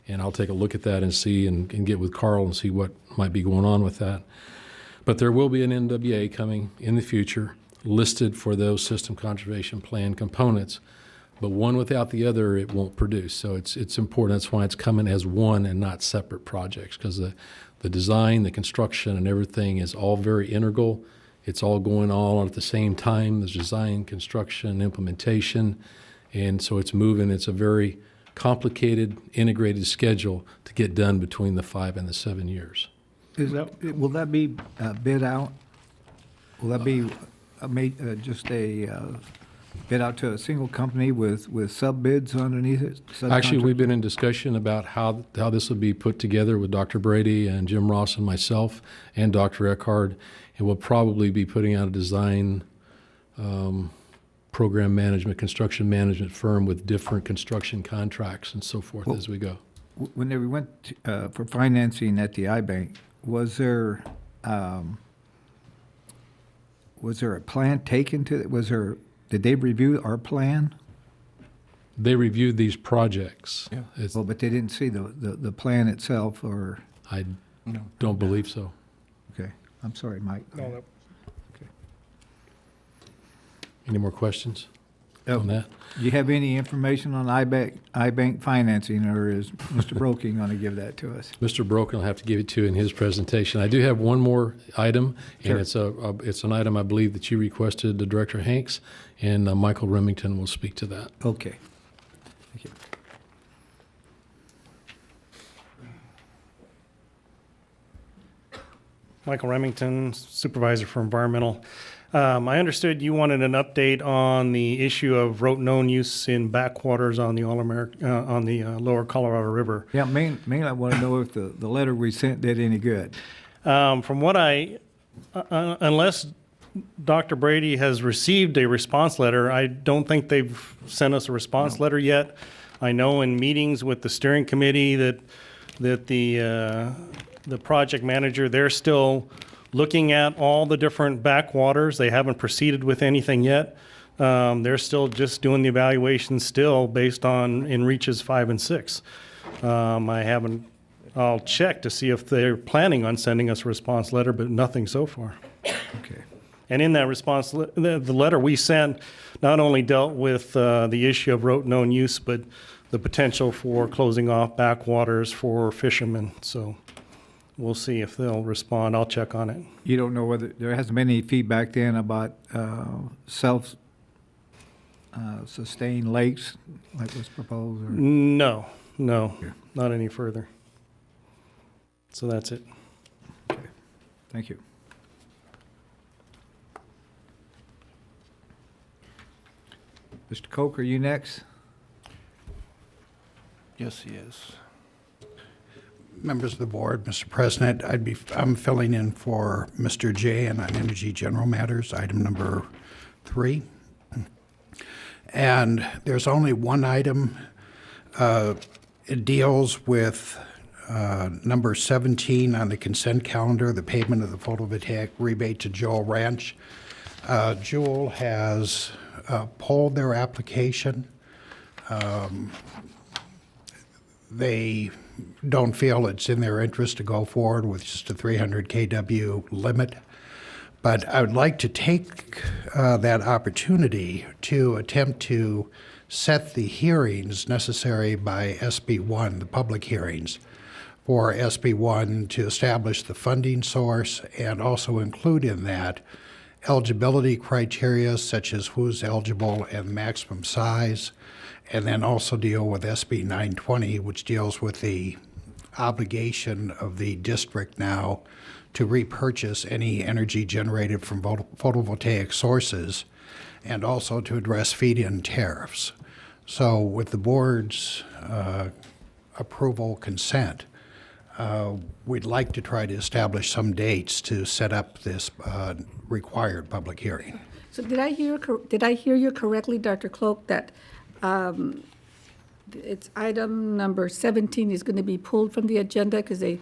and I'll take a look at that and see and get with Carl and see what might be going on with that. But there will be an NWA coming in the future listed for those system conservation plan components. But one without the other, it won't produce. So it's important. That's why it's coming as one and not separate projects, because the design, the construction, and everything is all very integral. It's all going on at the same time. There's design, construction, implementation, and so it's moving. It's a very complicated, integrated schedule to get done between the 5 and the 7 years. Will that be bid out? Will that be just a bid out to a single company with sub-bids underneath it? Actually, we've been in discussion about how this will be put together with Dr. Brady and Jim Ross and myself and Dr. Eckhard, and we'll probably be putting out a design program management, construction management firm with different construction contracts and so forth as we go. When they went for financing at the iBank, was there a plan taken to it? Did they review our plan? They reviewed these projects. Yeah. Well, but they didn't see the plan itself, or? I don't believe so. Okay. I'm sorry, Mike. No, Okay. Any more questions on that? Do you have any information on iBank financing, or is Mr. Brokey going to give that to us? Mr. Broken will have to give it to you in his presentation. I do have one more item, Sure. and it's an item I believe that you requested, Director Hanks, and Michael Remington will speak to that. Okay. Thank you. Michael Remington, Supervisor for Environmental. I understood you wanted an update on the issue of rote known use in backwaters on the lower Colorado River. Yeah, mainly I want to know if the letter we sent did any good. From what unless Dr. Brady has received a response letter, I don't think they've sent us a response letter yet. I know in meetings with the steering committee that the project manager, they're still looking at all the different backwaters. They haven't proceeded with anything yet. They're still just doing the evaluation still based on in reaches 5 and 6. I'll check to see if they're planning on sending us a response letter, but nothing so far. Okay. And in that response, the letter we sent not only dealt with the issue of rote known use, but the potential for closing off backwaters for fishermen. So we'll see if they'll respond. I'll check on it. You don't know whether there hasn't been any feedback then about self-sustained lakes like was proposed? Or? No, Yeah. not any further. So that's it. Okay. Thank you. Mr. Koch, are you next? Yes, he is. Members of the board, Mr. President, I'm filling in for Mr. J on Energy General Matters, item number 3. And there's only one item. It deals with number 17 on the consent calendar, the payment of the photovoltaic rebate to Joel Ranch. Joel has pulled their application. They don't feel it's in their interest to go forward with just a 300 kW limit. But I would like to take that opportunity to attempt to set the hearings necessary by SB1, the public hearings, for SB1 to establish the funding source and also include in that eligibility criteria such as who's eligible and maximum size, and then also deal with SB 920, which deals with the obligation of the district now to repurchase any energy generated from photovoltaic sources, and also to address feed-in tariffs. So with the board's approval consent, we'd like to try to establish some dates to set up this required public hearing. So did I hear you correctly, Dr. Cloak, that it's item number 17 is going to be pulled from the agenda because they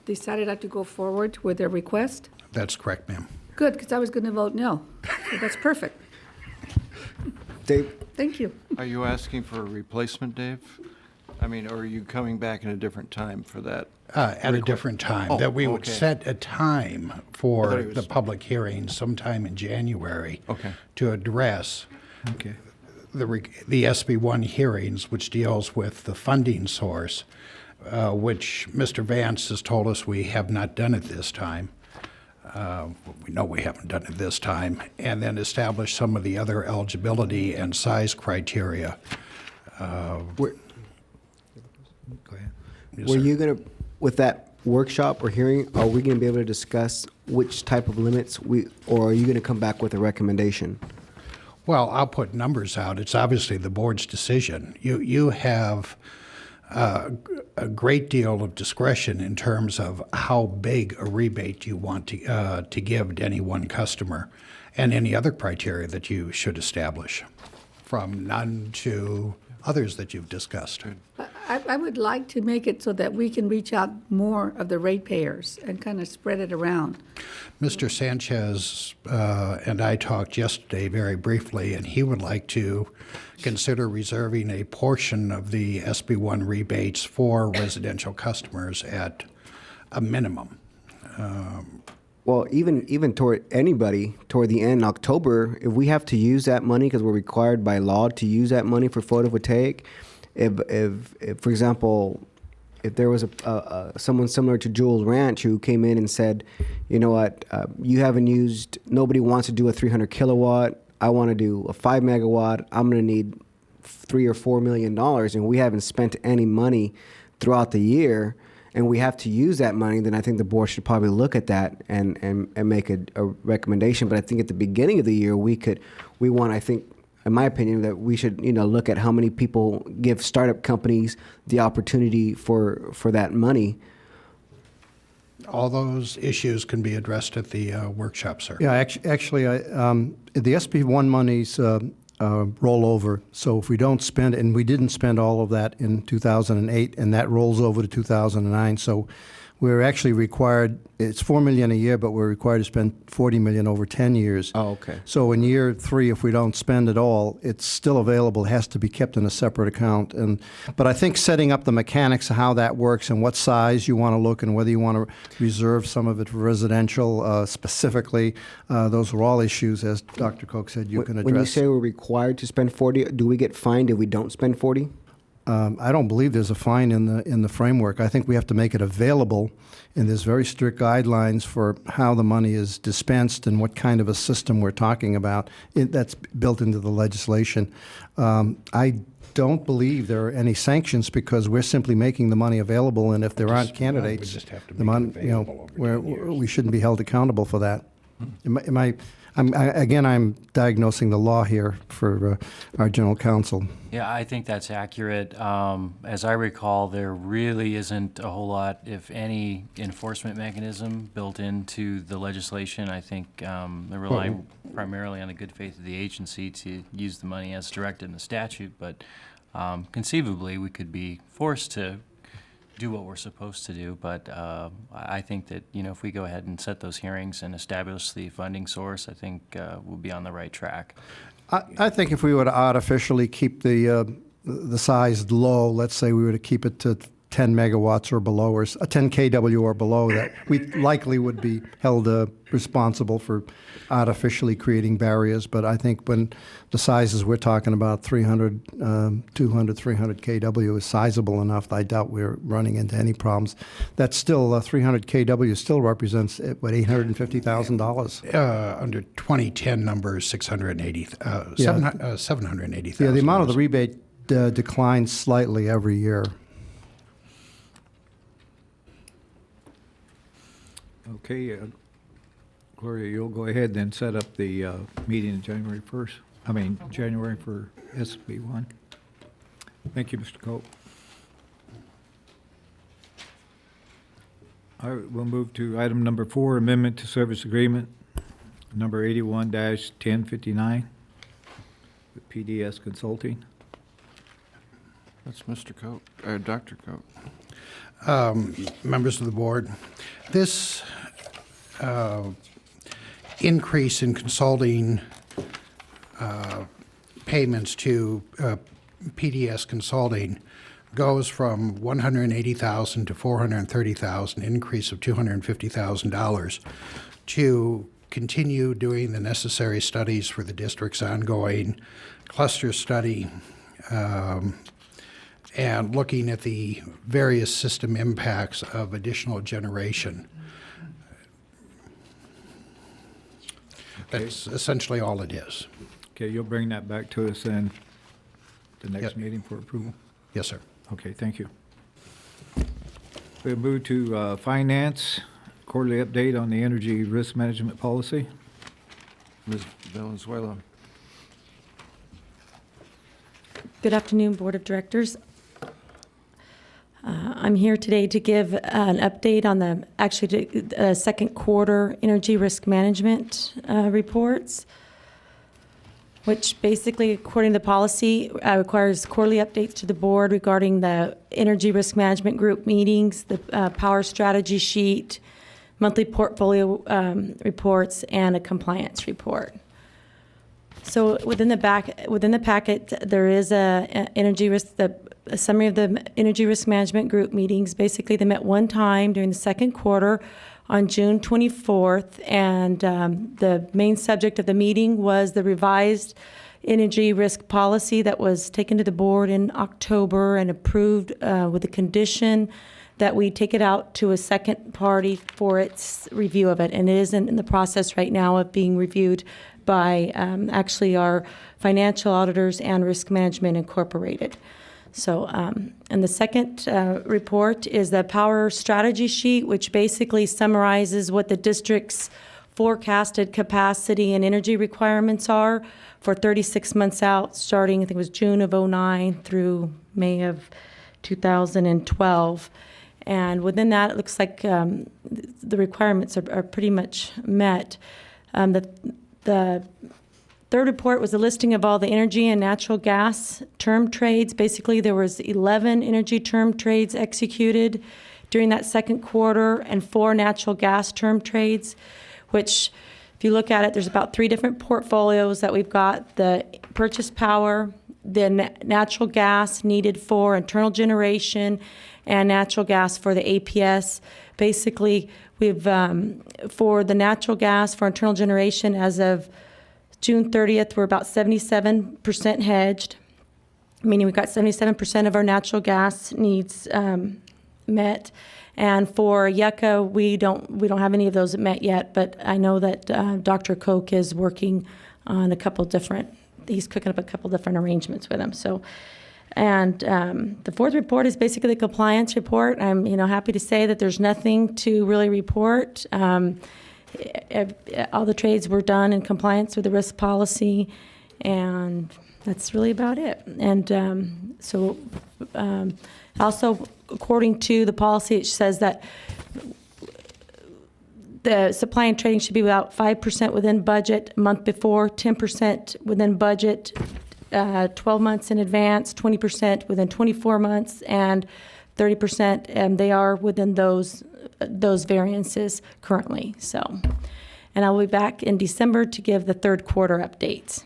decided not to go forward with their request? That's correct, ma'am. Good, because I was going to vote no. So that's perfect. Dave? Thank you. Are you asking for a replacement, Dave? I mean, or are you coming back in a different time for that? At a different time, that we would set a time for the public hearing sometime in January to address the SB1 hearings, which deals with the funding source, which Mr. Vance has told us we have not done at this time. We know we haven't done it this time, and then establish some of the other eligibility and size criteria. Were you going to, with that workshop or hearing, are we going to be able to discuss which type of limits or are you going to come back with a recommendation? Well, I'll put numbers out. It's obviously the board's decision. You have a great deal of discretion in terms of how big a rebate you want to give to any one customer, and any other criteria that you should establish, from none to others that you've discussed. I would like to make it so that we can reach out more of the ratepayers and kind of spread it around. Mr. Sanchez and I talked yesterday very briefly, and he would like to consider reserving a portion of the SB1 rebates for residential customers at a minimum. Well, even toward anybody, toward the end, October, if we have to use that money because we're required by law to use that money for photovoltaic, if for example, if there was someone similar to Jules Ranch who came in and said, you know what, you haven't used, nobody wants to do a 300 kilowatt, I want to do a 5 megawatt, I'm going to need $3 or $4 million, and we haven't spent any money throughout the year, and we have to use that money, then I think the board should probably look at that and make a recommendation. But I think at the beginning of the year, I think, in my opinion, that we should, look at how many people give startup companies the opportunity for that money. All those issues can be addressed at the workshop, sir. Yeah, actually, the SB1 monies roll over. So if we don't spend, and we didn't spend all of that in 2008, and that rolls over to 2009. So we're actually required, it's $4 million a year, but we're required to spend $40 million over 10 years. Oh, okay. So in year 3, if we don't spend it all, it's still available. It has to be kept in a separate account. But I think setting up the mechanics of how that works and what size you want to look and whether you want to reserve some of it for residential specifically, those are all issues, as Dr. Koch said, you can address. When you say we're required to spend 40, do we get fined if we don't spend 40? I don't believe there's a fine in the framework. I think we have to make it available, and there's very strict guidelines for how the money is dispensed and what kind of a system we're talking about. That's built into the legislation. I don't believe there are any sanctions because we're simply making the money available, and if there aren't candidates, we just have to make it available over 10 years. we shouldn't be held accountable for that. I'm diagnosing the law here for our general counsel. Yeah, I think that's accurate. As I recall, there really isn't a whole lot, if any, enforcement mechanism built into the legislation. I think they're relying primarily on the good faith of the agency to use the money as directed in the statute, but conceivably we could be forced to do what we're supposed to do, but I think that, if we go ahead and set those hearings and establish the funding source, I think we'll be on the right track. I think if we were to artificially keep the size low, let's say we were to keep it to 10 megawatts or below, or 10 kW or below, that we likely would be held responsible for artificially creating barriers. But I think when the sizes we're talking about, 300, 200, 300 kW is sizable enough, I doubt we're running into any problems. That's still, 300 kW still represents, what, $850,000? Under 2010 numbers, $780,000. Yeah, the amount of the rebate declines slightly every year. Okay, Gloria, you'll go ahead and set up the meeting in January for SB1. Thank you, Mr. Cope. All right, we'll move to item number 4, amendment to service agreement, number 81-1059 with PDS Consulting. That's Mr. Cope, Dr. Cope. Members of the board, this increase in consulting payments to PDS Consulting goes from $180,000 to $430,000, increase of $250,000, to continue doing the necessary studies for the district's ongoing cluster study, and looking at the various system impacts of additional generation. That's essentially all it is. Okay, you'll bring that back to us then, the next meeting for approval? Yes, sir. Okay, thank you. We'll move to finance, quarterly update on the energy risk management policy. Ms. Valenzuela. Good afternoon, Board of Directors. I'm here today to give an update on the second quarter energy risk management reports, which basically, according to the policy, requires quarterly updates to the board regarding the energy risk management group meetings, the power strategy sheet, monthly portfolio reports, and a compliance report. So within the packet, there is a summary of the energy risk management group meetings. Basically, they met one time during the second quarter on June 24th, and the main subject of the meeting was the revised energy risk policy that was taken to the board in October and approved with the condition that we take it out to a second party for its review of it. And it is in the process right now of being reviewed by actually our financial auditors and Risk Management Incorporated. So, and the second report is the power strategy sheet, which basically summarizes what the district's forecasted capacity and energy requirements are for 36 months out, starting, I think it was June of 2009 through May of 2012. And within that, it looks like the requirements are pretty much met. The third report was a listing of all the energy and natural gas term trades. Basically, there was 11 energy term trades executed during that second quarter and 4 natural gas term trades, which, if you look at it, there's about 3 different portfolios that we've got: the purchase power, the natural gas needed for internal generation, and natural gas for the APS. Basically, we've, for the natural gas for internal generation, as of June 30th, we're about 77% hedged, meaning we've got 77% of our natural gas needs met. And for Yucca, we don't have any of those met yet, but I know that Dr. Koch is working on he's cooking up a couple different arrangements with them. So, and the fourth report is basically the compliance report. I'm happy to say that there's nothing to really report. All the trades were done in compliance with the risk policy, and that's really about it. And also, according to the policy, it says that the supply and trading should be about 5% within budget a month before, 10% within budget 12 months in advance, 20% within 24 months, and 30%, and they are within those variances currently. So, and I'll be back in December to give the third quarter updates.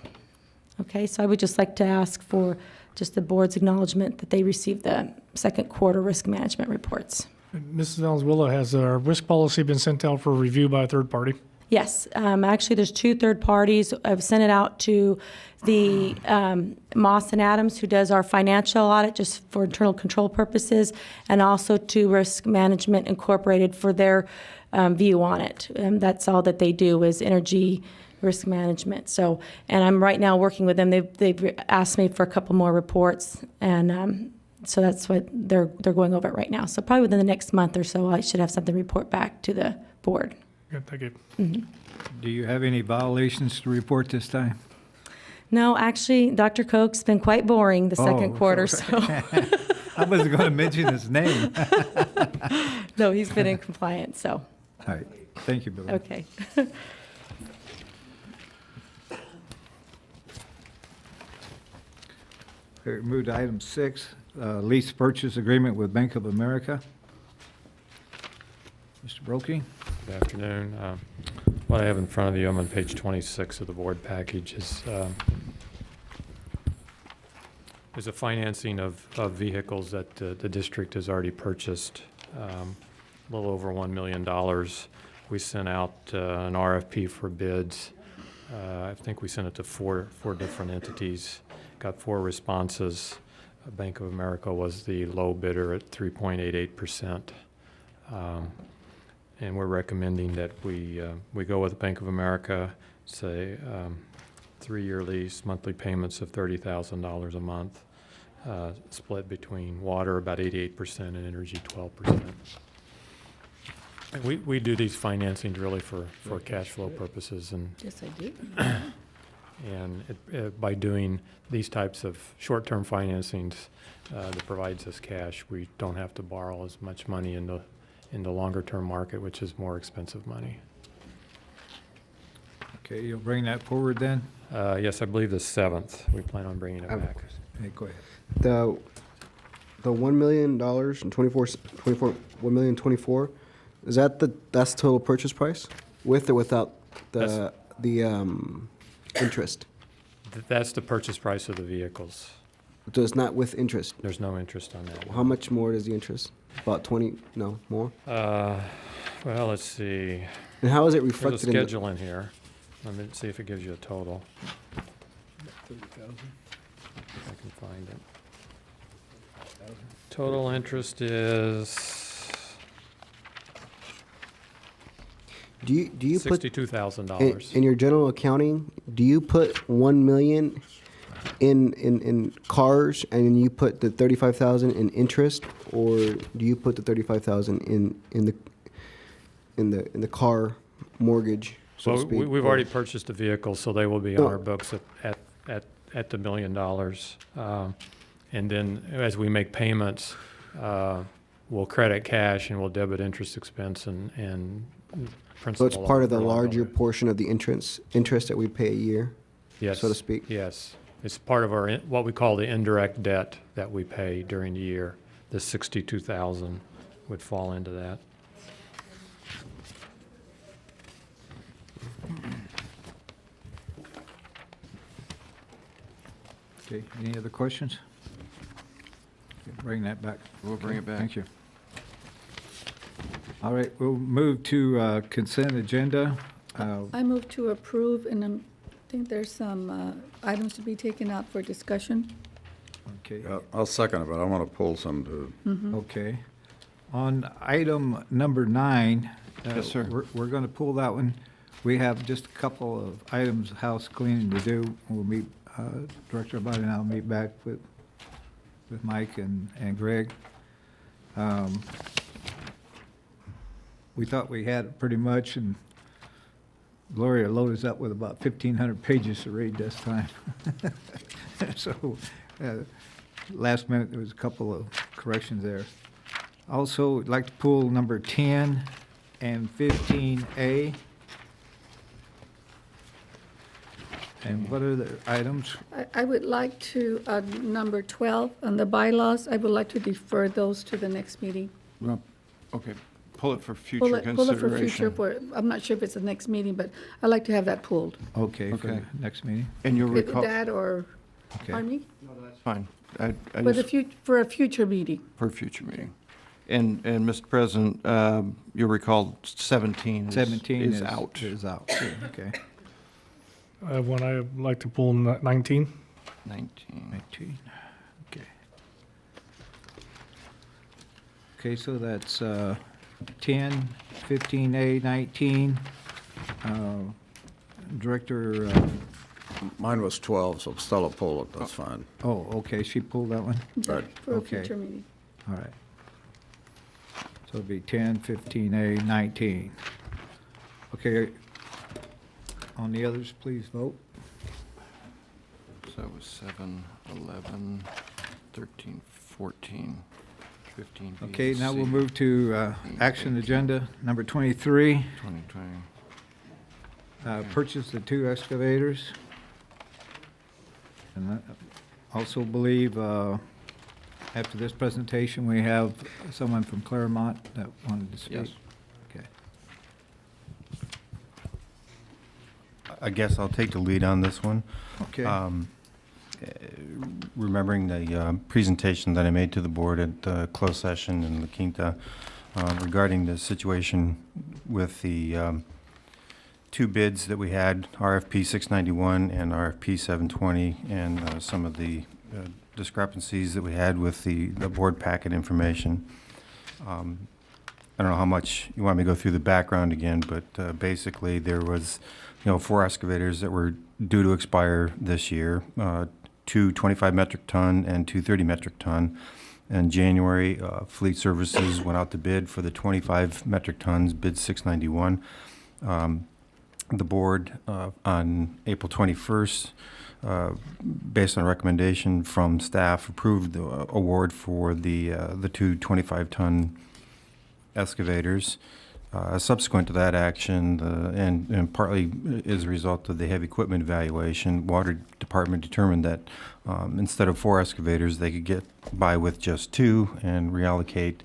Okay, so I would just like to ask for just the board's acknowledgement that they received the second quarter risk management reports. Mrs. Valenzuela, has our risk policy been sent out for review by a third party? Yes, actually there's 2 third parties. I've sent it out to the Moss and Adams, who does our financial audit just for internal control purposes, and also to Risk Management Incorporated for their view on it. That's all that they do is energy risk management. So, and I'm right now working with them. They've asked me for a couple more reports, and so that's what they're going over it right now. So probably within the next month or so, I should have something to report back to the board. Good, thank you. Mm-hmm. Do you have any violations to report this time? No, actually, Dr. Koch's been quite boring the second quarter. So I wasn't going to mention his name. No, he's been in compliance. So. All right. Thank you, Billy. Okay. Move to item 6, lease purchase agreement with Bank of America. Mr. Brokey. Good afternoon. What I have in front of you, I'm on page 26 of the board package, is a financing of vehicles that the district has already purchased, a little over $1 million. We sent out an RFP for bids. I think we sent it to four different entities, got 4 responses. Bank of America was the low bidder at 3.88%. And we're recommending that we go with Bank of America, say 3-year lease, monthly payments of $30,000 a month, split between water about 88% and energy 12%. And we do these financings really for cash flow purposes, and Yes, I do. and by doing these types of short-term financings that provides us cash, we don't have to borrow as much money in the longer-term market, which is more expensive money. Okay, you'll bring that forward then? Yes, I believe the 7th. We plan on bringing it back. Hey, go ahead. The $1 million and 1,024,024, is that that's the total purchase price, with or without the interest? That's the purchase price of the vehicles. So it's not with interest? There's no interest on that. How much more is the interest? About 20? No, more? Well, let's see. And how is it reflected There's a schedule in here. Let me see if it gives you a total. 30,000. I can find it. Total interest is Do you put $62,000. in your general accounting? Do you put $1 million in cars, and you put the $35,000 in interest, or do you put the $35,000 in the car mortgage, so to Well, speak? we've already purchased the vehicle, so they will be on our books at the $1 million. And then as we make payments, we'll credit cash and we'll debit interest expense and So principal. it's part of the along larger over. portion of the interest that we pay a year, Yes, so to speak? Yes. It's part of our, what we call the indirect debt that we pay during the year. The $62,000 would fall into that. Okay, any other questions? Okay, bring that back. We'll bring it back. Thank you. All right, we'll move to consent agenda. I move to approve, and I think there's some items to be taken out for discussion. Okay. I'll second it, but I want to pull some to. Okay. On item number 9. Yes, sir. We're going to pull that one. We have just a couple of items, house cleaning to do. We'll meet, Director Abadi and I'll meet back with Mike and Greg. We thought we had it pretty much, and Gloria loaded us up with about 1,500 pages to read this time. So, last minute, there was a couple of corrections there. Also, I'd like to pull number 10 and 15A. And what are the items? I would like to, number 12, on the bylaws, I would like to defer those to the next meeting. Well, okay, pull it for future Pull it for future, consideration. I'm not sure if it's the next meeting, but I'd like to have that pulled. Okay, for Okay. the next meeting? And you'll recall. That or, Okay. pardon me? No, that's fine. I For just, for a future meeting. for a future meeting. And Mr. President, you'll recall 17 17 is out. Is out, okay. One I'd like to pull 19. 19. 19, okay. Okay, so that's 10, 15A, 19. Director, Mine was 12, so Stella pull it, that's fine. oh, okay, she pulled that one? Right. For a Okay. future meeting. All right. So it'd be 10, 15A, 19. Okay, on the others, please vote. So that was 7, 11, 13, 14, 15. B, Okay, now C, we'll move to action agenda number 23. 2020. Purchase the 2 excavators. And I also believe after this presentation, we have someone from Claremont that wanted to speak. Yes. Okay. I guess I'll take the lead on this one. Okay. Remembering the presentation that I made to the board at the closed session in La Quinta regarding the situation with the two bids that we had, RFP 691 and RFP 720, and some of the discrepancies that we had with the board packet information. I don't know how much you want me to go through the background again, but basically there was, 4 excavators that were due to expire this year, 2 25 metric ton and 2 30 metric ton. In January, Fleet Services went out to bid for the 25 metric tons, bid 691. The board on April 21st, based on a recommendation from staff, approved the award for the 2 25-ton excavators. Subsequent to that action, and partly as a result of the heavy equipment evaluation, Water Department determined that instead of 4 excavators, they could get by with just 2 and reallocate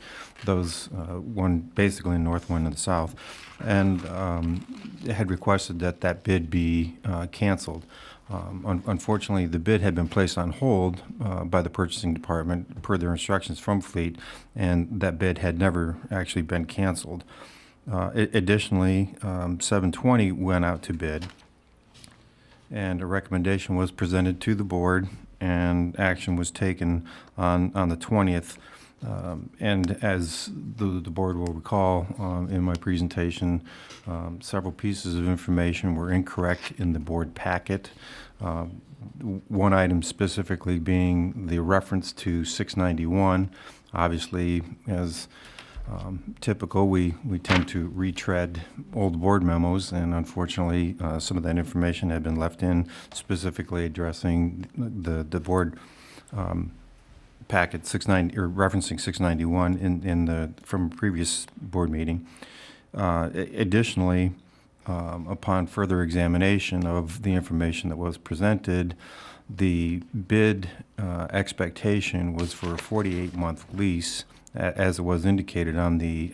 those, one basically in the north, one in the south, and had requested that that bid be canceled. Unfortunately, the bid had been placed on hold by the purchasing department per their instructions from Fleet, and that bid had never actually been canceled. Additionally, 720 went out to bid, and a recommendation was presented to the board, and action was taken on the 20th. And as the board will recall, in my presentation, several pieces of information were incorrect in the board packet. One item specifically being the reference to 691. Obviously, as typical, we tend to retread old board memos, and unfortunately, some of that information had been left in, specifically addressing the board packet 690 or referencing 691 in the from a previous board meeting. Additionally, upon further examination of the information that was presented, the bid expectation was for a 48-month lease, as it was indicated on the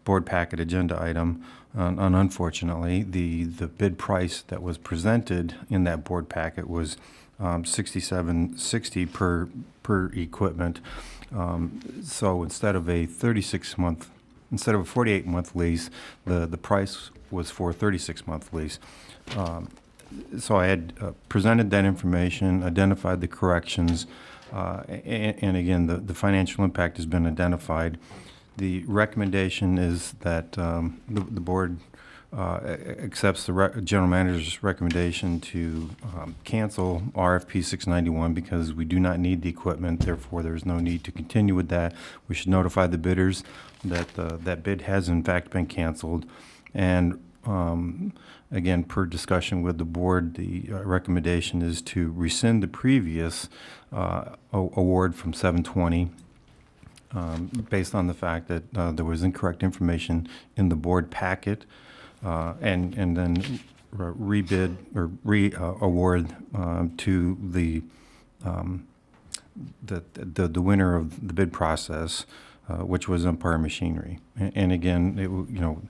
board packet agenda item. And unfortunately, the bid price that was presented in that board packet was $67.60 per equipment. So instead of a 48-month lease, the price was for a 36-month lease. So I had presented that information, identified the corrections, and again, the financial impact has been identified. The recommendation is that the board accepts the general manager's recommendation to cancel RFP 691 because we do not need the equipment. Therefore, there is no need to continue with that. We should notify the bidders that that bid has in fact been canceled. And again, per discussion with the board, the recommendation is to rescind the previous award from 720 based on the fact that there was incorrect information in the board packet, and then rebid or re-award to the winner of the bid process, which was Empire Machinery. And again,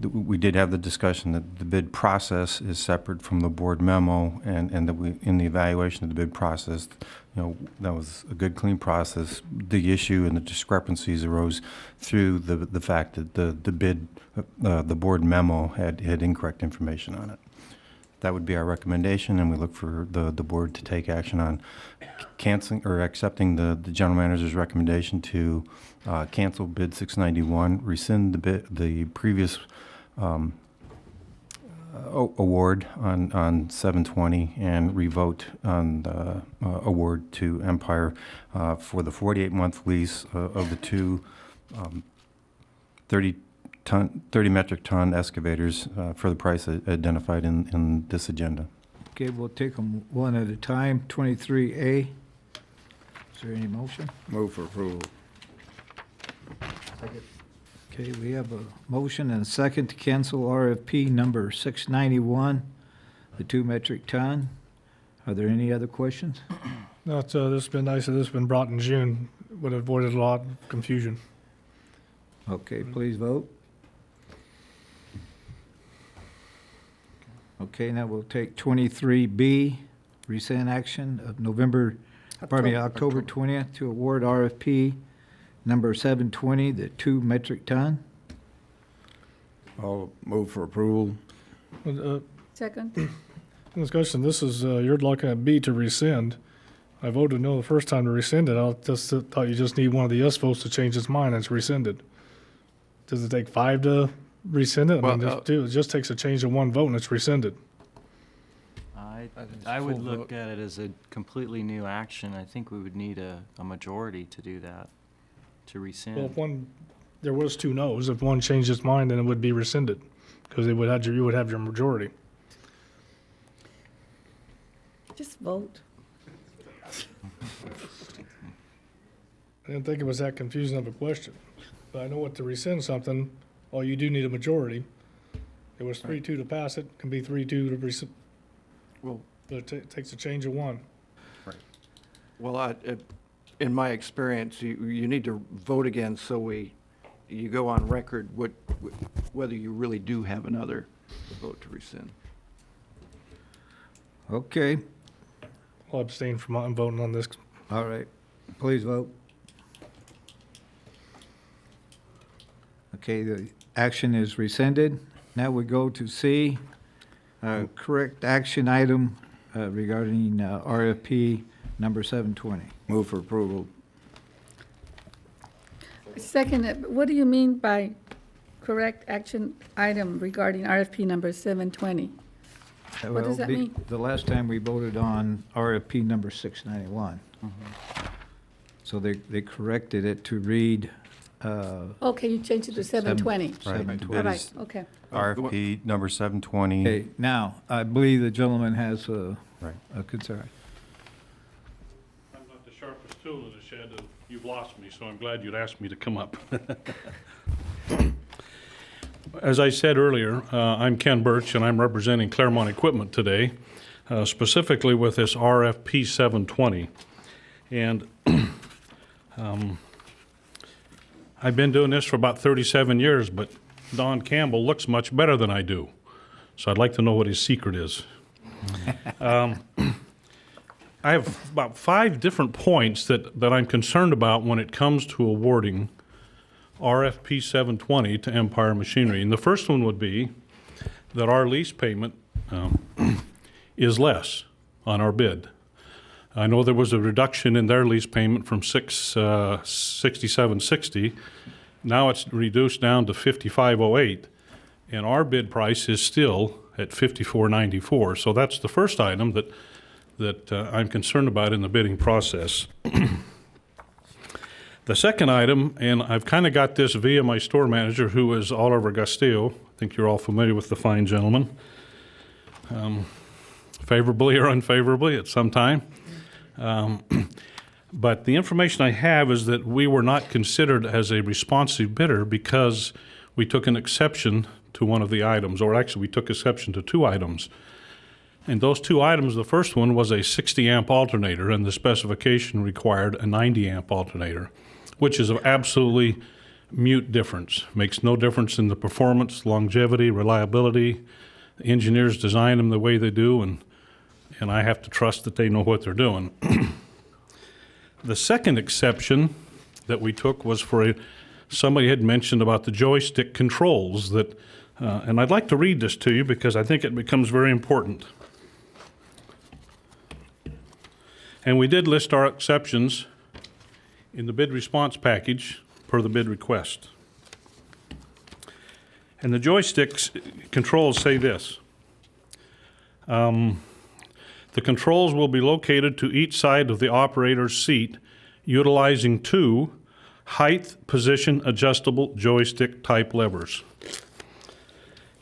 we did have the discussion that the bid process is separate from the board memo, and that we, in the evaluation of the bid process, that was a good, clean process. The issue and the discrepancies arose through the fact that the bid, the board memo had incorrect information on it. That would be our recommendation, and we look for the board to take action on canceling or accepting the general manager's recommendation to cancel bid 691, rescind the previous award on 720, and revote on the award to Empire for the 48-month lease of the two 30 metric ton excavators for the price identified in this agenda. Okay, we'll take them one at a time. 23A. Is there any motion? Move for approval. Second. Okay, we have a motion and a second to cancel RFP number 691, the 2 metric ton. Are there any other questions? No, this has been nice that this has been brought in June. Would have avoided a lot of confusion. Okay, please vote. Okay, now we'll take 23B, rescind action of October 20th to award RFP number 720, the 2 metric ton. I'll move for approval. Second. Discussion, this is, you're looking at B to rescind. I voted no the first time to rescind it. I just thought you just need one of the yes votes to change its mind and it's rescinded. Does it take 5 to rescind it? I mean, it just takes a change of 1 vote and it's rescinded. I would look at it as a completely new action. I think we would need a majority to do that, to rescind. Well, if there was 2 no's. If one changed its mind, then it would be rescinded because you would have your majority. Just vote. I didn't think it was that confusing of a question. But I know what to rescind something, you do need a majority. It was 3-2 to pass it, can be 3-2 to rescind. Well, But it takes a change of 1. Right. Well, in my experience, you need to vote again so you go on record whether you really do have another vote to rescind. Okay, I'll abstain from voting on this. all right. Please vote. Okay, the action is rescinded. Now we go to C, correct action item regarding RFP number 720. Move for approval. Second, what do you mean by correct action item regarding RFP number 720? What does that mean? The last time we voted on RFP number 691. So they corrected it to read. Okay, you changed it to 720. Right. 720. All right, okay. RFP number 720. Okay, now, I believe the gentleman has a concern. I'm not the sharpest tool in the shed, and you've lost me, so I'm glad you'd asked me to come up. As I said earlier, I'm Ken Birch, and I'm representing Claremont Equipment today, specifically with this RFP 720. And I've been doing this for about 37 years, but Don Campbell looks much better than I do. So I'd like to know what his secret is. I have about 5 different points that I'm concerned about when it comes to awarding RFP 720 to Empire Machinery. And the first one would be that our lease payment is less on our bid. I know there was a reduction in their lease payment from $67.60. Now it's reduced down to $55.08, and our bid price is still at $54.94. So that's the first item that I'm concerned about in the bidding process. The second item, and I've kind of got this via my store manager, who is Oliver Gastillo. I think you're all familiar with the fine gentleman, favorably or unfavorably at some time. But the information I have is that we were not considered as a responsive bidder because we took an exception to one of the items, or actually we took exception to 2 items. And those 2 items, the first one was a 60 amp alternator, and the specification required a 90 amp alternator, which is an absolutely mute difference. Makes no difference in the performance, longevity, reliability. The engineers design them the way they do, and I have to trust that they know what they're doing. The second exception that we took was for somebody had mentioned about the joystick controls that, and I'd like to read this to you because I think it becomes very important. And we did list our exceptions in the bid response package per the bid request. And the joysticks controls say this. The controls will be located to each side of the operator's seat, utilizing 2 height position adjustable joystick type levers.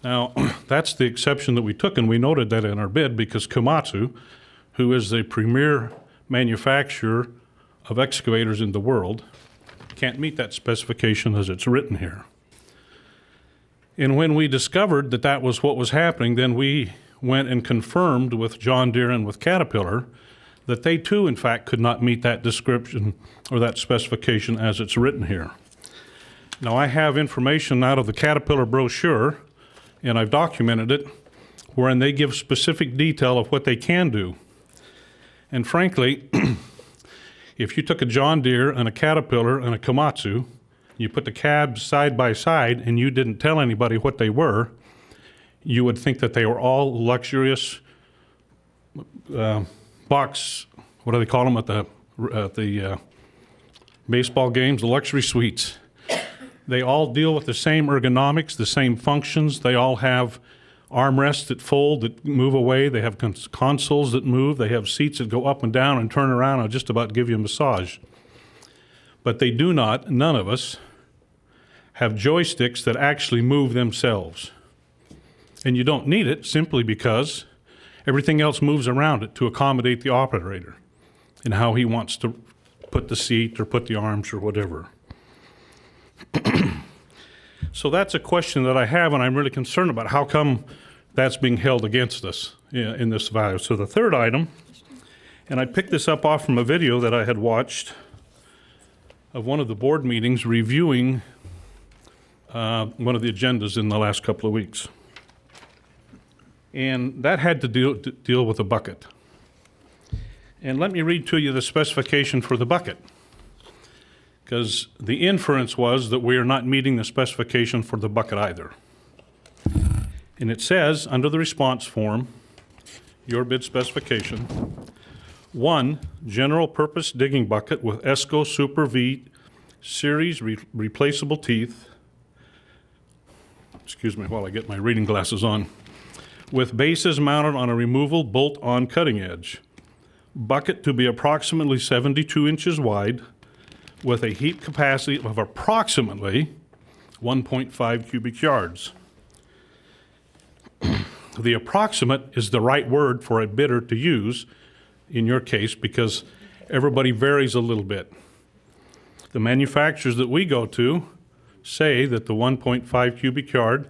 Now, that's the exception that we took, and we noted that in our bid because Komatsu, who is the premier manufacturer of excavators in the world, can't meet that specification as it's written here. And when we discovered that that was what was happening, then we went and confirmed with John Deere and with Caterpillar that they too, in fact, could not meet that description or that specification as it's written here. Now, I have information out of the Caterpillar brochure, and I've documented it, wherein they give specific detail of what they can do. And frankly, if you took a John Deere and a Caterpillar and a Komatsu, you put the cabs side by side and you didn't tell anybody what they were, you would think that they were all luxurious box, what do they call them at the baseball games, the luxury suites. They all deal with the same ergonomics, the same functions. They all have armrests that fold, that move away. They have consoles that move. They have seats that go up and down and turn around and just about give you a massage. But they do not, none of us, have joysticks that actually move themselves. And you don't need it simply because everything else moves around it to accommodate the operator and how he wants to put the seat or put the arms or whatever. So that's a question that I have, and I'm really concerned about. How come that's being held against us in this value? So the third item, and I picked this up off from a video that I had watched of one of the board meetings reviewing one of the agendas in the last couple of weeks. And that had to deal with a bucket. And let me read to you the specification for the bucket, because the inference was that we are not meeting the specification for the bucket either. And it says, under the response form, your bid specification, 1 general purpose digging bucket with ESCO Super V series replaceable teeth, excuse me while I get my reading glasses on, with bases mounted on a removable bolt-on cutting edge. Bucket to be approximately 72 inches wide, with a heap capacity of approximately 1.5 cubic yards. The approximate is the right word for a bidder to use in your case because everybody varies a little bit. The manufacturers that we go to say that the 1.5 cubic yard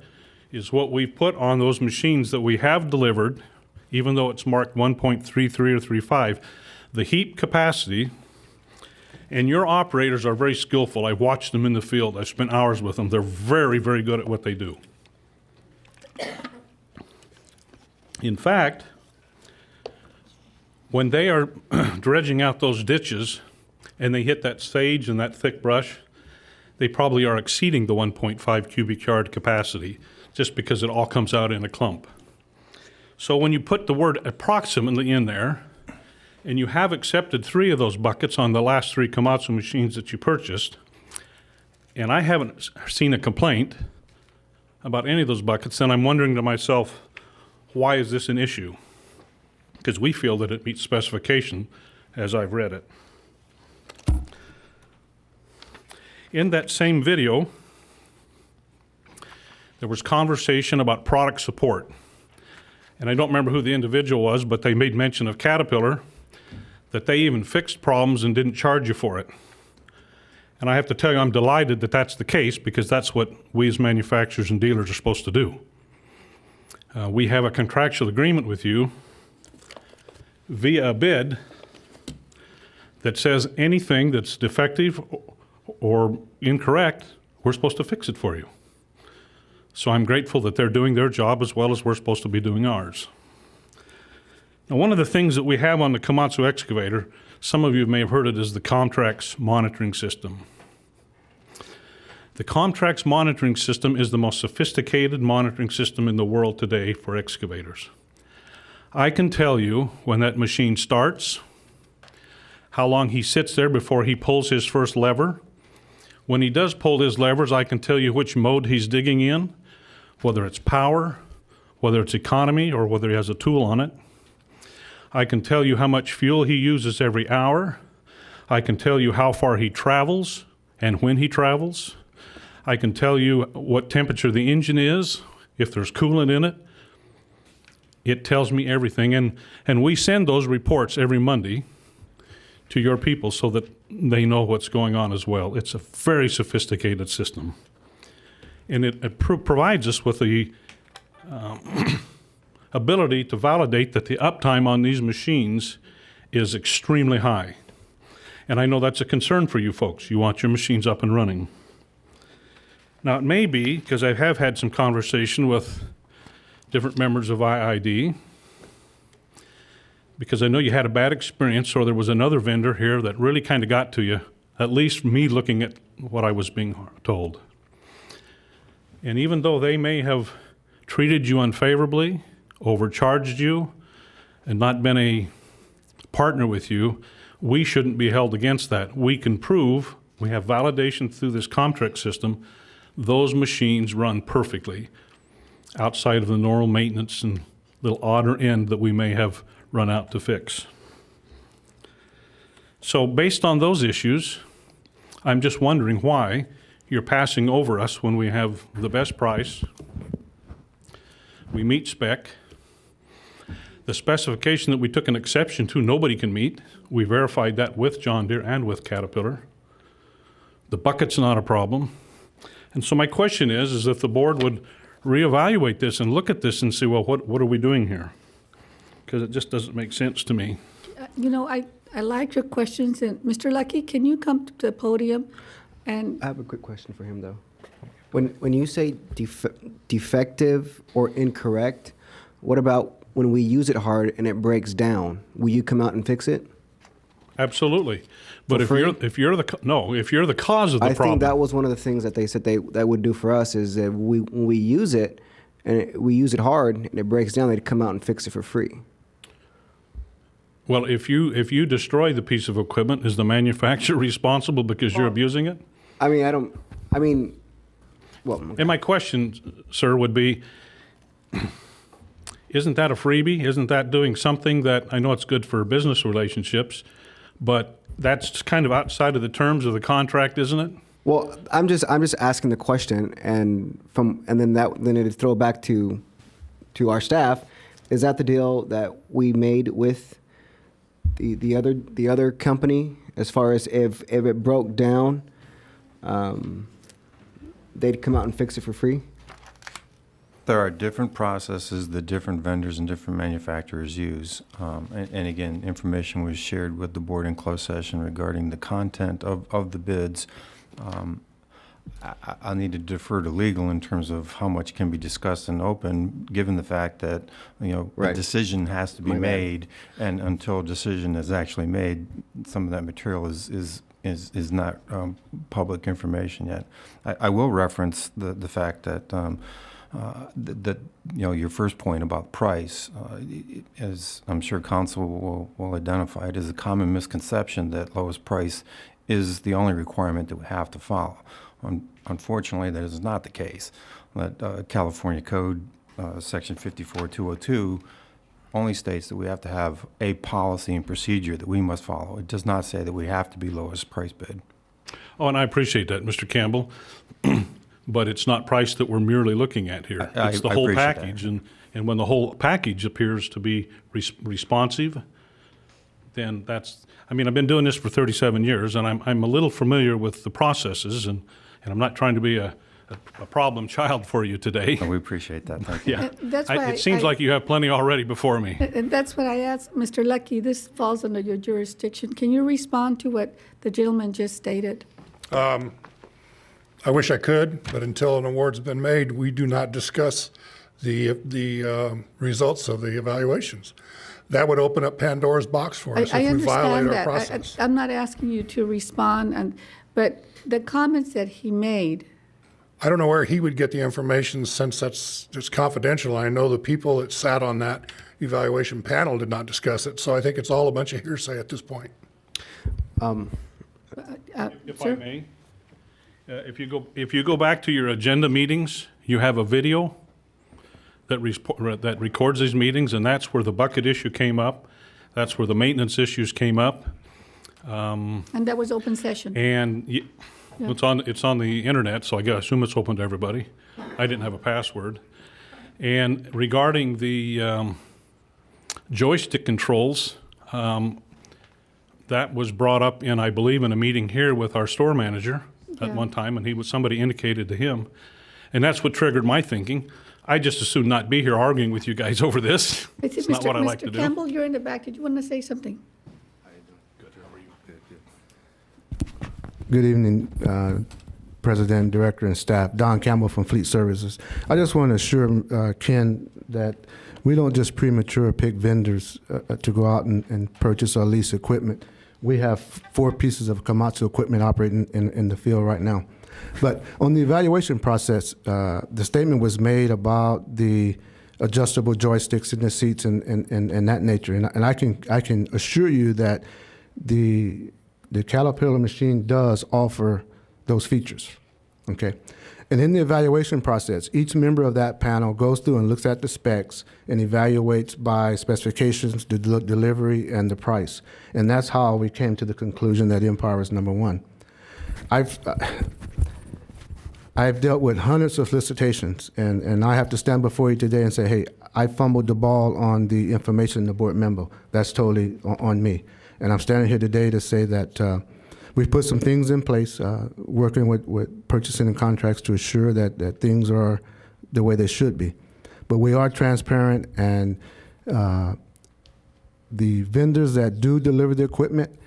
is what we put on those machines that we have delivered, even though it's marked 1.33 or 35. The heap capacity, and your operators are very skillful. I've watched them in the field. I've spent hours with them. They're very, very good at what they do. In fact, when they are dredging out those ditches and they hit that sage and that thick brush, they probably are exceeding the 1.5 cubic yard capacity just because it all comes out in a clump. So when you put the word approximately in there, and you have accepted 3 of those buckets on the last 3 Komatsu machines that you purchased, and I haven't seen a complaint about any of those buckets, then I'm wondering to myself, why is this an issue? Because we feel that it meets specification as I've read it. In that same video, there was conversation about product support. And I don't remember who the individual was, but they made mention of Caterpillar, that they even fixed problems and didn't charge you for it. And I have to tell you, I'm delighted that that's the case because that's what we as manufacturers and dealers are supposed to do. We have a contractual agreement with you via a bid that says anything that's defective or incorrect, we're supposed to fix it for you. So I'm grateful that they're doing their job as well as we're supposed to be doing ours. Now, one of the things that we have on the Komatsu excavator, some of you may have heard it, is the Comtrax monitoring system. The Comtrax monitoring system is the most sophisticated monitoring system in the world today for excavators. I can tell you when that machine starts, how long he sits there before he pulls his first lever. When he does pull his levers, I can tell you which mode he's digging in, whether it's power, whether it's economy, or whether he has a tool on it. I can tell you how much fuel he uses every hour. I can tell you how far he travels and when he travels. I can tell you what temperature the engine is, if there's coolant in it. It tells me everything. And we send those reports every Monday to your people so that they know what's going on as well. It's a very sophisticated system. And it provides us with the ability to validate that the uptime on these machines is extremely high. And I know that's a concern for you folks. You want your machines up and running. Now, it may be, because I have had some conversation with different members of IID, because I know you had a bad experience, or there was another vendor here that really kind of got to you, at least me looking at what I was being told. And even though they may have treated you unfavorably, overcharged you, and not been a partner with you, we shouldn't be held against that. We can prove, we have validation through this Comtrex system, those machines run perfectly outside of the normal maintenance and little odder end that we may have run out to fix. So based on those issues, I'm just wondering why you're passing over us when we have the best price, we meet spec, the specification that we took an exception to, nobody can meet. We verified that with John Deere and with Caterpillar. The bucket's not a problem. And so my question is if the board would reevaluate this and look at this and see, well, what are we doing here? Because it just doesn't make sense to me. You know, I like your questions, and Mr. Lucky, can you come to the podium? And I have a quick question for him, though. When you say defective or incorrect, what about when we use it hard and it breaks down? Will you come out and fix it? Absolutely. But if you're the cause of the problem. I think that was one of the things that they said that would do for us is that when we use it and we use it hard and it breaks down, they'd come out and fix it for free. Well, if you destroy the piece of equipment, is the manufacturer responsible because you're abusing it? Well, okay. And my question, sir, would be, isn't that a freebie? Isn't that doing something that, I know it's good for business relationships, but that's kind of outside of the terms of the contract, isn't it? Well, I'm just asking the question, and then it'd throw back to our staff. Is that the deal that we made with the other company, as far as if it broke down, they'd come out and fix it for free? There are different processes that different vendors and different manufacturers use. And again, information was shared with the board in closed session regarding the content of the bids. I need to defer to legal in terms of how much can be discussed in open, given the fact that, a decision has to be made, and until a decision is actually made, some of that material is not public information yet. I will reference the fact that your first point about price, as I'm sure council will identify, it is a common misconception that lowest price is the only requirement that we have to follow. Unfortunately, that is not the case. That California Code, Section 54202, only states that we have to have a policy and procedure that we must follow. It does not say that we have to be lowest price bid. Oh, and I appreciate that, Mr. Campbell. But it's not price that we're merely looking at here. It's the whole package. And when the whole package appears to be responsive, then that's, I've been doing this for 37 years, and I'm a little familiar with the processes, and I'm not trying to be a problem child for you today. We appreciate that. Thank you. Yeah. That's why it seems like you have plenty already before me. And that's what I asked Mr. Lucky. This falls under your jurisdiction. Can you respond to what the gentleman just stated? I wish I could, but until an award's been made, we do not discuss the results of the evaluations. That would open up Pandora's box for us if we violate our process. I'm not asking you to respond, but the comments that he made. I don't know where he would get the information since that's just confidential. I know the people that sat on that evaluation panel did not discuss it, so I think it's all a bunch of hearsay at this point. If I may, if you go back to your agenda meetings, you have a video that records these meetings, and that's where the bucket issue came up. That's where the maintenance issues came up. And that was open session. And it's on the internet, so I assume it's open to everybody. I didn't have a password. And regarding the joystick controls, that was brought up I believe, in a meeting here with our store manager at one time, and somebody indicated to him, and that's what triggered my thinking. I just as soon not be here arguing with you guys over this. It's not what I like to do. Mr. Campbell, you're in the back. Did you want to say something? Good evening, President, Director, and staff. Don Campbell from Fleet Services. I just want to assure Ken that we don't just premature pick vendors to go out and purchase or lease equipment. We have 4 pieces of Komatsu equipment operating in the field right now. But on the evaluation process, the statement was made about the adjustable joysticks in the seats and that nature. And I can assure you that the Caterpillar machine does offer those features, okay? And in the evaluation process, each member of that panel goes through and looks at the specs and evaluates by specifications, the delivery, and the price. And that's how we came to the conclusion that Empire is number 1. I've dealt with hundreds of solicitations, and I have to stand before you today and say, hey, I fumbled the ball on the information in the board memo. That's totally on me. And I'm standing here today to say that we've put some things in place, working with purchasing and contracts to assure that things are the way they should be. But we are transparent, and the vendors that do deliver the equipment,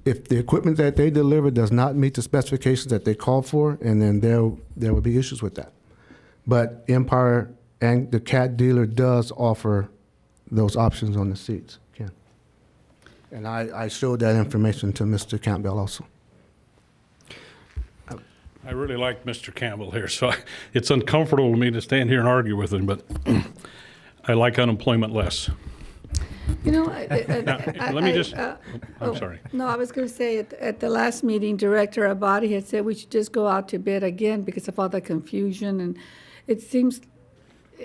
if the equipment that they deliver does not meet the specifications that they call for, and then there will be issues with that. But Empire and the CAT dealer does offer those options on the seats. Ken. And I showed that information to Mr. Campbell also. I really like Mr. Campbell here, so it's uncomfortable to me to stand here and argue with him, but I like unemployment less. You know, let me just, I'm sorry. No, I was going to say at the last meeting, Director Abadi had said we should just go out to bid again because of all the confusion. And it seems,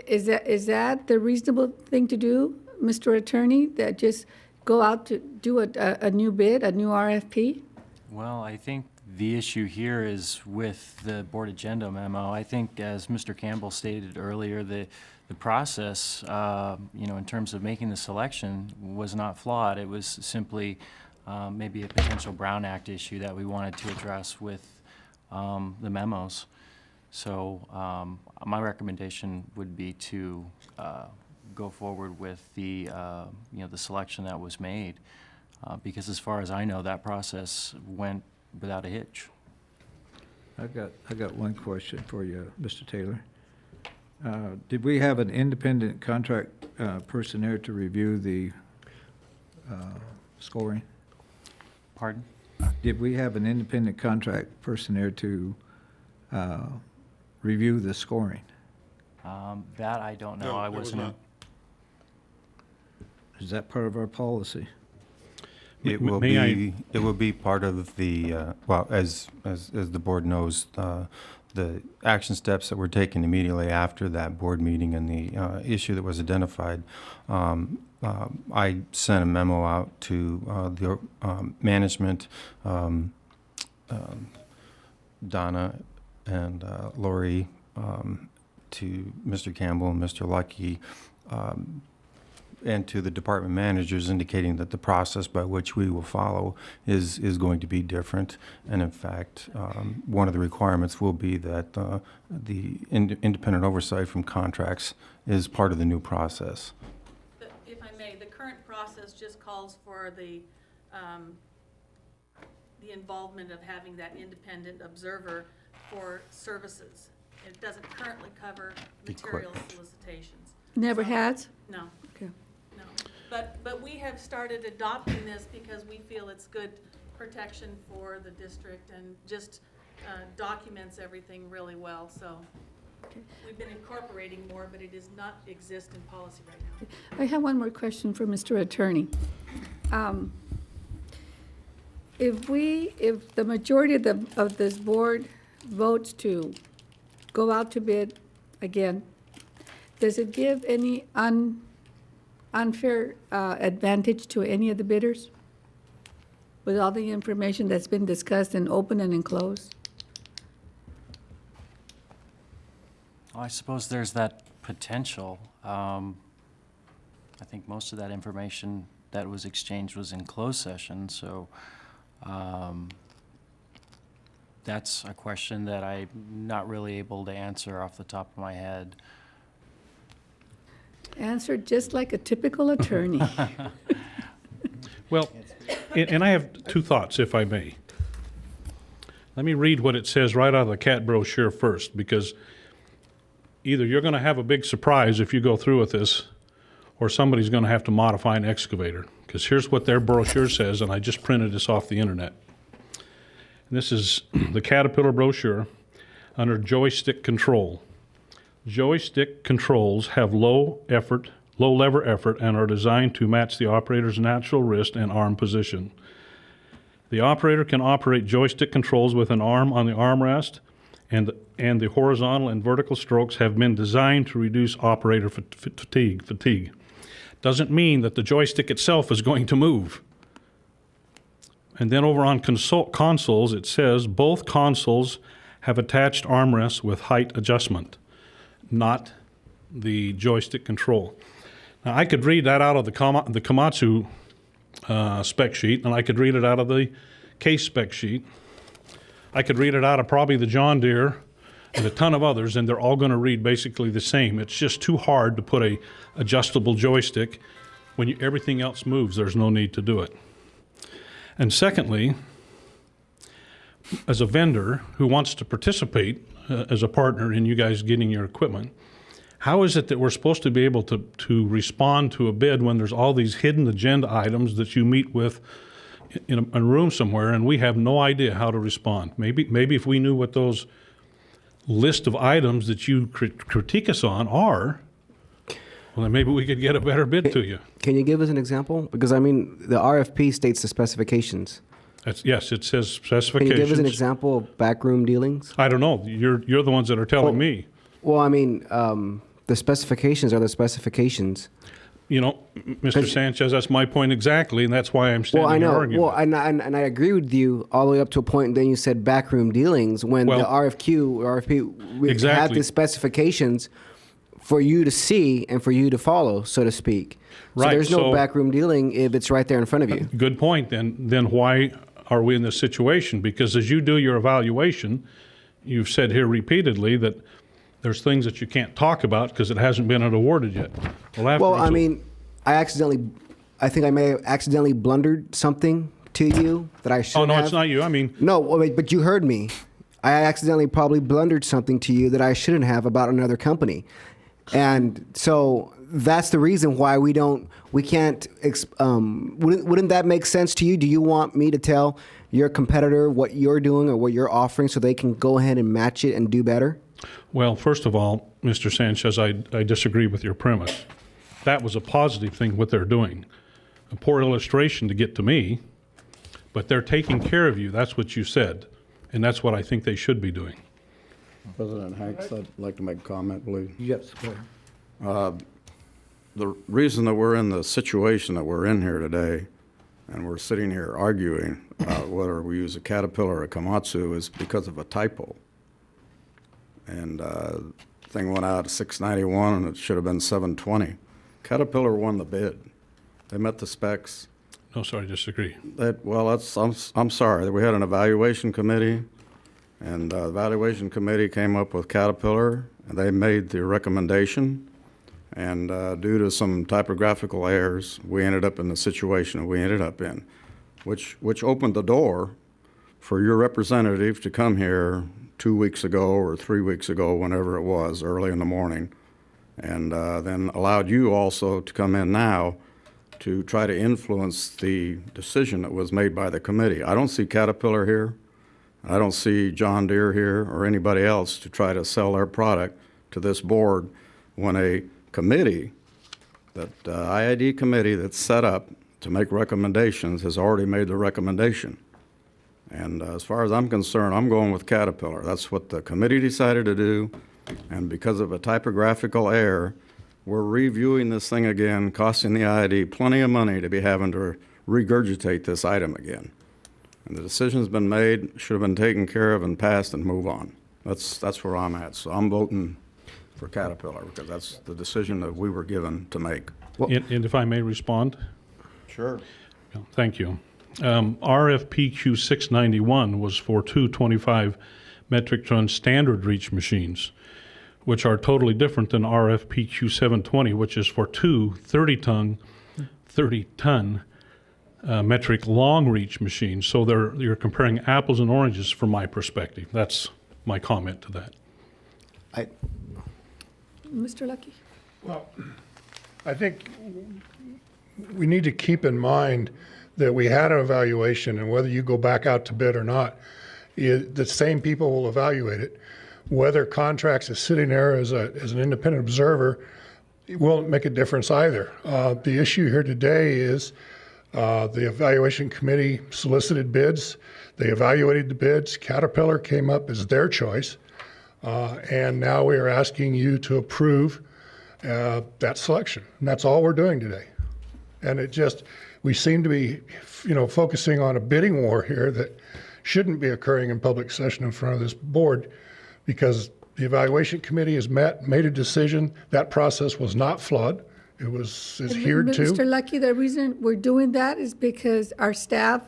is that the reasonable thing to do, Mr. Attorney, that just go out to do a new bid, a new RFP? Well, I think the issue here is with the board agenda memo. I think, as Mr. Campbell stated earlier, the process, in terms of making the selection was not flawed. It was simply maybe a potential Brown Act issue that we wanted to address with the memos. So my recommendation would be to go forward with the selection that was made, because as far as I know, that process went without a hitch. I got one question for you, Mr. Taylor. Did we have an independent contract person there to review the scoring? Pardon? Did we have an independent contract person there to review the scoring? That I don't know. No, I there was wasn't. not. Is that part of our policy? It will be part of the well, as the board knows, the action steps that were taken immediately after that board meeting and the issue that was identified. I sent a memo out to the management, Donna and Lori, to Mr. Campbell and Mr. Lucky, and to the department managers, indicating that the process by which we will follow is going to be different. And in fact, one of the requirements will be that the independent oversight from contracts is part of the new process. If I may, the current process just calls for the involvement of having that independent observer for services. It doesn't currently cover material solicitations. Never has? No. Okay. No. But we have started adopting this because we feel it's good protection for the district and just documents everything really well. So we've been incorporating more, but it does not exist in policy right now. I have one more question for Mr. Attorney. If the majority of this board votes to go out to bid again, does it give any unfair advantage to any of the bidders with all the information that's been discussed in open and in closed? I suppose there's that potential. I think most of that information that was exchanged was in closed session, so that's a question that I'm not really able to answer off the top of my head. Answer just like a typical attorney. Well, and I have two thoughts, if I may. Let me read what it says right out of the CAT brochure first, because either you're going to have a big surprise if you go through with this, or somebody's going to have to modify an excavator. Because here's what their brochure says, and I just printed this off the internet. And this is the Caterpillar brochure under joystick control. Joystick controls have low lever effort, and are designed to match the operator's natural wrist and arm position. The operator can operate joystick controls with an arm on the armrest, and the horizontal and vertical strokes have been designed to reduce operator fatigue. Doesn't mean that the joystick itself is going to move. And then over on consoles, it says both consoles have attached armrests with height adjustment, not the joystick control. Now, I could read that out of the Komatsu spec sheet, and I could read it out of the case spec sheet. I could read it out of probably the John Deere and a ton of others, and they're all going to read basically the same. It's just too hard to put a adjustable joystick when everything else moves. There's no need to do it. And secondly, as a vendor who wants to participate as a partner in you guys getting your equipment, how is it that we're supposed to be able to respond to a bid when there's all these hidden agenda items that you meet with in a room somewhere, and we have no idea how to respond? Maybe if we knew what those list of items that you critique us on are, well, then maybe we could get a better bid to you. Can you give us an example? Because, I mean, the RFP states the specifications. Yes, it says specifications. Can you give us an example of backroom dealings? I don't know. You're the ones that are telling me. Well, I mean, the specifications are the specifications. You know, Mr. Sanchez, that's my point exactly, and that's why I'm standing here arguing. Well, and I agree with you all the way up to a point, and then you said backroom dealings when the RFP we had the specifications for you to see and for you to follow, so to speak. Right. So there's no backroom dealing if it's right there in front of you. Good point. Then why are we in this situation? Because as you do your evaluation, you've said here repeatedly that there's things that you can't talk about because it hasn't been awarded yet. Well, I mean, I think I may have accidentally blundered something to you that I shouldn't have. Oh, no, it's not you. I mean... No, but you heard me. I accidentally probably blundered something to you that I shouldn't have about another company. And so that's the reason why we can't, wouldn't that make sense to you? Do you want me to tell your competitor what you're doing or what you're offering so they can go ahead and match it and do better? Well, first of all, Mr. Sanchez, I disagree with your premise. That was a positive thing, what they're doing. A poor illustration to get to me, but they're taking care of you. That's what you said, and that's what I think they should be doing. President Hanks, I'd like to make a comment, please. Yes, go ahead. The reason that we're in the situation that we're in here today, and we're sitting here arguing whether we use a Caterpillar or a Komatsu, is because of a typo. And the thing went out at 691, and it should have been 720. Caterpillar won the bid. They met the specs. No, sorry, I disagree. I'm sorry. We had an evaluation committee, and the evaluation committee came up with Caterpillar, and they made the recommendation. And due to some typographical errors, we ended up in the situation we ended up in, which opened the door for your representative to come here 2 weeks ago or 3 weeks ago, whenever it was, early in the morning, and then allowed you also to come in now to try to influence the decision that was made by the committee. I don't see Caterpillar here. I don't see John Deere here or anybody else to try to sell their product to this board when a committee, that IID committee that's set up to make recommendations has already made the recommendation. And as far as I'm concerned, I'm going with Caterpillar. That's what the committee decided to do, and because of a typographical error, we're reviewing this thing again, costing the IID plenty of money to be having to regurgitate this item again. And the decision's been made, should have been taken care of and passed and move on. That's where I'm at. So I'm voting for Caterpillar because that's the decision that we were given to make. And if I may respond? Sure. Thank you. RFPQ 691 was for two 25 metric ton standard reach machines, which are totally different than RFPQ 720, which is for two 30 ton metric long reach machines. So you're comparing apples and oranges from my perspective. That's my comment to that. Mr. Lucky? Well, I think we need to keep in mind that we had an evaluation, and whether you go back out to bid or not, the same people will evaluate it. Whether Contracts is sitting there as an independent observer, it won't make a difference either. The issue here today is the evaluation committee solicited bids. They evaluated the bids. Caterpillar came up as their choice. And now we are asking you to approve that selection. And that's all we're doing today. And we seem to be, focusing on a bidding war here that shouldn't be occurring in public session in front of this board, because the evaluation committee has made a decision. That process was not flawed. Is adhered to. Mr. Lucky, the reason we're doing that is because our staff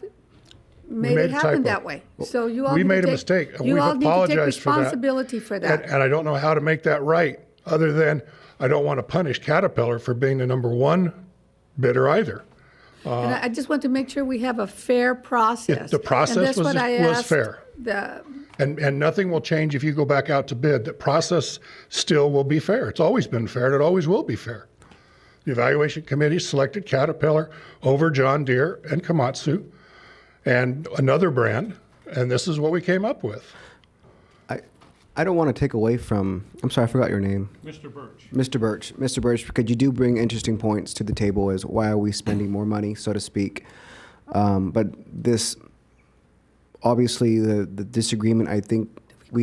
made it happen that way. So you all we need made to a mistake. You We've all need to take apologized for that. responsibility for that. And I don't know how to make that right, other than I don't want to punish Caterpillar for being the number one bidder either. And I just want to make sure we have a fair process. The process was fair. And nothing will change if you go back out to bid. The process still will be fair. It's always been fair, and it always will be fair. The evaluation committee selected Caterpillar over John Deere and Komatsu and another brand, and this is what we came up with. I don't want to take away from, I'm sorry, I forgot your name. Mr. Birch. Mr. Birch. Mr. Birch, because you do bring interesting points to the table as why are we spending more money, so to speak. But this, obviously, the disagreement I think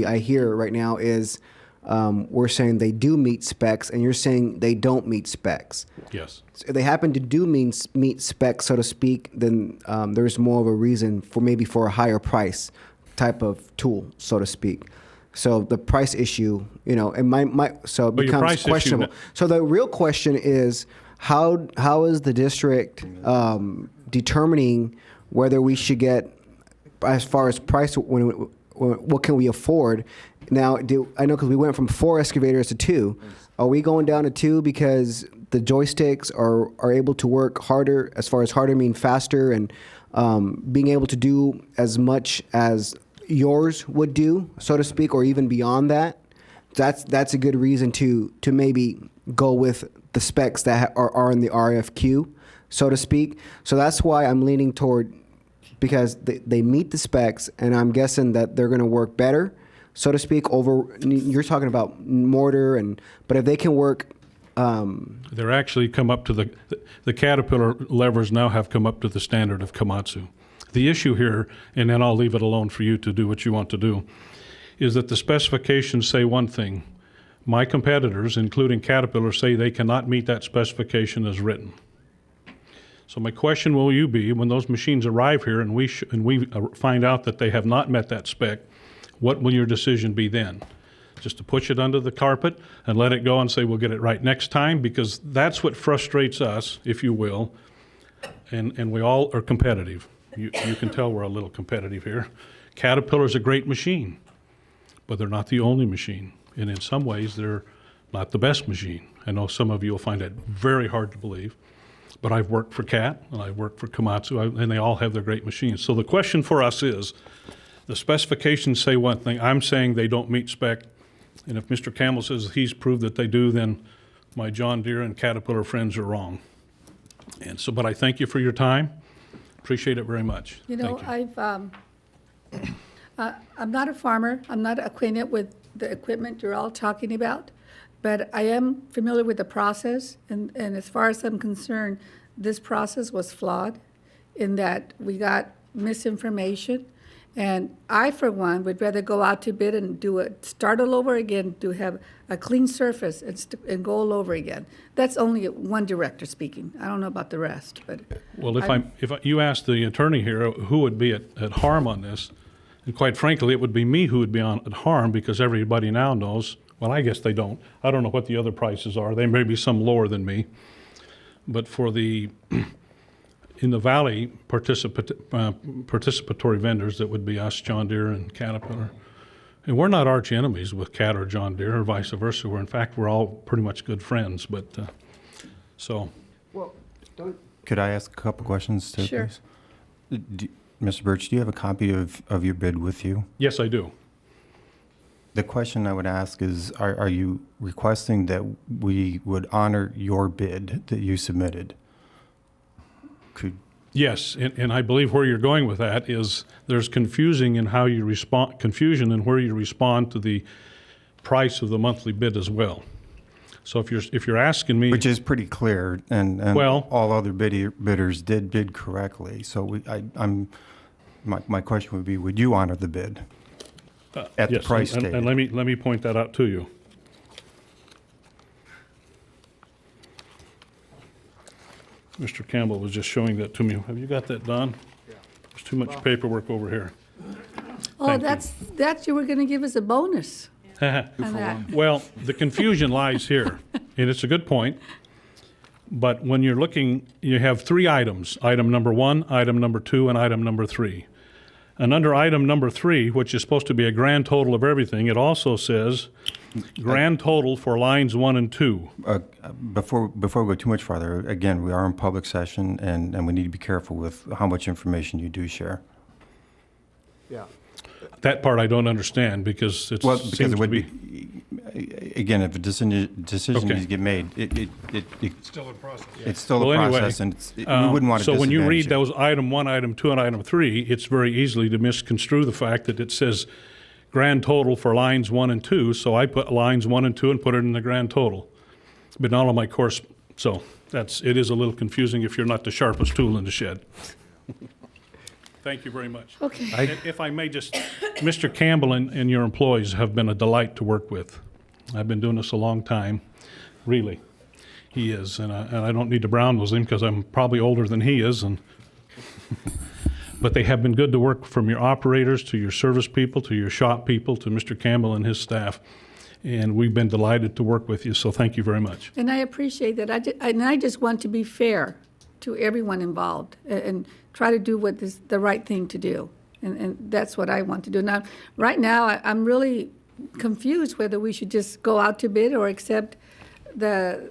I hear right now is we're saying they do meet specs, and you're saying they don't meet specs. Yes. So if they happen to do meet specs, so to speak, then there's more of a reason for a higher price type of tool, so to speak. So the price issue, and so it becomes questionable. So the real question is, how is the district determining whether we should get, as far as price, what can we afford? Now, I know because we went from 4 excavators to 2. Are we going down to 2 because the joysticks are able to work harder, as far as harder mean faster, and being able to do as much as yours would do, so to speak, or even beyond that? That's a good reason to maybe go with the specs that are in the RFQ, so to speak. So that's why I'm leaning toward, because they meet the specs, and I'm guessing that they're going to work better, so to speak, you're talking about mortar, but if they can work. They're actually come up to the Caterpillar levers now have come up to the standard of Komatsu. The issue here, and then I'll leave it alone for you to do what you want to do, is that the specifications say one thing. My competitors, including Caterpillar, say they cannot meet that specification as written. So my question will you be, when those machines arrive here and we find out that they have not met that spec, what will your decision be then? Just to push it under the carpet and let it go and say we'll get it right next time? Because that's what frustrates us, if you will, and we all are competitive. You can tell we're a little competitive here. Caterpillar's a great machine, but they're not the only machine. And in some ways, they're not the best machine. I know some of you will find that very hard to believe, but I've worked for Cat, and I've worked for Komatsu, and they all have their great machines. So the question for us is, the specifications say one thing. I'm saying they don't meet spec, and if Mr. Campbell says he's proved that they do, then my John Deere and Caterpillar friends are wrong. And so, but I thank you for your time. Appreciate it very much. I'm not a farmer. I'm not acquainted with the equipment you're all talking about, but I am familiar with the process. And as far as I'm concerned, this process was flawed in that we got misinformation. And I, for one, would rather go out to bid and start all over again, to have a clean surface and go all over again. That's only one director speaking. I don't know about the rest, but. Well, if you ask the attorney here who would be at harm on this, and quite frankly, it would be me who would be at harm, because everybody now knows, well, I guess they don't. I don't know what the other prices are. They may be some lower than me. But for the in the Valley participatory vendors, that would be us, John Deere and Caterpillar. And we're not arch enemies with Cat or John Deere or vice versa. In fact, we're all pretty much good friends. But so. Well, Could I ask a couple questions too, Sure. please? Mr. Birch, do you have a copy of your bid with you? Yes, I do. The question I would ask is, are you requesting that we would honor your bid that you submitted? Yes, and I believe where you're going with that is there's confusion in where you respond to the price of the monthly bid as well. So if you're asking me, Which is pretty clear, and Well- all other bidders did bid correctly. So my question would be, would you honor the bid at the yes, price and stated? let me point that out to you. Mr. Campbell was just showing that to me. Have you got that done? There's too much paperwork over here. Oh, Thank you. that's you were going to give us a bonus. on that. Well, the confusion lies here, and it's a good point. But when you're looking, you have three items: item number 1, item number 2, and item number 3. And under item number 3, which is supposed to be a grand total of everything, it also says grand total for lines 1 and 2. Before we go too much farther, again, we are in public session, and we need to be careful with how much information you do share. Yeah. That part I don't understand because it Because seems it would to be, again, if a decision Okay. needs to get made, It's still in process. it's still Well, a anyway, process, and we wouldn't want to So when you read disadvantage it. those item 1, item 2, and item 3, it's very easily to misconstrue the fact that it says grand total for lines 1 and 2, so I put lines 1 and 2 and put it in the grand total. But not on my course, so it is a little confusing if you're not the sharpest tool in the shed. Thank you very much. Okay. If I may just, Mr. Campbell and your employees have been a delight to work with. I've been doing this a long time, really. He is, and I don't need to brown nose him because I'm probably older than he is, but they have been good to work, from your operators to your service people to your shop people to Mr. Campbell and his staff. And we've been delighted to work with you, so thank you very much. And I appreciate that. I just want to be fair to everyone involved and try to do what is the right thing to do. And that's what I want to do. Now, right now, I'm really confused whether we should just go out to bid or accept the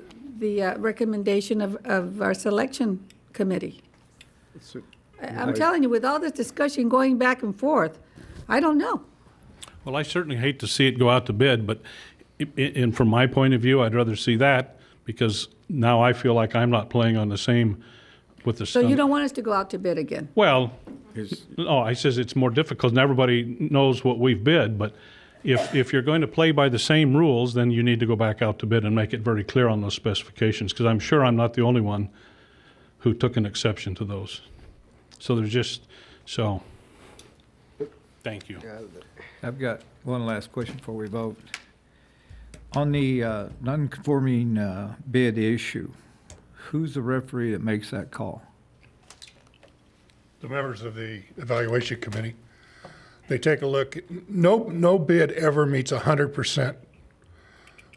recommendation of our selection committee. I'm telling you, with all this discussion going back and forth, I don't know. Well, I certainly hate to see it go out to bid, but and from my point of view, I'd rather see that, because now I feel like I'm not playing on the same with the. So you don't want us to go out to bid again? Well, no, I says it's more difficult, and everybody knows what we've bid, but if you're going to play by the same rules, then you need to go back out to bid and make it very clear on those specifications, because I'm sure I'm not the only one who took an exception to those. So thank you. I've got one last question before we vote. On the non-conforming bid issue, who's the referee that makes that call? The members of the evaluation committee, they take a look. No bid ever meets 100%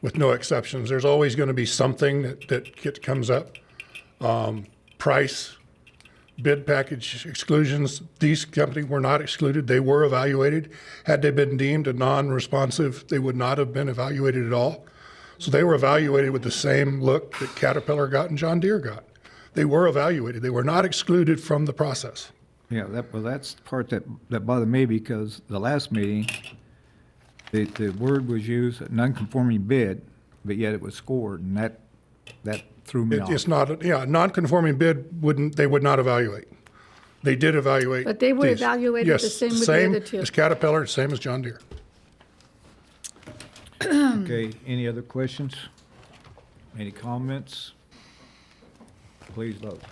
with no exceptions. There's always going to be something that comes up. Price, bid package exclusions. These companies were not excluded. They were evaluated. Had they been deemed a non-responsive, they would not have been evaluated at all. So they were evaluated with the same look that Caterpillar got and John Deere got. They were evaluated. They were not excluded from the process. Yeah, that's the part that bothered me, because the last meeting, the word was used, non-conforming bid, but yet it was scored, and that threw me off. It's not, non-conforming bid they would not evaluate. They did evaluate. But they were these. evaluated Yes, the same with the other two. Same as Caterpillar, same as John Deere. Okay, any other questions? Any comments? Please vote.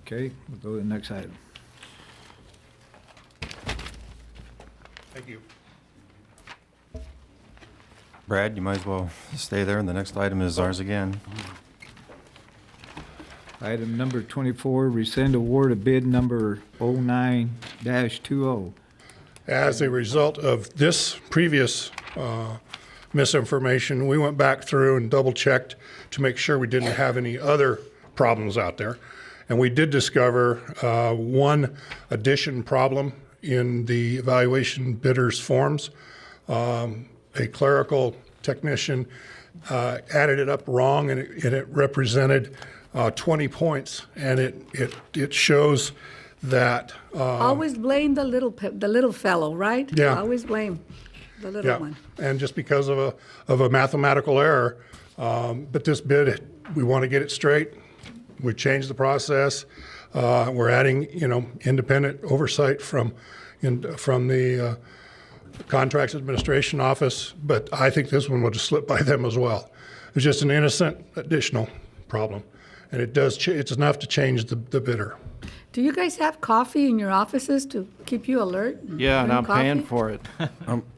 Okay, we'll go to the next item. Thank you. Brad, you might as well stay there, and the next item is ours again. Item number 24, rescind award of bid number 09-20. As a result of this previous misinformation, we went back through and double-checked to make sure we didn't have any other problems out there. And we did discover one addition problem in the evaluation bidders forms. A clerical technician added it up wrong, and it represented 20 points, and it shows that. Always blame the little fellow, right? Yeah. Always blame the little one. And just because of a mathematical error, but this bid, we want to get it straight. We changed the process. We're adding, independent oversight from the Contracts Administration Office, but I think this one would have slipped by them as well. It's just an innocent additional problem, and it's enough to change the bidder. Do you guys have coffee in your offices to keep you alert? Yeah, and I'm paying for it.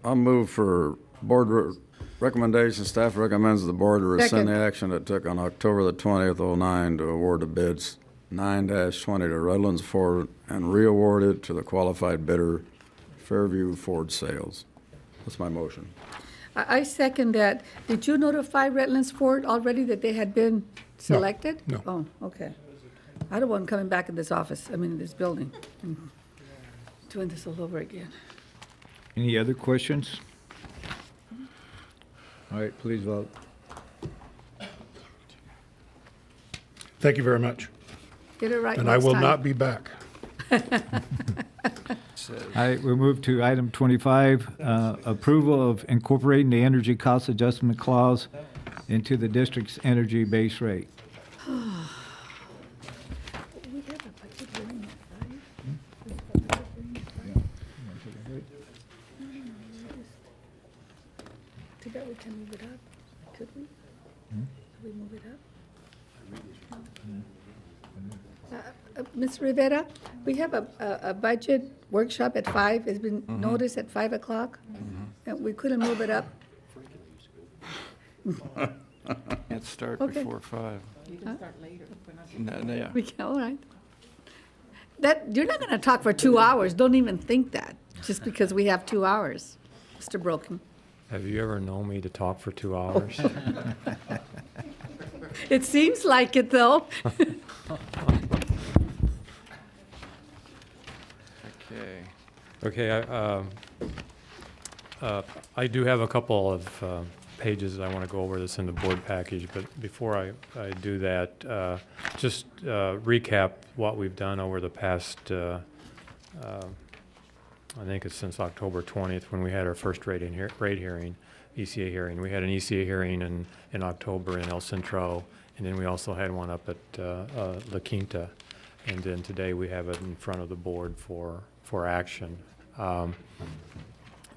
I'll move for board recommendation. Staff recommends the board to rescind the action it took on October the 20th, 2009 to award the bids 9-20 to Redlands Ford and re-award it to the qualified bidder, Fairview Ford Sales. That's my motion. I second that. Did you notify Redlands Ford already that they had been selected? No. Oh, okay. I don't want them coming back in this office, in this building, and doing this all over again. Any other questions? All right, please vote. Thank you very much. Get it right And next I will time. not be back. All right, we move to item 25, approval of incorporating the energy cost adjustment clause into the district's energy base rate. We have a budget hearing Too bad we can move it up. Could we? Could we move it up? Ms. Rivera, we have a budget workshop at 5. It's been noticed at 5 o'clock. And we couldn't move it up. Can't start Okay. before 5. You can start later. Yeah. We can, all right. You're not going to talk for 2 hours. Don't even think that, just because we have 2 hours, Mr. Broken. Have you ever known me to talk for 2 hours? It seems like it, though. Okay, I do have a couple of pages I want to go over this in the board package, but before I do that, just recap what we've done over the past, I think it's since October 20th when we had our first rate hearing, ECA hearing. We had an ECA hearing in October in El Centro, and then we also had one up at La Quinta, and then today we have it in front of the board for action.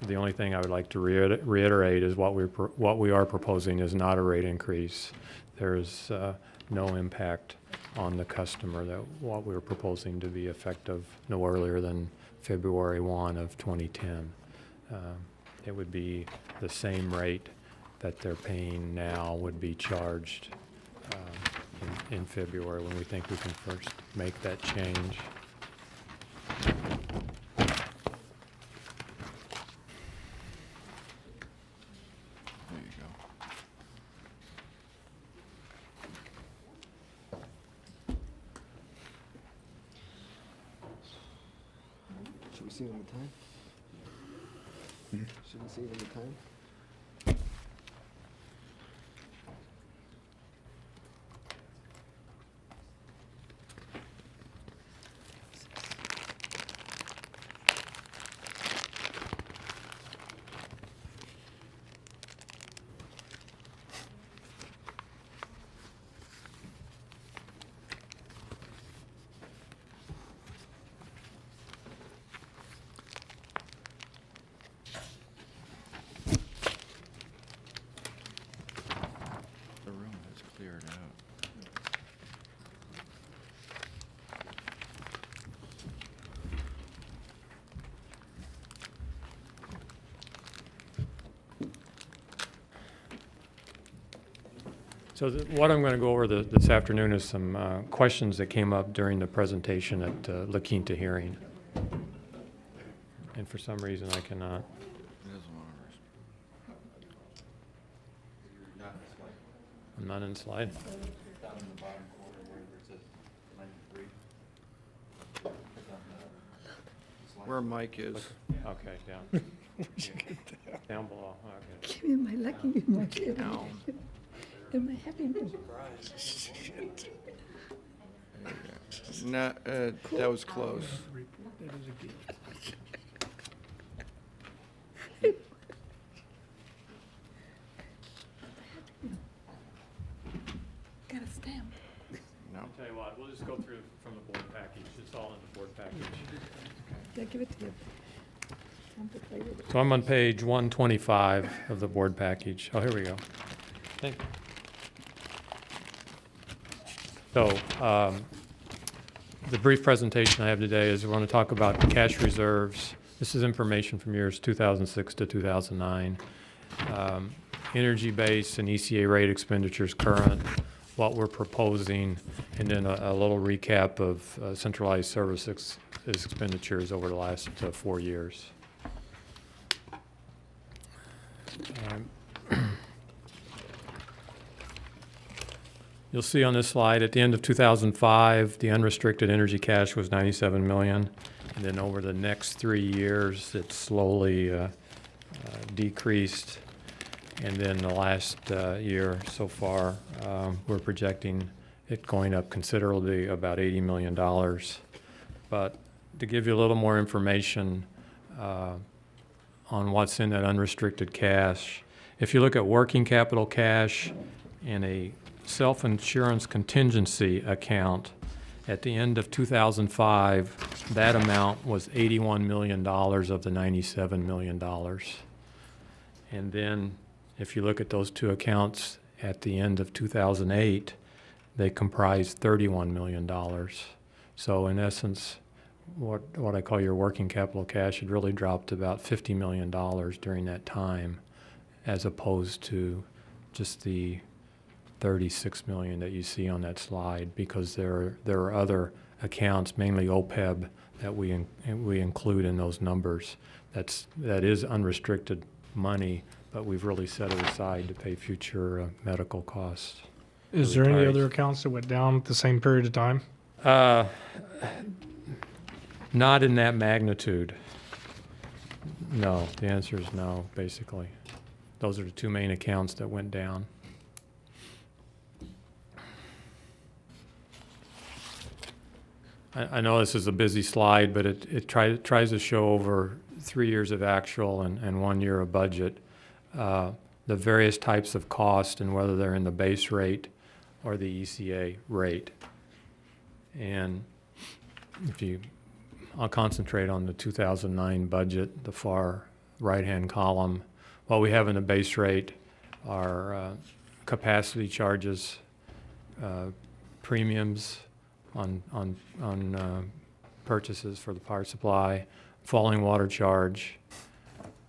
The only thing I would like to reiterate is what we are proposing is not a rate increase. There is no impact on the customer. That what we're proposing to be effective no earlier than February 1 of 2010. It would be the same rate that they're paying now would be charged in February when we think we can first make that change. Should we see them the time? Should we see them the time? The room has cleared out. So what I'm going to go over this afternoon is some questions that came up during the presentation at La Quinta hearing. And for some reason I cannot. I'm not in the slide. Where Mike is. Okay, yeah. Down below, okay. Give me my lucky, my and my happiness. No, that was close. Got a stamp. No. I'll tell you what, we'll just go through from the board package. It's all in the board package. Yeah, give it to you. Want to play with it. So I'm on page 125 of the board package. Oh, here we go. Thank you. So, the brief presentation I have today is we want to talk about cash reserves. This is information from years 2006 to 2009. Energy base and ECA rate expenditures current, what we're proposing, and then a little recap of centralized service expenditures over the last 4 years. You'll see on this slide, at the end of 2005, the unrestricted energy cash was $97 million. And then over the next 3 years, it slowly decreased. And then the last year so far, we're projecting it going up considerably, about $80 million. But to give you a little more information on what's in that unrestricted cash, if you look at working capital cash in a self-insurance contingency account, at the end of 2005, that amount was $81 million of the $97 million. And then if you look at those two accounts at the end of 2008, they comprised $31 million. So in essence, what I call your working capital cash had really dropped about $50 million during that time, as opposed to just the $36 million that you see on that slide, because there are other accounts, mainly OPEB, that we include in those numbers. That is unrestricted money, but we've really set it aside to pay future medical costs. Is there any other accounts that went down at the same period of time? Not in that magnitude. No, the answer is no, basically. Those are the two main accounts that went down. I know this is a busy slide, but it tries to show over 3 years of actual and 1 year of budget, the various types of cost and whether they're in the base rate or the ECA rate. And I'll concentrate on the 2009 budget, the far right-hand column. What we have in the base rate are capacity charges, premiums on purchases for the power supply, falling water charge.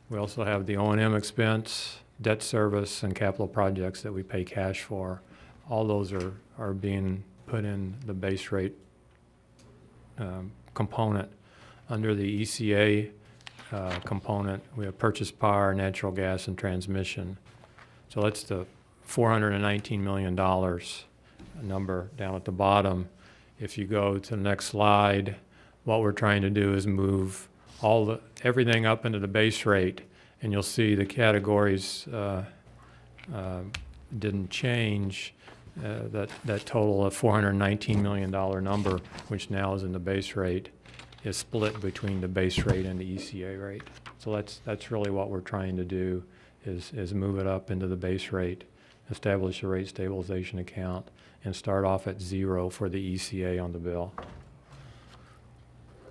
We also have the O&M expense, debt service, and capital projects that we pay cash for. All those are being put in the base rate component. Under the ECA component, we have purchase power, natural gas, and transmission. So that's the $419 million number down at the bottom. If you go to the next slide, what we're trying to do is move everything up into the base rate, and you'll see the categories didn't change. That total of $419 million number, which now is in the base rate, is split between the base rate and the ECA rate. So that's really what we're trying to do, is move it up into the base rate, establish a rate stabilization account, and start off at 0 for the ECA on the bill.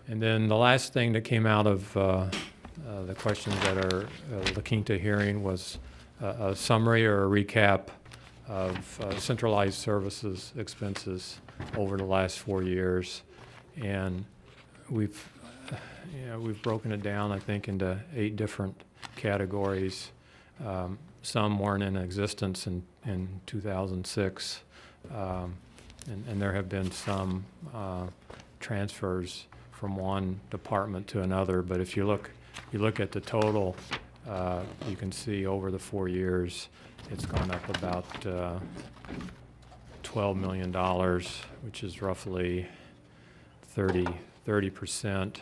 And then the last thing that came out of the questions that are La Quinta hearing was a summary or a recap of centralized services expenses over the last 4 years. And we've broken it down, I think, into 8 different categories. Some weren't in existence in 2006. And there have been some transfers from one department to another. But if you look at the total, you can see over the 4 years, it's gone up about $12 million, which is roughly 30%.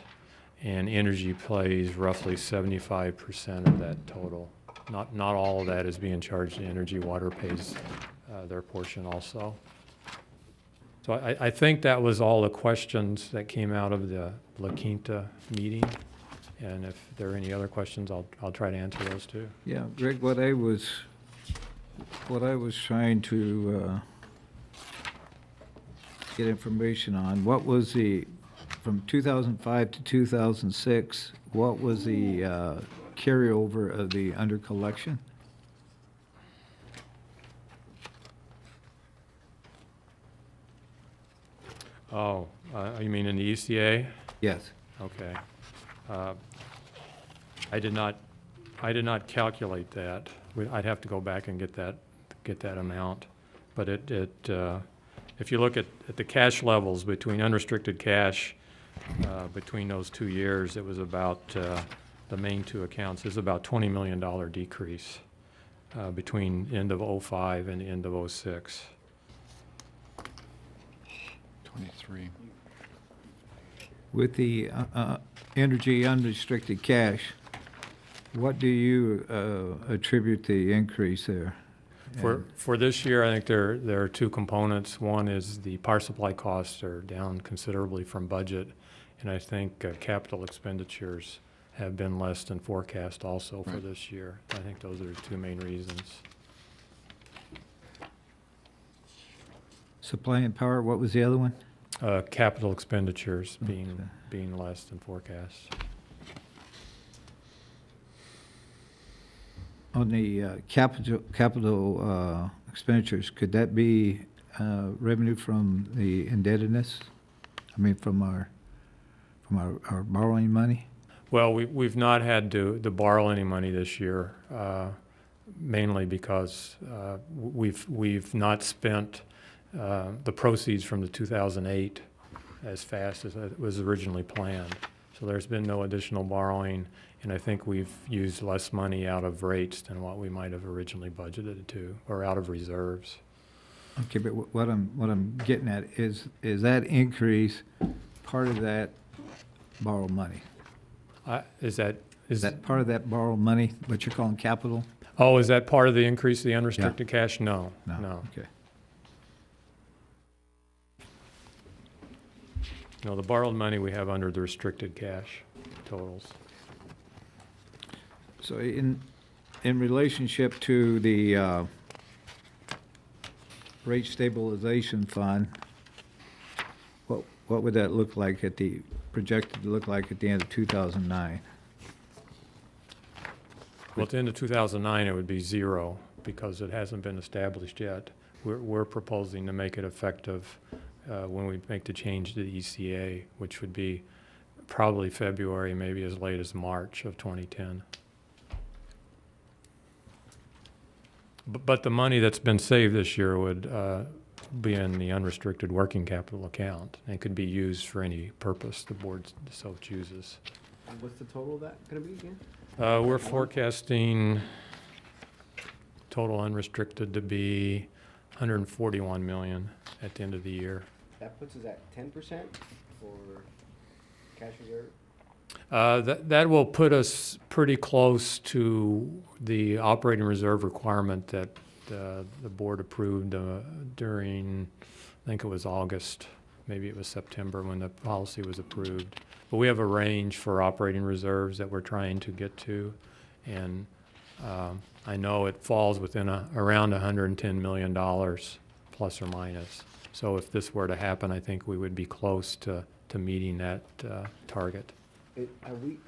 and energy plays roughly 75% of that total. Not all of that is being charged to energy. Water pays their portion also. So I think that was all the questions that came out of the La Quinta meeting. And if there are any other questions, I'll try to answer those too. Yeah, Greg, what I was trying to get information on, what was from 2005 to 2006, what was the carryover of the under collection? Oh, you mean in the ECA? Yes. Okay. I did not calculate that. I'd have to go back and get that amount. But if you look at the cash levels between unrestricted cash between those 2 years, it was about the main two accounts is about $20 million decrease between end of '05 and end of '06. 23. With the energy unrestricted cash, what do you attribute the increase there? For this year, I think there are two components. One is the power supply costs are down considerably from budget, and I think capital expenditures have been less than forecast also for this year. I think those are the two main reasons. Supply and power, what was the other one? Capital expenditures being less than forecast. On the capital expenditures, could that be revenue from the indebtedness? I mean, from our borrowing money? Well, we've not had to borrow any money this year, mainly because we've not spent the proceeds from the 2008 as fast as it was originally planned. So there's been no additional borrowing, and I think we've used less money out of rates than what we might have originally budgeted to, or out of reserves. Okay, but what I'm getting at is that increase part of that borrowed money? Is that part of that borrowed money, what you're calling capital? Oh, is that part of the increase of the unrestricted cash? No. Okay. No, the borrowed money we have under the restricted cash totals. So in relationship to the rate stabilization fund, what would that look like projected to look like at the end of 2009? Well, at the end of 2009, it would be zero because it hasn't been established yet. We're proposing to make it effective when we make the change to the ECA, which would be probably February, maybe as late as March of 2010. But the money that's been saved this year would be in the unrestricted working capital account and could be used for any purpose the board so chooses. And what's the total of that going to be again? We're forecasting total unrestricted to be $141 million at the end of the year. That puts us at 10% for cash reserve? That will put us pretty close to the operating reserve requirement that the board approved during, I think it was August, maybe it was September when the policy was approved. But we have a range for operating reserves that we're trying to get to, and I know it falls within around $110 million plus or minus. So if this were to happen, I think we would be close to meeting that target. Have we,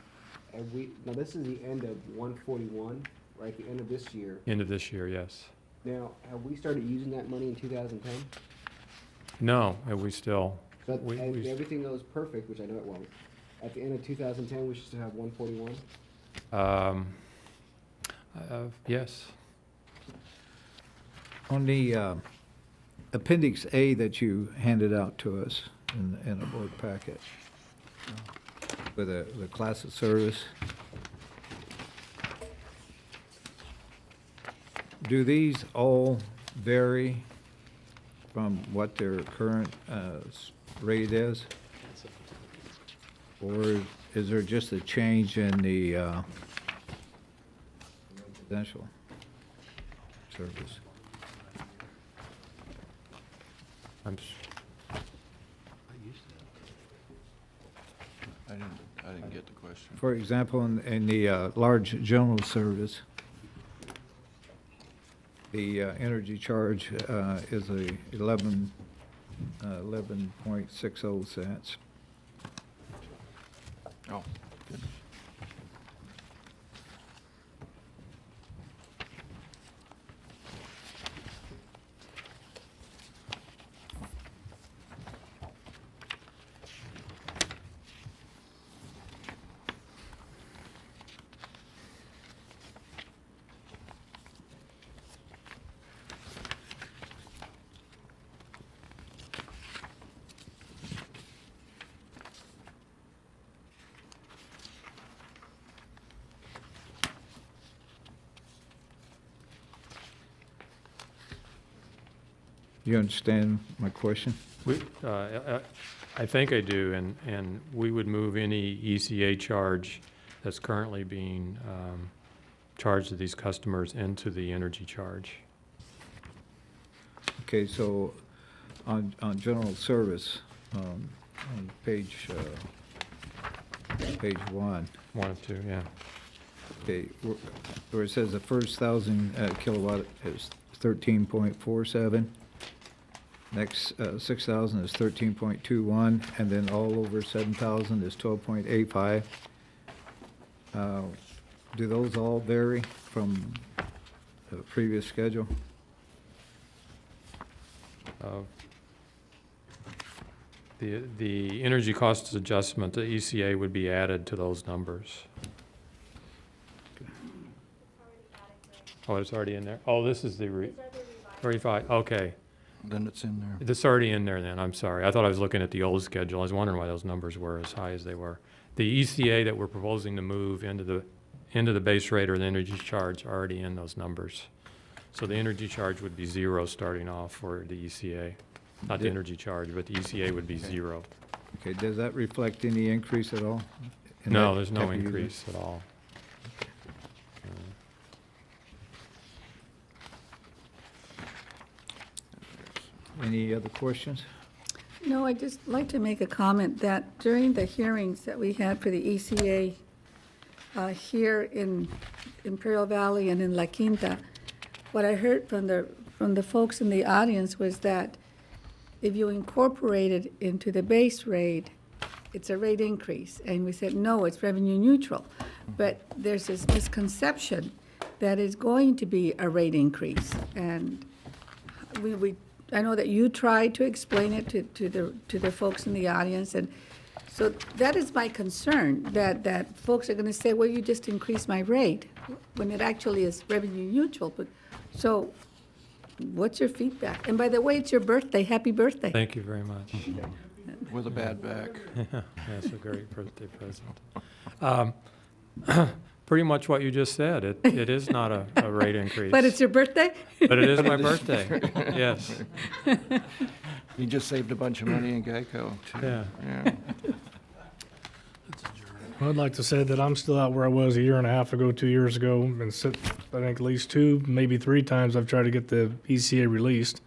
now this is the end of 141, right, the end of this year. End of this year, yes. Now, have we started using that money in 2010? No, we still. But if everything goes perfect, which I know it won't, at the end of 2010, we should still have 141? Yes. On the Appendix A that you handed out to us in a board packet with the class of service, do these all vary from what their current rate is? Or is there just a change in the residential service? I didn't get the question. For example, in the large general service, the energy charge is a 11.60 cents. Oh, good. You understand my question? I think I do, and we would move any ECA charge that's currently being charged to these customers into the energy charge. Okay, so on general service, on page 1. 1 and 2, yeah. Okay, where it says the first 1,000 kilowatt is 13.47. Next 6,000 is 13.21, and then all over 7,000 is 12.85. Do those all vary from the previous schedule? The energy cost adjustment, the ECA would be added to those numbers. Oh, it's already in there? Oh, this is the 35, okay. Then it's in there. It's already in there then, I'm sorry. I thought I was looking at the old schedule. I was wondering why those numbers were as high as they were. The ECA that we're proposing to move into the base rate or the energy charge are already in those numbers. So the energy charge would be 0 starting off for the ECA. Not the energy charge, but the ECA would be 0. Okay, does that reflect any increase at all? No, there's no increase at all. Any other questions? No, I'd just like to make a comment that during the hearings that we had for the ECA here in Imperial Valley and in La Quinta, what I heard from the folks in the audience was that if you incorporate it into the base rate, it's a rate increase. And we said, no, it's revenue neutral. But there's this misconception that it's going to be a rate increase. And I know that you tried to explain it to the folks in the audience, and so that is my concern, that folks are going to say, well, you just increased my rate, when it actually is revenue neutral. But so what's your feedback? And by the way, it's your birthday. Happy birthday. Thank you very much. With a bad back. That's a great birthday present. Pretty much what you just said. It is not a rate increase. But it's your birthday? But it is my birthday, yes. You just saved a bunch of money in Geico, too. Yeah. I'd like to say that I'm still out where I was a year and a half ago, 2 years ago, and I think at least 2, maybe 3 times I've tried to get the ECA released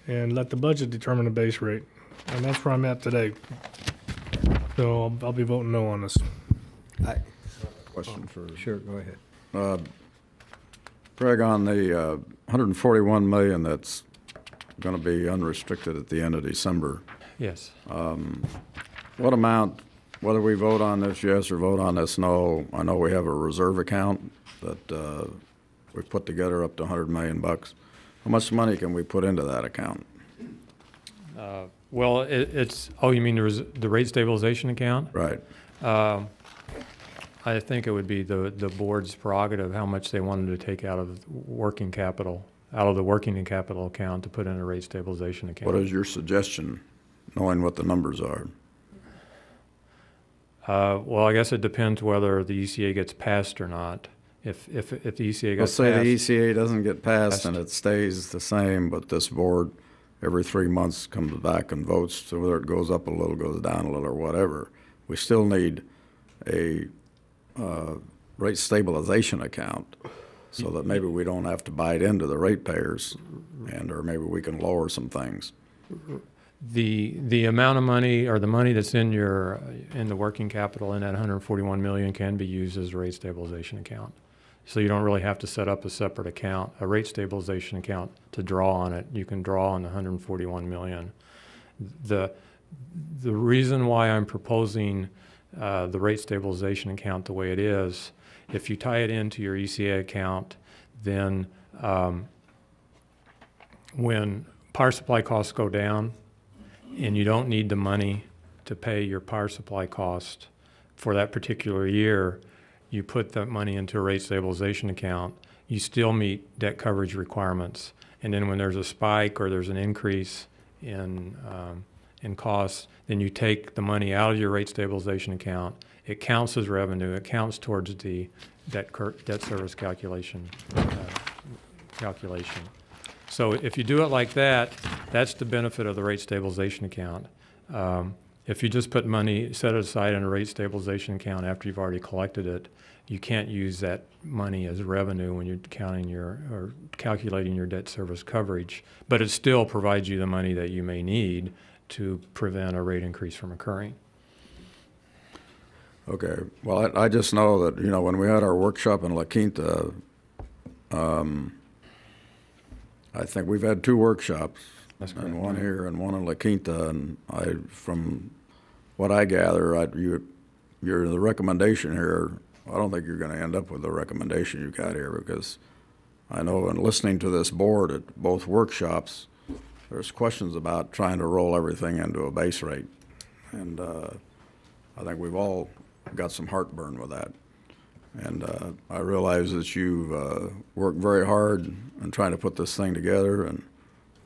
and let the budget determine the base rate. And that's where I'm at today. So I'll be voting no on this. Question for Sure, go ahead. Craig, on the $141 million that's going to be unrestricted at the end of December. Yes. What amount, whether we vote on this yes or vote on this no, I know we have a reserve account that we've put together up to $100 million. How much money can we put into that account? Well, it's, oh, you mean the rate stabilization account? Right. I think it would be the board's prerogative how much they wanted to take out of working capital, out of the working capital account to put in a rate stabilization account. What is your suggestion, knowing what the numbers are? Well, I guess it depends whether the ECA gets passed or not. If the ECA gets Let's say passed, the ECA doesn't get passed and it stays the same, but this board every 3 months comes back and votes, so whether it goes up a little, goes down a little, or whatever. we still need a rate stabilization account so that maybe we don't have to bite into the ratepayers, and or maybe we can lower some things. The amount of money, or the money that's in the working capital in that 141 million, can be used as a rate stabilization account. So you don't really have to set up a separate account, a rate stabilization account, to draw on it. You can draw on the 141 million. The reason why I'm proposing the rate stabilization account the way it is, if you tie it into your ECA account, then when power supply costs go down and you don't need the money to pay your power supply cost for that particular year, you put that money into a rate stabilization account, you still meet debt coverage requirements. And then when there's a spike or there's an increase in costs, then you take the money out of your rate stabilization account. It counts as revenue. It counts towards the debt service calculation. So if you do it like that, that's the benefit of the rate stabilization account. If you just put money, set it aside in a rate stabilization account after you've already collected it, you can't use that money as revenue when you're calculating your debt service coverage, but it still provides you the money that you may need to prevent a rate increase from occurring. Okay. Well, I just know that, when we had our workshop in La Quinta, I think we've had 2 workshops, and one here and one in La Quinta, and from what I gather, the recommendation here, I don't think you're going to end up with the recommendation you got here, because I know in listening to this board at both workshops, there's questions about trying to roll everything into a base rate. And I think we've all got some heartburn with that. And I realize that you've worked very hard in trying to put this thing together and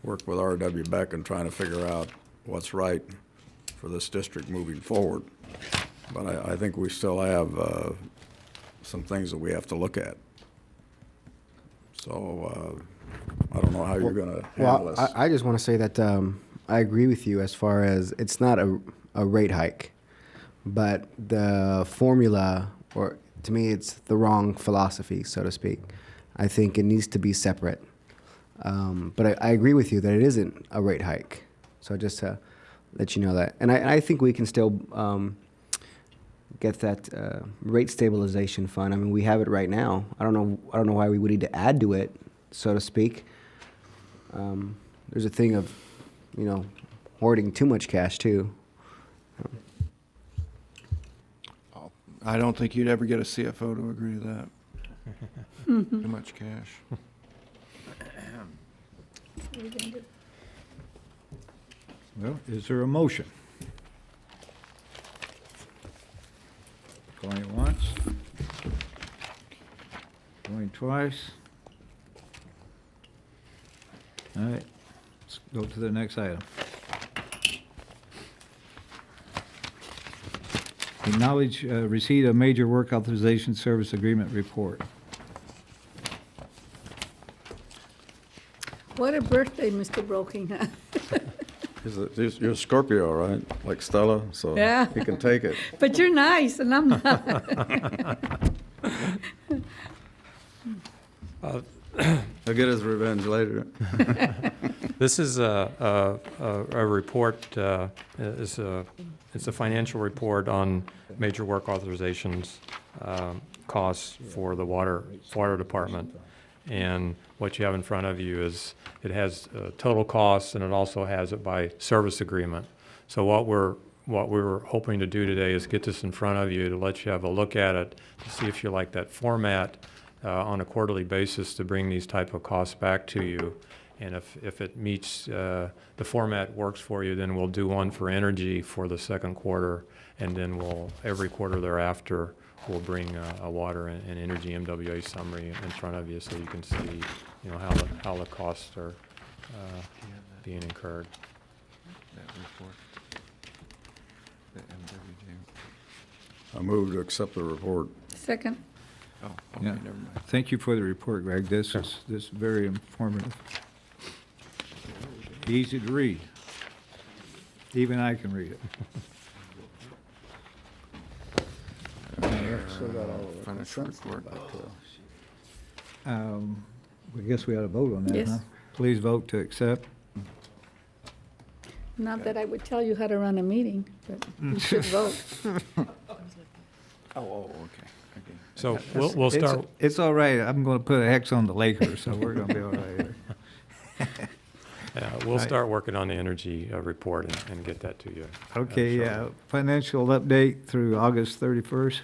worked with R.W. Beck in trying to figure out what's right for this district moving forward. But I think we still have some things that we have to look at. So I don't know how you're going to handle this. I just want to say that I agree with you as far as it's not a rate hike, but the formula, or to me, it's the wrong philosophy, so to speak. I think it needs to be separate. But I agree with you that it isn't a rate hike. So just to let you know that. And I think we can still get that rate stabilization fund. I mean, we have it right now. I don't know why we would need to add to it, so to speak. There's a thing of, hoarding too much cash too. I don't think you'd ever get a CFO to agree to that. Too much cash. Well, is there a motion? Going once, going twice. All right, let's go to the next item. Acknowledge receipt of major work authorization service agreement report. What a birthday, Mr. Broking. You're a Scorpio, right? Like Stella, so Yeah. he can take it. But you're nice, and I'm not. He'll get his revenge later. This is a report. It's a financial report on major work authorizations costs for the water department. And what you have in front of you is it has total costs, and it also has it by service agreement. So what we're hoping to do today is get this in front of you to let you have a look at it, to see if you like that format on a quarterly basis, to bring these type of costs back to you. And if it meets, the format works for you, then we'll do one for energy for the second quarter, and then every quarter thereafter, we'll bring a water and energy MWA summary in front of you, so you can see, how the costs are being incurred. That report. The MWJ. I move to accept the report. Second. Oh, okay, Yeah. never mind. Thank you for the report, Greg. This is very informative. Easy to read. Even I can read it. still got all the Financial insurance report. back to. I guess we ought to vote on that, Yes. huh? Please vote to accept. Not that I would tell you how to run a meeting, but you should vote. Oh, okay. So we'll start. It's all right. I'm going to put an X on the Lakers, so we're going to be all right here. We'll start working on the energy report and get that to you. Okay, shortly. financial update through August 31st.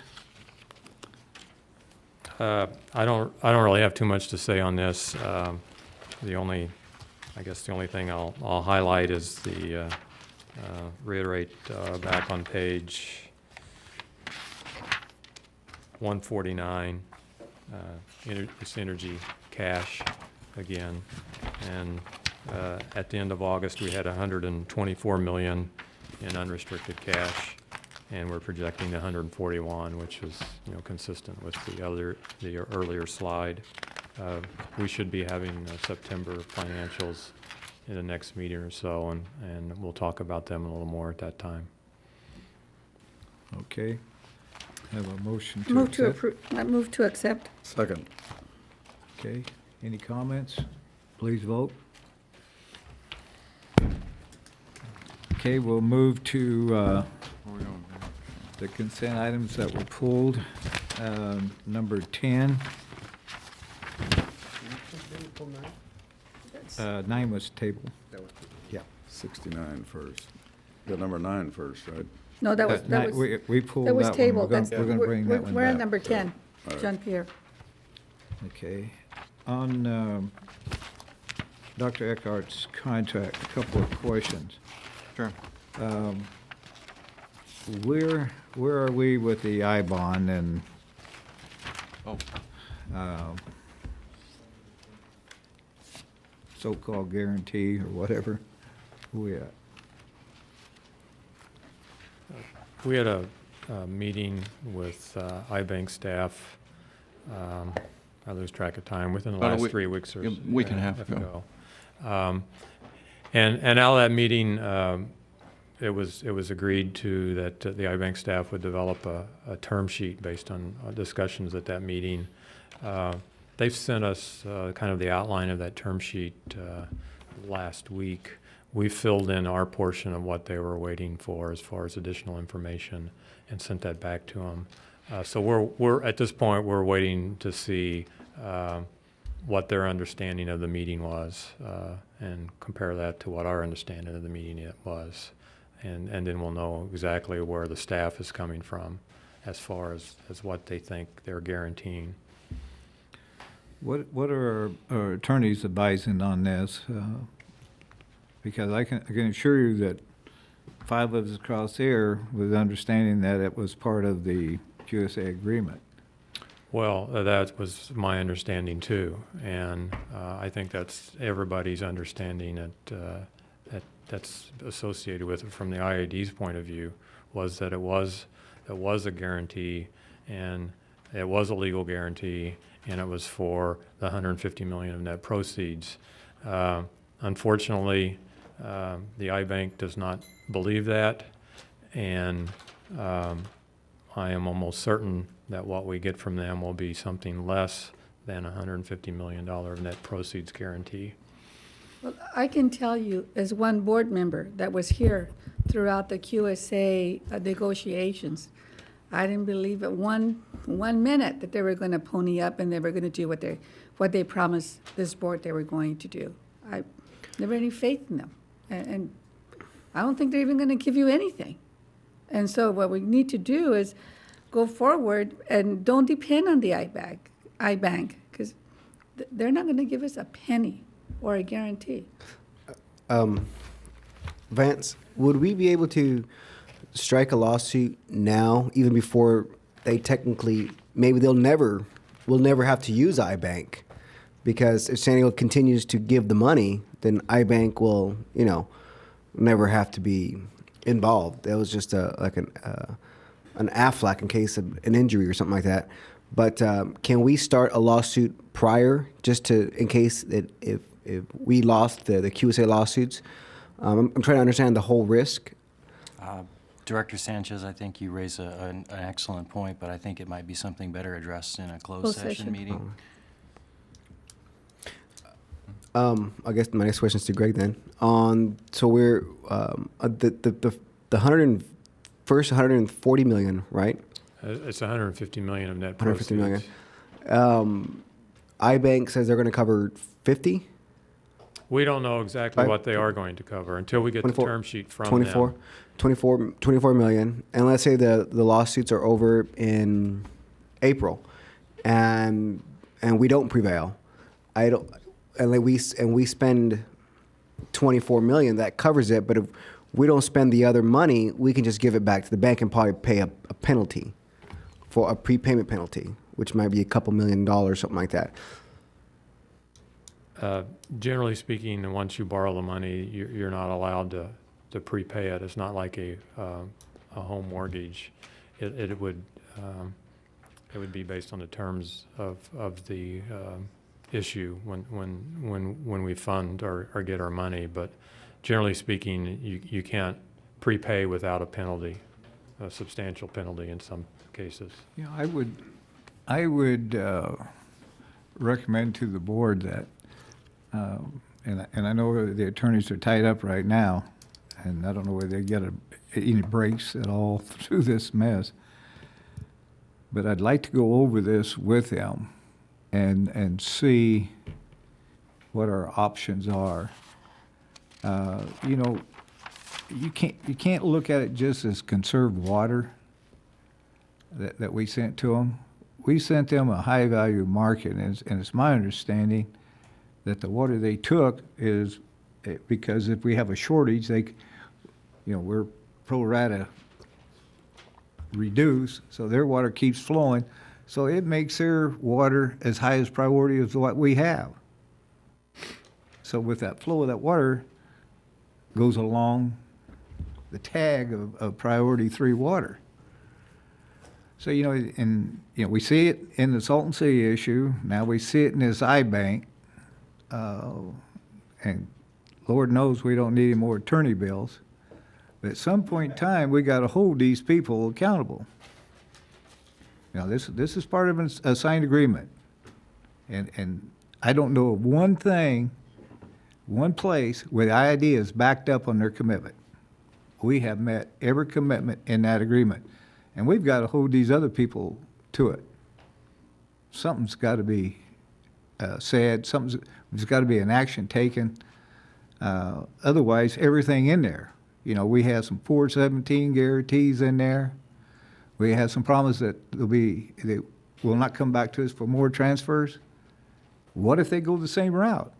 I don't really have too much to say on this. I guess the only thing I'll highlight is the reiterate back on page 149. It's energy cash again, and at the end of August we had 124 million in unrestricted cash, and we're projecting 141, which is consistent with the earlier slide. We should be having September financials in the next meeting or so, and we'll talk about them a little more at that time. Okay. Have a motion to Move to accept. approve, I move to accept. Second. Okay. Any comments? Please vote. Okay, we'll move to the consent items that were pulled. Number 10. 9 was tabled. Yeah. 69 first. Got number 9 first, right? No, that was, We pulled that was that one. tabled. We're That's- going to bring that one We're on back. number 10, All right. John Pierre. Okay. On Dr. Eckhart's contract, a couple of questions. Sure. Where are we with the I-bond and so-called guarantee or whatever? Where we at? We had a meeting with iBank staff. I lose track of time, within the About a last week- 3 weeks or a week and a half ago. And out of that meeting, it was agreed to that the iBank staff would develop a term sheet based on discussions at that meeting. They've sent us kind of the outline of that term sheet last week. We filled in our portion of what they were waiting for as far as additional information and sent that back to them. So we're at this point, we're waiting to see what their understanding of the meeting was and compare that to what our understanding of the meeting was. And then we'll know exactly where the staff is coming from as far as what they think they're guaranteeing. What are our attorneys advising on this? Because I can assure you that 5 of us across here was understanding that it was part of the QSA agreement. Well, that was my understanding too, and I think that's everybody's understanding that's associated with it from the IID's point of view, was that it was a guarantee, and it was a legal guarantee, and it was for the 150 million of net proceeds. Unfortunately, the iBank does not believe that, and I am almost certain that what we get from them will be something less than $150 million net proceeds guarantee. Well, I can tell you, as one board member that was here throughout the QSA negotiations, I didn't believe it one minute that they were going to pony up and they were going to do what they promised this board they were going to do. I never had any faith in them, and I don't think they're even going to give you anything. And so what we need to do is go forward and don't depend on the iBank, because they're not going to give us a penny or a guarantee. Vance, would we be able to strike a lawsuit now, even before they technically, maybe we'll never have to use iBank? Because if San Diego continues to give the money, then iBank will, never have to be involved. That was just an AFLAC in case of an injury or something like that. But can we start a lawsuit prior, just in case that if we lost the QSA lawsuits? I'm trying to understand the whole risk. Director Sanchez, I think you raise an excellent point, but I think it might be something better addressed in a closed session meeting. I guess my next question is to Greg then. So we're the first 140 million, right? It's 150 million of net 150 proceeds. million. iBank says they're going to cover 50. We don't know exactly what they are going to cover until we get the term sheet from 24, them. 24 million. And let's say the lawsuits are over in April, and we don't prevail. We spend 24 million. That covers it. But if we don't spend the other money, we can just give it back to the bank and probably pay a penalty for a prepayment penalty, which might be a couple $1 million, something like that. Generally speaking, once you borrow the money, you're not allowed to prepay it. It's not like a home mortgage. It would be based on the terms of the issue when we fund or get our money. But generally speaking, you can't prepay without a penalty, a substantial penalty in some cases. Yeah, I would recommend to the board that, and I know the attorneys are tied up right now, and I don't know whether they get any breaks at all through this mess. But I'd like to go over this with them and see what our options are. You know, you can't look at it just as conserved water that we sent to them. We sent them a high-value market, and it's my understanding that the water they took is because if we have a shortage, we're pro rata reduced, so their water keeps flowing. So it makes their water as high as priority as what we have. So with that flow of that water goes along the tag of priority 3 water. So, we see it in the Salton Sea issue. Now we see it in this iBank. And Lord knows we don't need any more attorney bills. But at some point in time, we got to hold these people accountable. This is part of a signed agreement. And I don't know of one place where the IID is backed up on their commitment. We have met every commitment in that agreement. And we've got to hold these other people to it. Something's got to be said. There's got to be an action taken. Otherwise, everything in there. We have some 417 guarantees in there. We have some promises that they will not come back to us for more transfers. What if they go the same route?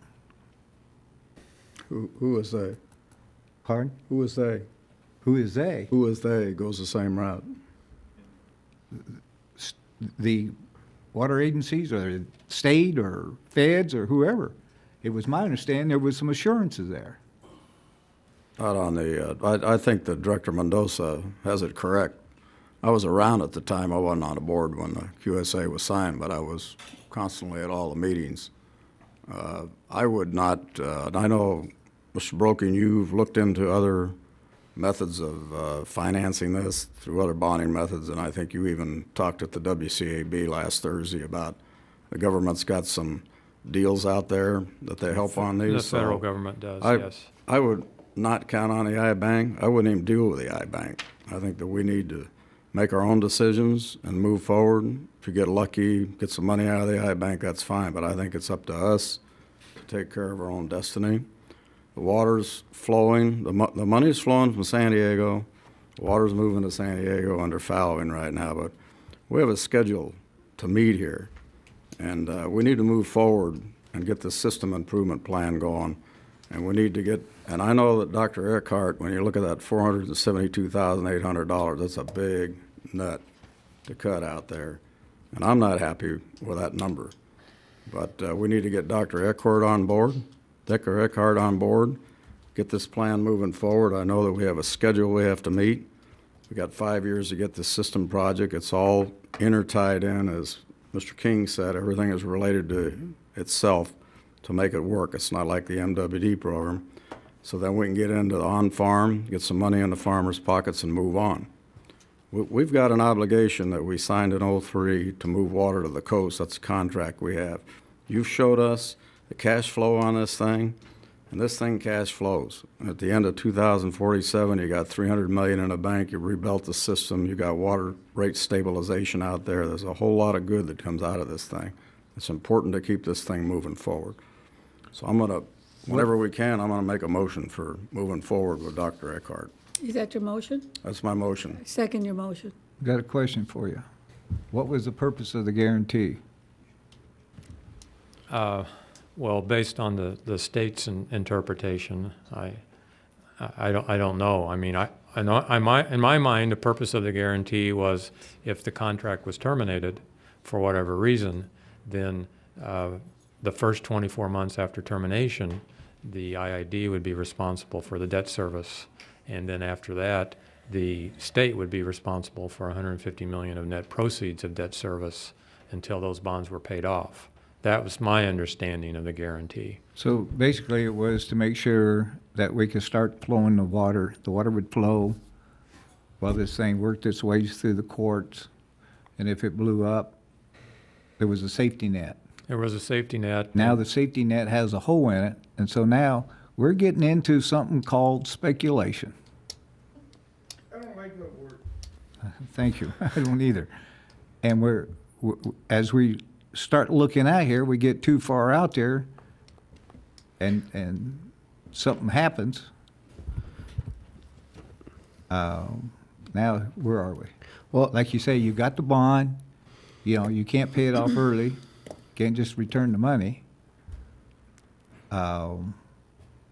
Who is they? Pardon? Who is they? Who is they? Who is they goes the same route? The water agencies or the state or feds or whoever. It was my understanding there was some assurances there. Not on the, I think that Director Mendoza has it correct. I was around at the time. I wasn't on the board when the QSA was signed, but I was constantly at all the meetings. I would not, and I know, Mr. Broken, you've looked into other methods of financing this through other bonding methods, and I think you even talked at the WCAB last Thursday about the government's got some deals out there that they help on these. The federal government does, yes. I would not count on the iBank. I wouldn't even deal with the iBank. I think that we need to make our own decisions and move forward. If you get lucky, get some money out of the iBank, that's fine, but I think it's up to us to take care of our own destiny. The water's flowing, the money's flowing from San Diego, the water's moving to San Diego under fallowing right now, but we have a schedule to meet here, and we need to move forward and get the system improvement plan going, and we need to get, and I know that Dr. Eckhart, when you look at that $472,800, that's a big nut to cut out there, and I'm not happy with that number, but we need to get Dr. Eckhart on board, get this plan moving forward. I know that we have a schedule we have to meet. We got 5 years to get this system project. It's all intertied in, as Mr. King said. Everything is related to itself to make it work. It's not like the MWD program. so then we can get into the on-farm, get some money in the farmers' pockets and move on. We've got an obligation that we signed in '03 to move water to the coast. That's a contract we have. You've showed us the cash flow on this thing, and this thing cash flows. At the end of 2047, you got $300 million in a bank, you rebuilt the system, you got water rate stabilization out there. There's a whole lot of good that comes out of this thing. It's important to keep this thing moving forward. So I'm gonna, whenever we can, I'm gonna make a motion for moving forward with Dr. Eckhart. Is that your motion? That's my motion. Second your motion. Got a question for you. What was the purpose of the guarantee? Well, based on the state's interpretation, I don't know. I mean, in my mind, the purpose of the guarantee was if the contract was terminated for whatever reason, then the first 24 months after termination, the IID would be responsible for the debt service. And then after that, the state would be responsible for $150 million of net proceeds of debt service until those bonds were paid off. That was my understanding of the guarantee. So basically, it was to make sure that we could start flowing the water. The water would flow while this thing worked its way through the courts. And if it blew up, there was a safety net. There was a safety net. Now the safety net has a hole in it, and so now we're getting into something called speculation. I don't like that word. Thank you. I don't either. And as we start looking out here, we get too far out there, and something happens. Now, where are we? Well, like you say, you got the bond. You know, you can't pay it off early. Can't just return the money. You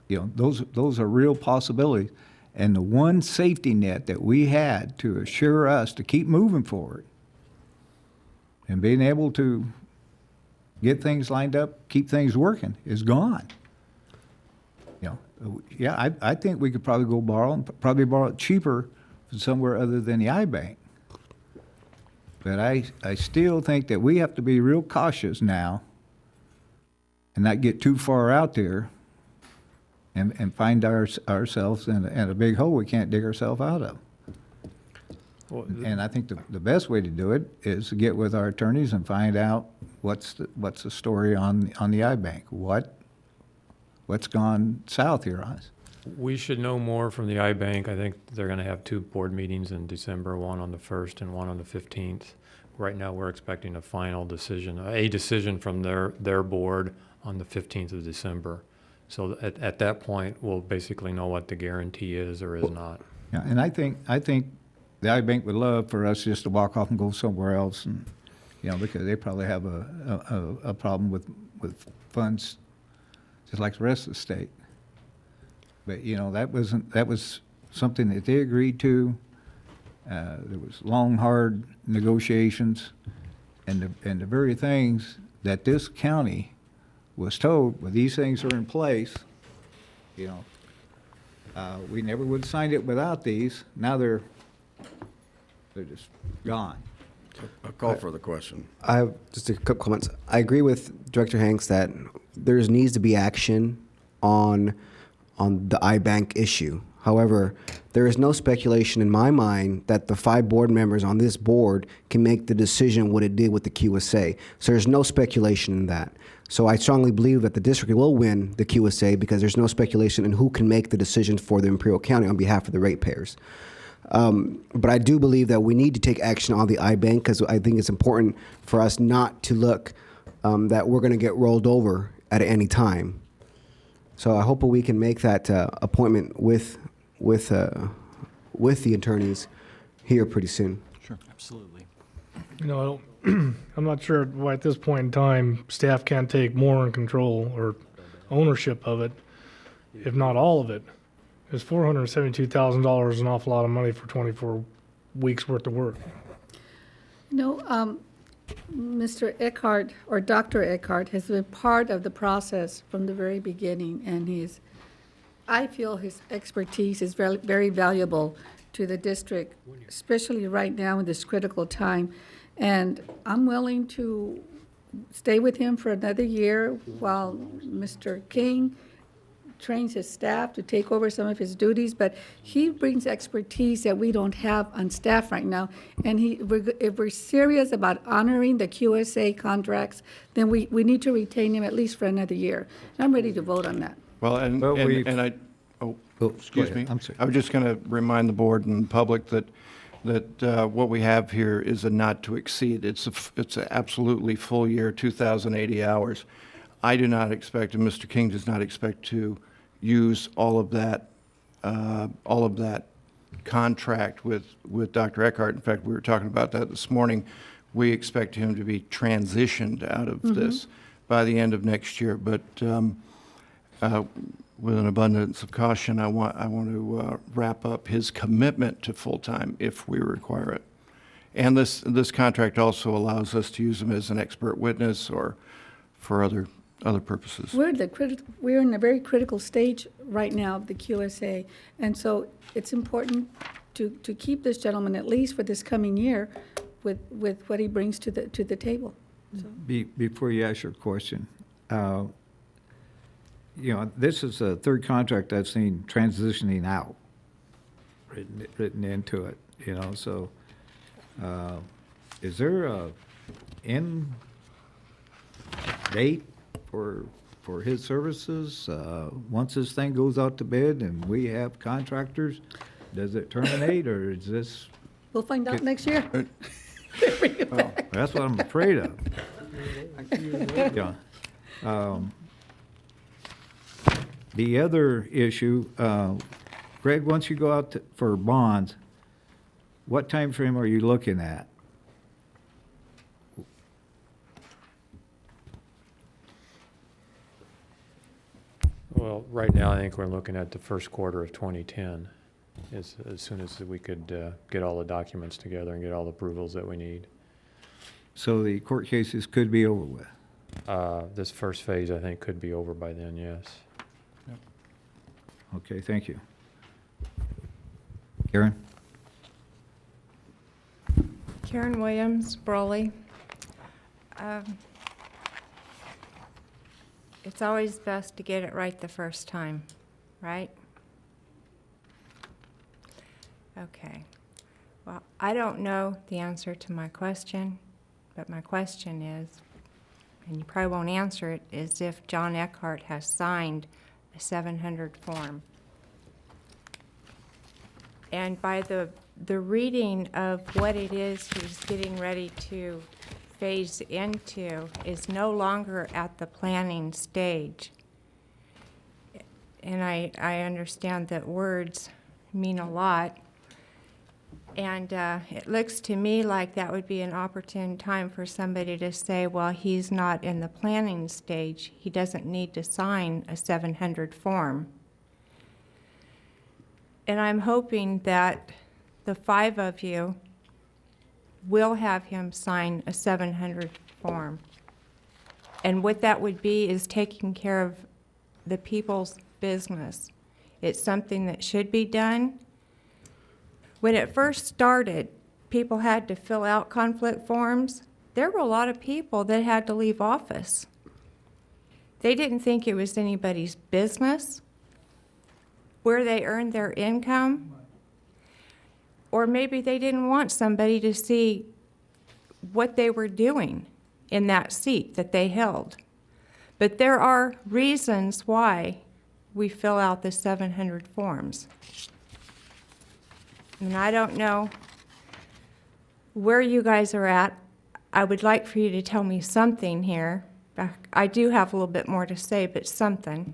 know, those are real possibilities. And the one safety net that we had to assure us to keep moving forward and being able to get things lined up, keep things working, is gone. You know, yeah, I think we could probably go borrow and probably borrow it cheaper from somewhere other than the iBank. But I still think that we have to be real cautious now and not get too far out there and find ourselves in a big hole we can't dig ourselves out of. And I think the best way to do it is to get with our attorneys and find out what's the story on the iBank. What's gone south here on us? We should know more from the iBank. I think they're going to have 2 board meetings in December, one on the 1st and one on the 15th. Right now, we're expecting a final decision, a decision from their board on the 15th of December. So at that point, we'll basically know what the guarantee is or is not. Yeah, and I think the iBank would love for us just to walk off and go somewhere else, and you know, because they probably have a problem with funds, just like the rest of the state. But you know, that was something that they agreed to. There was long, hard negotiations, and the very things that this county was told, well, these things are in place. You know, we never would have signed it without these. Now they're just gone. I'll call for the question. I have just a couple comments. I agree with Director Hanks that there needs to be action on the iBank issue. However, there is no speculation in my mind that the 5 board members on this board can make the decision what it did with the QSA. So there's no speculation in that. So I strongly believe that the district will win the QSA because there's no speculation in who can make the decisions for the Imperial County on behalf of the ratepayers. But I do believe that we need to take action on the iBank because I think it's important for us not to look that we're going to get rolled over at any time. So I hope we can make that appointment with the attorneys here pretty soon. Sure, absolutely. You know, I don't, I'm not sure why at this point in time staff can't take more in control or ownership of it, if not all of it. Is $472,000 an awful lot of money for 24 weeks worth of work? No, Mr. Eckhart, or Dr. Eckhart, has been part of the process from the very beginning, and I feel his expertise is very, very valuable to the district, especially right now in this critical time. And I'm willing to stay with him for another year while Mr. King trains his staff to take over some of his duties, but he brings expertise that we don't have on staff right now. And if we're serious about honoring the QSA contracts, then we need to retain him at least for another year. And I'm ready to vote on that. Well, excuse me. I'm sorry. I was just going to remind the board and the public that what we have here is a not to exceed. It's an absolutely full year, 2,080 hours. I do not expect, and Mr. King does not expect to use all of that contract with Dr. Eckhart. In fact, we were talking about that this morning. We expect him to be transitioned out of this by the end of next year. But with an abundance of caution, I want to wrap up his commitment to full-time if we require it. And this contract also allows us to use him as an expert witness or for other purposes. We're in a very critical stage right now of the QSA, and so it's important to keep this gentleman at least for this coming year with what he brings to the table. So. Before you ask your question, this is the third contract I've seen transitioning out, written into it. So is there a end date for his services? Once this thing goes out to bid and we have contractors, does it terminate, or is this? We'll find out next year. Well, that's what I'm afraid of. Yeah. The other issue, Greg, once you go out for bonds, what time frame are you looking at? Well, right now, I think we're looking at the first quarter of 2010, as soon as we could get all the documents together and get all the approvals that we need. So the court cases could be over with? This first phase, I think, could be over by then, yes. Yep. Okay, thank you. Karen? Karen Williams, Brawley. It's always best to get it right the first time, right? Okay. Well, I don't know the answer to my question, but my question is, and you probably won't answer it, is if John Eckhart has signed a 700 form. And by the reading of what it is he's getting ready to phase into is no longer at the planning stage. And I understand that words mean a lot. And it looks to me like that would be an opportune time for somebody to say, well, he's not in the planning stage. He doesn't need to sign a 700 form. And I'm hoping that the 5 of you will have him sign a 700 form. And what that would be is taking care of the people's business. It's something that should be done. When it first started, people had to fill out conflict forms. There were a lot of people that had to leave office. They didn't think it was anybody's business where they earned their income. Or maybe they didn't want somebody to see what they were doing in that seat that they held. But there are reasons why we fill out the 700 forms. And I don't know where you guys are at. I would like for you to tell me something here. I do have a little bit more to say, but something.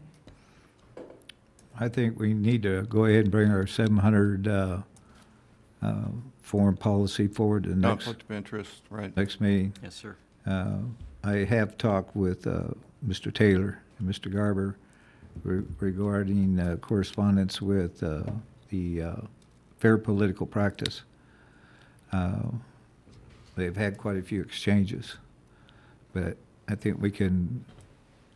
I think we need to go ahead and bring our 700 foreign policy forward to the next. Conflict of interest, right. Next meeting. Yes, sir. I have talked with Mr. Taylor and Mr. Garber regarding correspondence with the Fair Political Practice. They've had quite a few exchanges, but I think we can,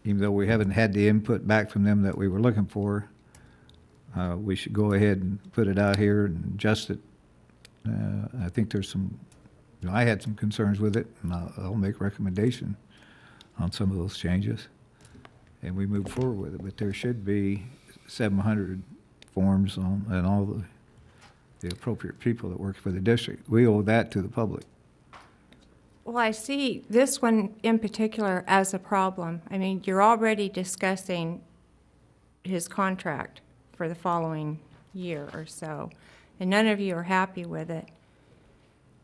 even though we haven't had the input back from them that we were looking for, we should go ahead and put it out here and adjust it. I think there's some, I had some concerns with it, and I'll make a recommendation on some of those changes. and we move forward with it. But there should be 700 forms on, and all the appropriate people that work for the district. We owe that to the public. Well, I see this one in particular as a problem. I mean, you're already discussing his contract for the following year or so, and none of you are happy with it.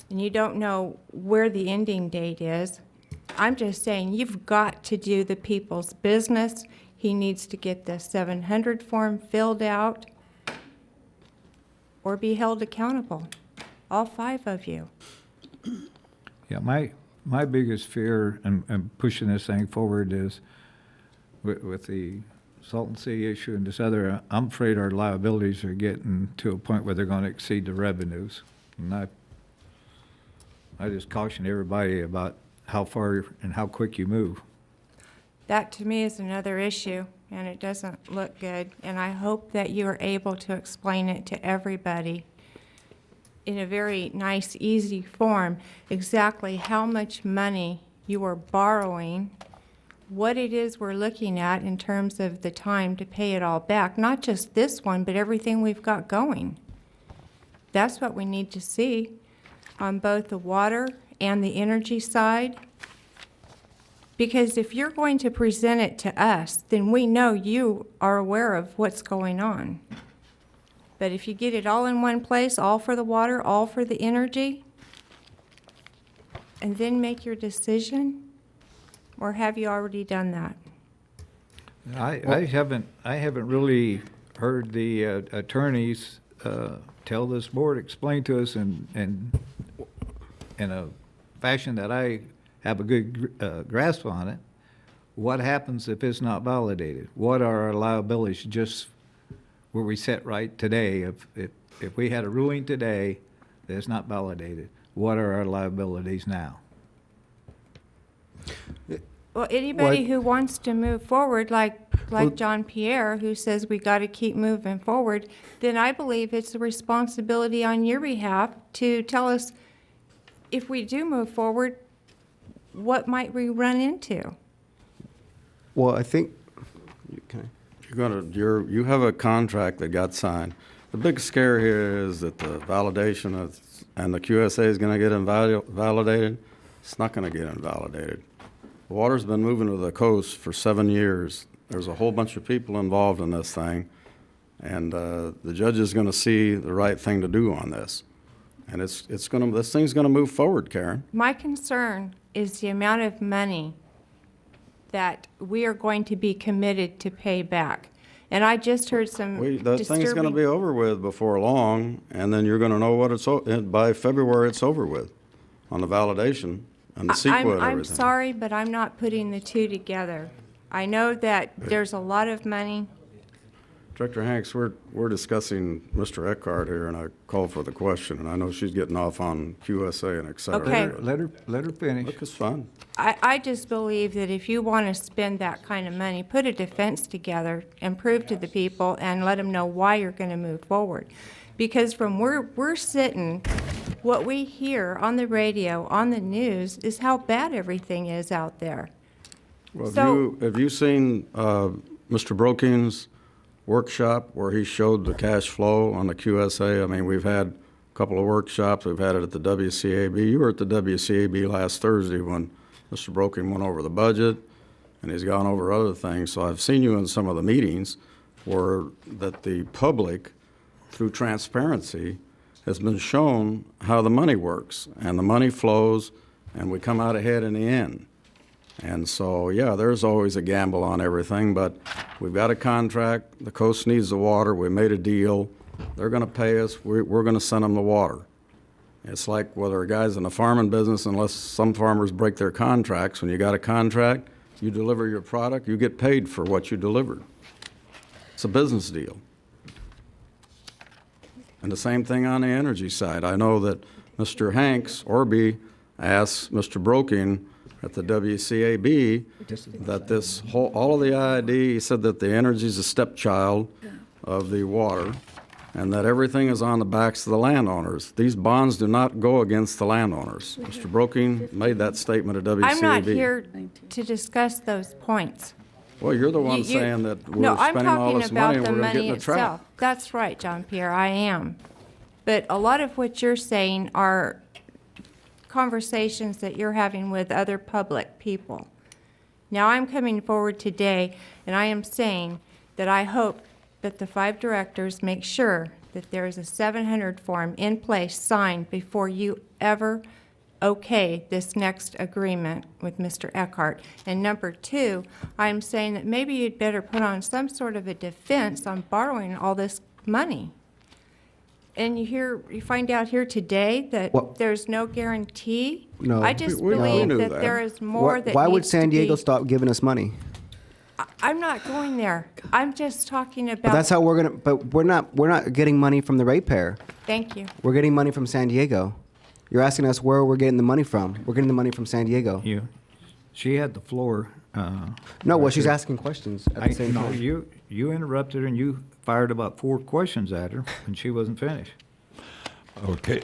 And you don't know where the ending date is. I'm just saying, you've got to do the people's business. He needs to get the 700 form filled out or be held accountable, all 5 of you. Yeah, my biggest fear in pushing this thing forward is with the Salton Sea issue and this other, I'm afraid our liabilities are getting to a point where they're going to exceed the revenues. And I just caution everybody about how far and how quick you move. That to me is another issue, and it doesn't look good. And I hope that you are able to explain it to everybody in a very nice, easy form, exactly how much money you are borrowing, what it is we're looking at in terms of the time to pay it all back, not just this one, but everything we've got going. That's what we need to see on both the water and the energy side. Because if you're going to present it to us, then we know you are aware of what's going on. But if you get it all in one place, all for the water, all for the energy, and then make your decision, or have you already done that? I haven't really heard the attorneys tell this board, explain to us in a fashion that I have a good grasp on it. What happens if it's not validated? What are our liabilities just where we sit right today? If we had a ruling today that is not validated, what are our liabilities now? Well, anybody who wants to move forward, like John Pierre, who says we got to keep moving forward, then I believe it's a responsibility on your behalf to tell us if we do move forward, what might we run into? Well, I think, you have a contract that got signed. The big scare here is that the validation and the QSA is going to get invalidated. It's not going to get invalidated. The water's been moving to the coast for 7 years. There's a whole bunch of people involved in this thing, and the judge is going to see the right thing to do on this. And this thing's going to move forward, Karen. My concern is the amount of money that we are going to be committed to pay back. And I just heard some The thing's going to be over with before long, and then you're going to know what by February it's over with on the validation and the CEQA and everything. I'm sorry, but I'm not putting the two together. I know that there's a lot of money. Director Hanks, we're discussing Mr. Eckhart here, and I called for the question, and I know she's getting off on QSA and et cetera. Okay. Let her finish. Look, it's fun. I just believe that if you want to spend that kind of money, put a defense together and prove to the people and let them know why you're going to move forward. Because from where we're sitting, what we hear on the radio, on the news, is how bad everything is out there. Well, have you seen Mr. Broking's workshop where he showed the cash flow on the QSA? I mean, we've had a couple of workshops. We've had it at the WCAB. You were at the WCAB last Thursday when Mr. Broking went over the budget, and he's gone over other things. So I've seen you in some of the meetings where that the public, through transparency, has been shown how the money works, and the money flows, and we come out ahead in the end. And so, yeah, there's always a gamble on everything, but we've got a contract. The coast needs the water. We made a deal. They're going to pay us. We're going to send them the water. It's like whether a guy's in the farming business, unless some farmers break their contracts. When you got a contract, you deliver your product, you get paid for what you delivered. It's a business deal. And the same thing on the energy side. I know that Mr. Hanks, Orby, asked Mr. Broking at the WCAB that all of the IID, he said that the energy is a stepchild of the water, and that everything is on the backs of the landowners. These bonds do not go against the landowners. Mr. Broking made that statement at WCAB. I'm not here to discuss those points. Well, you're the one You- saying that we're No, I'm spending all talking this about money, the we're going to get money in a trap. itself. That's right, John Pierre, I am. But a lot of what you're saying are conversations that you're having with other public people. Now, I'm coming forward today, and I am saying that I hope that the 5 directors make sure that there is a 700 form in place signed before you ever okay this next agreement with Mr. Eckhart. And number 2, I'm saying that maybe you'd better put on some sort of a defense on borrowing all this money. And you find out here today that there's no guarantee? No. I just We believe knew that there is more that Why would needs to San Diego be- stop giving us money? I'm not going there. I'm just talking But about. that's how we're gonna. But we're not getting money from the ratepayer. Thank you. We're getting money from San Diego. You're asking us where we're getting the money from. We're getting the money from San Diego. She had the floor. No, well, she's asking questions at the same No, time. you interrupted her and you fired about 4 questions at her and she wasn't finished. Okay,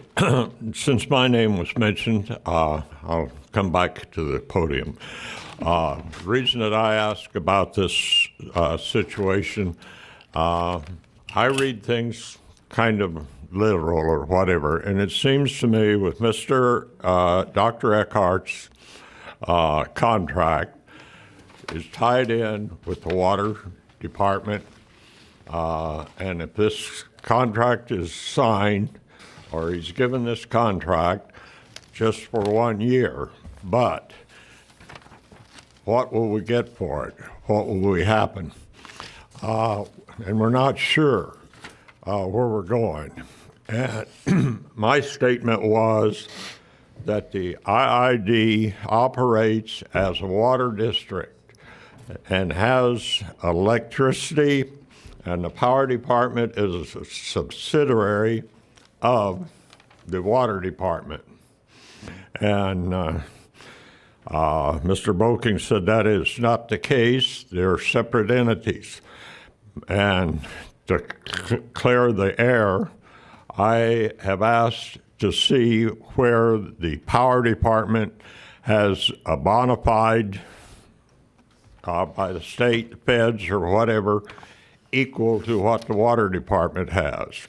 since my name was mentioned, I'll come back to the podium. The reason that I ask about this situation, I read things kind of literal or whatever, and it seems to me with Dr. Eckhart's contract is tied in with the water department, and if this contract is signed, or he's given this contract just for 1 year, but what will we get for it? What will we happen? And we're not sure where we're going. And my statement was that the IID operates as a water district and has electricity, and the power department is a subsidiary of the water department. And Mr. Boking said that is not the case. They're separate entities. And to clear the air, I have asked to see where the power department has a bona fide by the state, feds, or whatever, equal to what the water department has.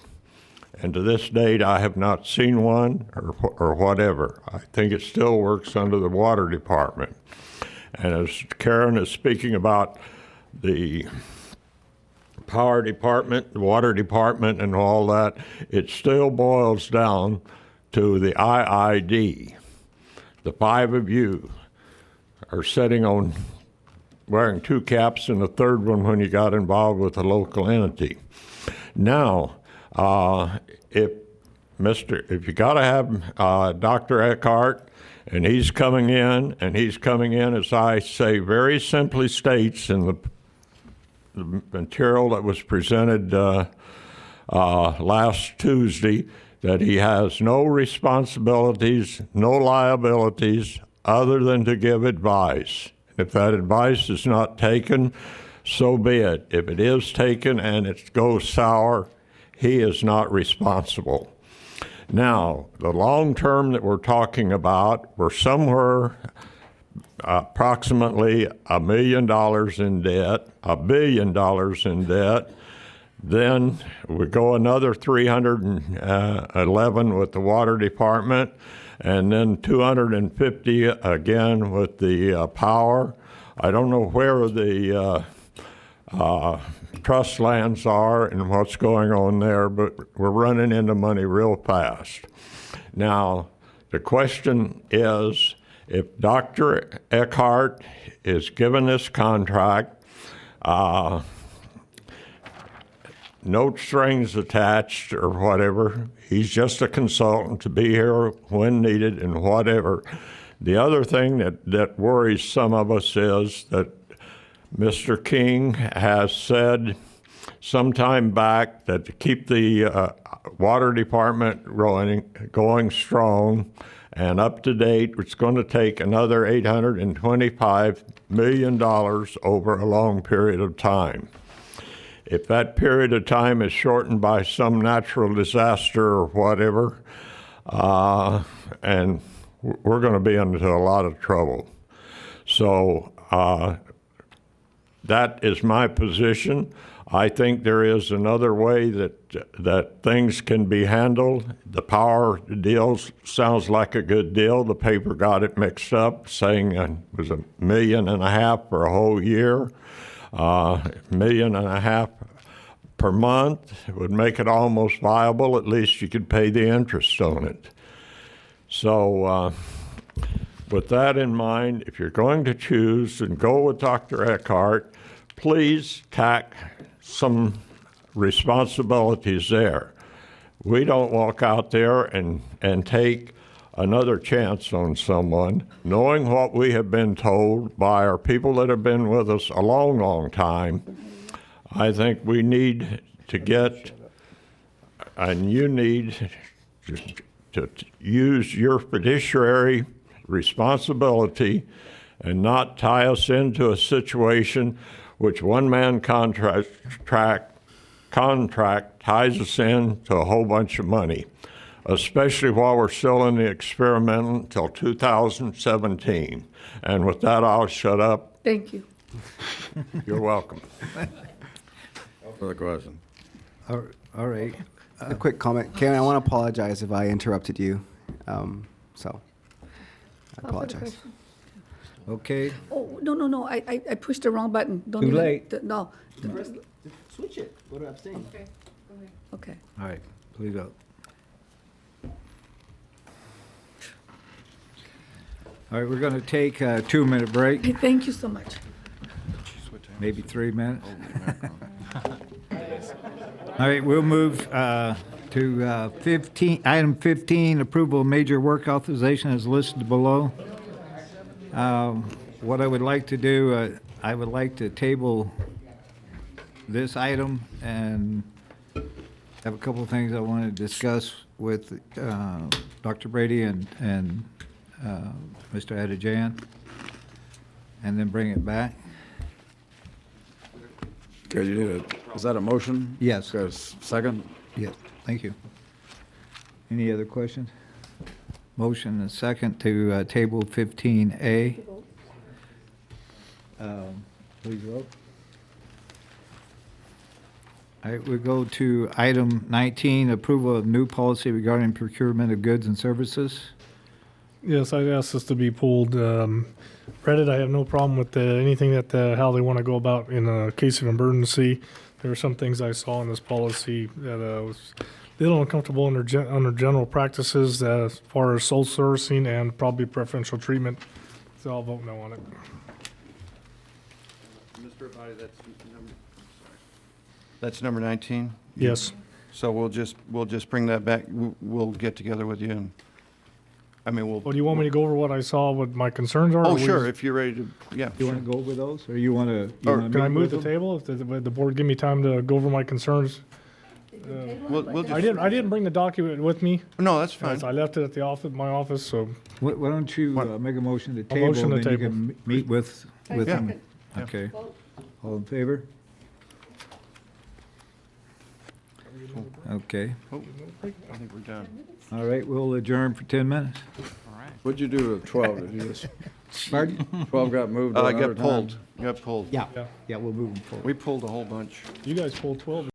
And to this date, I have not seen one or whatever. I think it still works under the water department. And as Karen is speaking about the power department, the water department, and all that, it still boils down to the IID. The 5 of you are sitting on wearing 2 caps and a third one when you got involved with a local entity. Now, if you got to have Dr. Eckhart, and he's coming in, as I say, very simply states in the material that was presented last Tuesday, that he has no responsibilities, no liabilities, other than to give advice. If that advice is not taken, so be it. If it is taken and it goes sour, he is not responsible. Now, the long term that we're talking about, we're somewhere approximately $1 million in debt, $1 billion in debt. Then we go another 311 with the water department, and then 250 again with the power. I don't know where the trust lands are and what's going on there, but we're running into money real fast. Now, the question is, if Dr. Eckhart is given this contract, no strings attached or whatever, he's just a consultant to be here when needed and whatever. The other thing that worries some of us is that Mr. King has said some time back that to keep the water department going strong and up to date, it's going to take another $825 million over a long period of time. If that period of time is shortened by some natural disaster or whatever, and we're going to be into a lot of trouble. So that is my position. I think there is another way that things can be handled. The power deal sounds like a good deal. The paper got it mixed up, saying it was $1.5 million for a whole year, $1.5 million per month. It would make it almost viable. At least you could pay the interest on it. So with that in mind, if you're going to choose and go with Dr. Eckhart, please tack some responsibilities there. We don't walk out there and take another chance on someone, knowing what we have been told by our people that have been with us a long, long time. I think we need to get, and you need to use your fiduciary responsibility and not tie us into a situation which one-man contract ties us in to a whole bunch of money, especially while we're still in the experiment until 2017. And with that, I'll shut up. Thank you. You're welcome. No further question. All right. A quick comment. Karen, I want to apologize if I interrupted you. So I apologize. Okay. Oh, no, I pushed the wrong button. Don't Too even- late. No. Switch it. Go to abstain. Okay, go ahead. Okay. All right, please vote. All right, we're going to take a 2-minute break, Okay, thank you so much. maybe 3 minutes. All right, we'll move to item 15, approval of major work authorization as listed below. What I would like to do, I would like to table this item and have a couple of things I want to discuss with Dr. Brady and Mr. Adijan, and then bring it back. Okay, you need is that a motion? Yes. Okay, second? Yes, thank you. Any other questions? Motion and second to table 15A. Please vote. All right, we go to item 19, approval of new policy regarding procurement of goods and services. Yes, I'd ask this to be pulled. Read it, I have no problem with anything that, how they want to go about in a case of emergency. There are some things I saw in this policy that was a little uncomfortable under general practices as far as sole sourcing and probably preferential treatment. So I'll vote no on it. Mr. Abadi, that's number 19? Yes. So we'll just bring that back. We'll get together with you and, Well, do you want me to go over what I saw, what my concerns are? Oh, or we sure, just- if you're ready to, yeah. You want to go over those, or you want to? Can I move the table? If the board give me time to go over my concerns? We'll just. I didn't bring the document with me. No, that's fine. I left it at the office, my office, so. Why don't you make a motion to table, motion to then you table. can meet with Yeah. them? Okay. All in favor? Okay. Oh, I think we're done. All right, we'll adjourn for 10 minutes. What'd you do with 12? Did you just, Pardon? 12 got moved to another Got pulled. time? Got pulled. Yeah, we'll move them forward. We pulled a whole bunch. You guys pulled 12.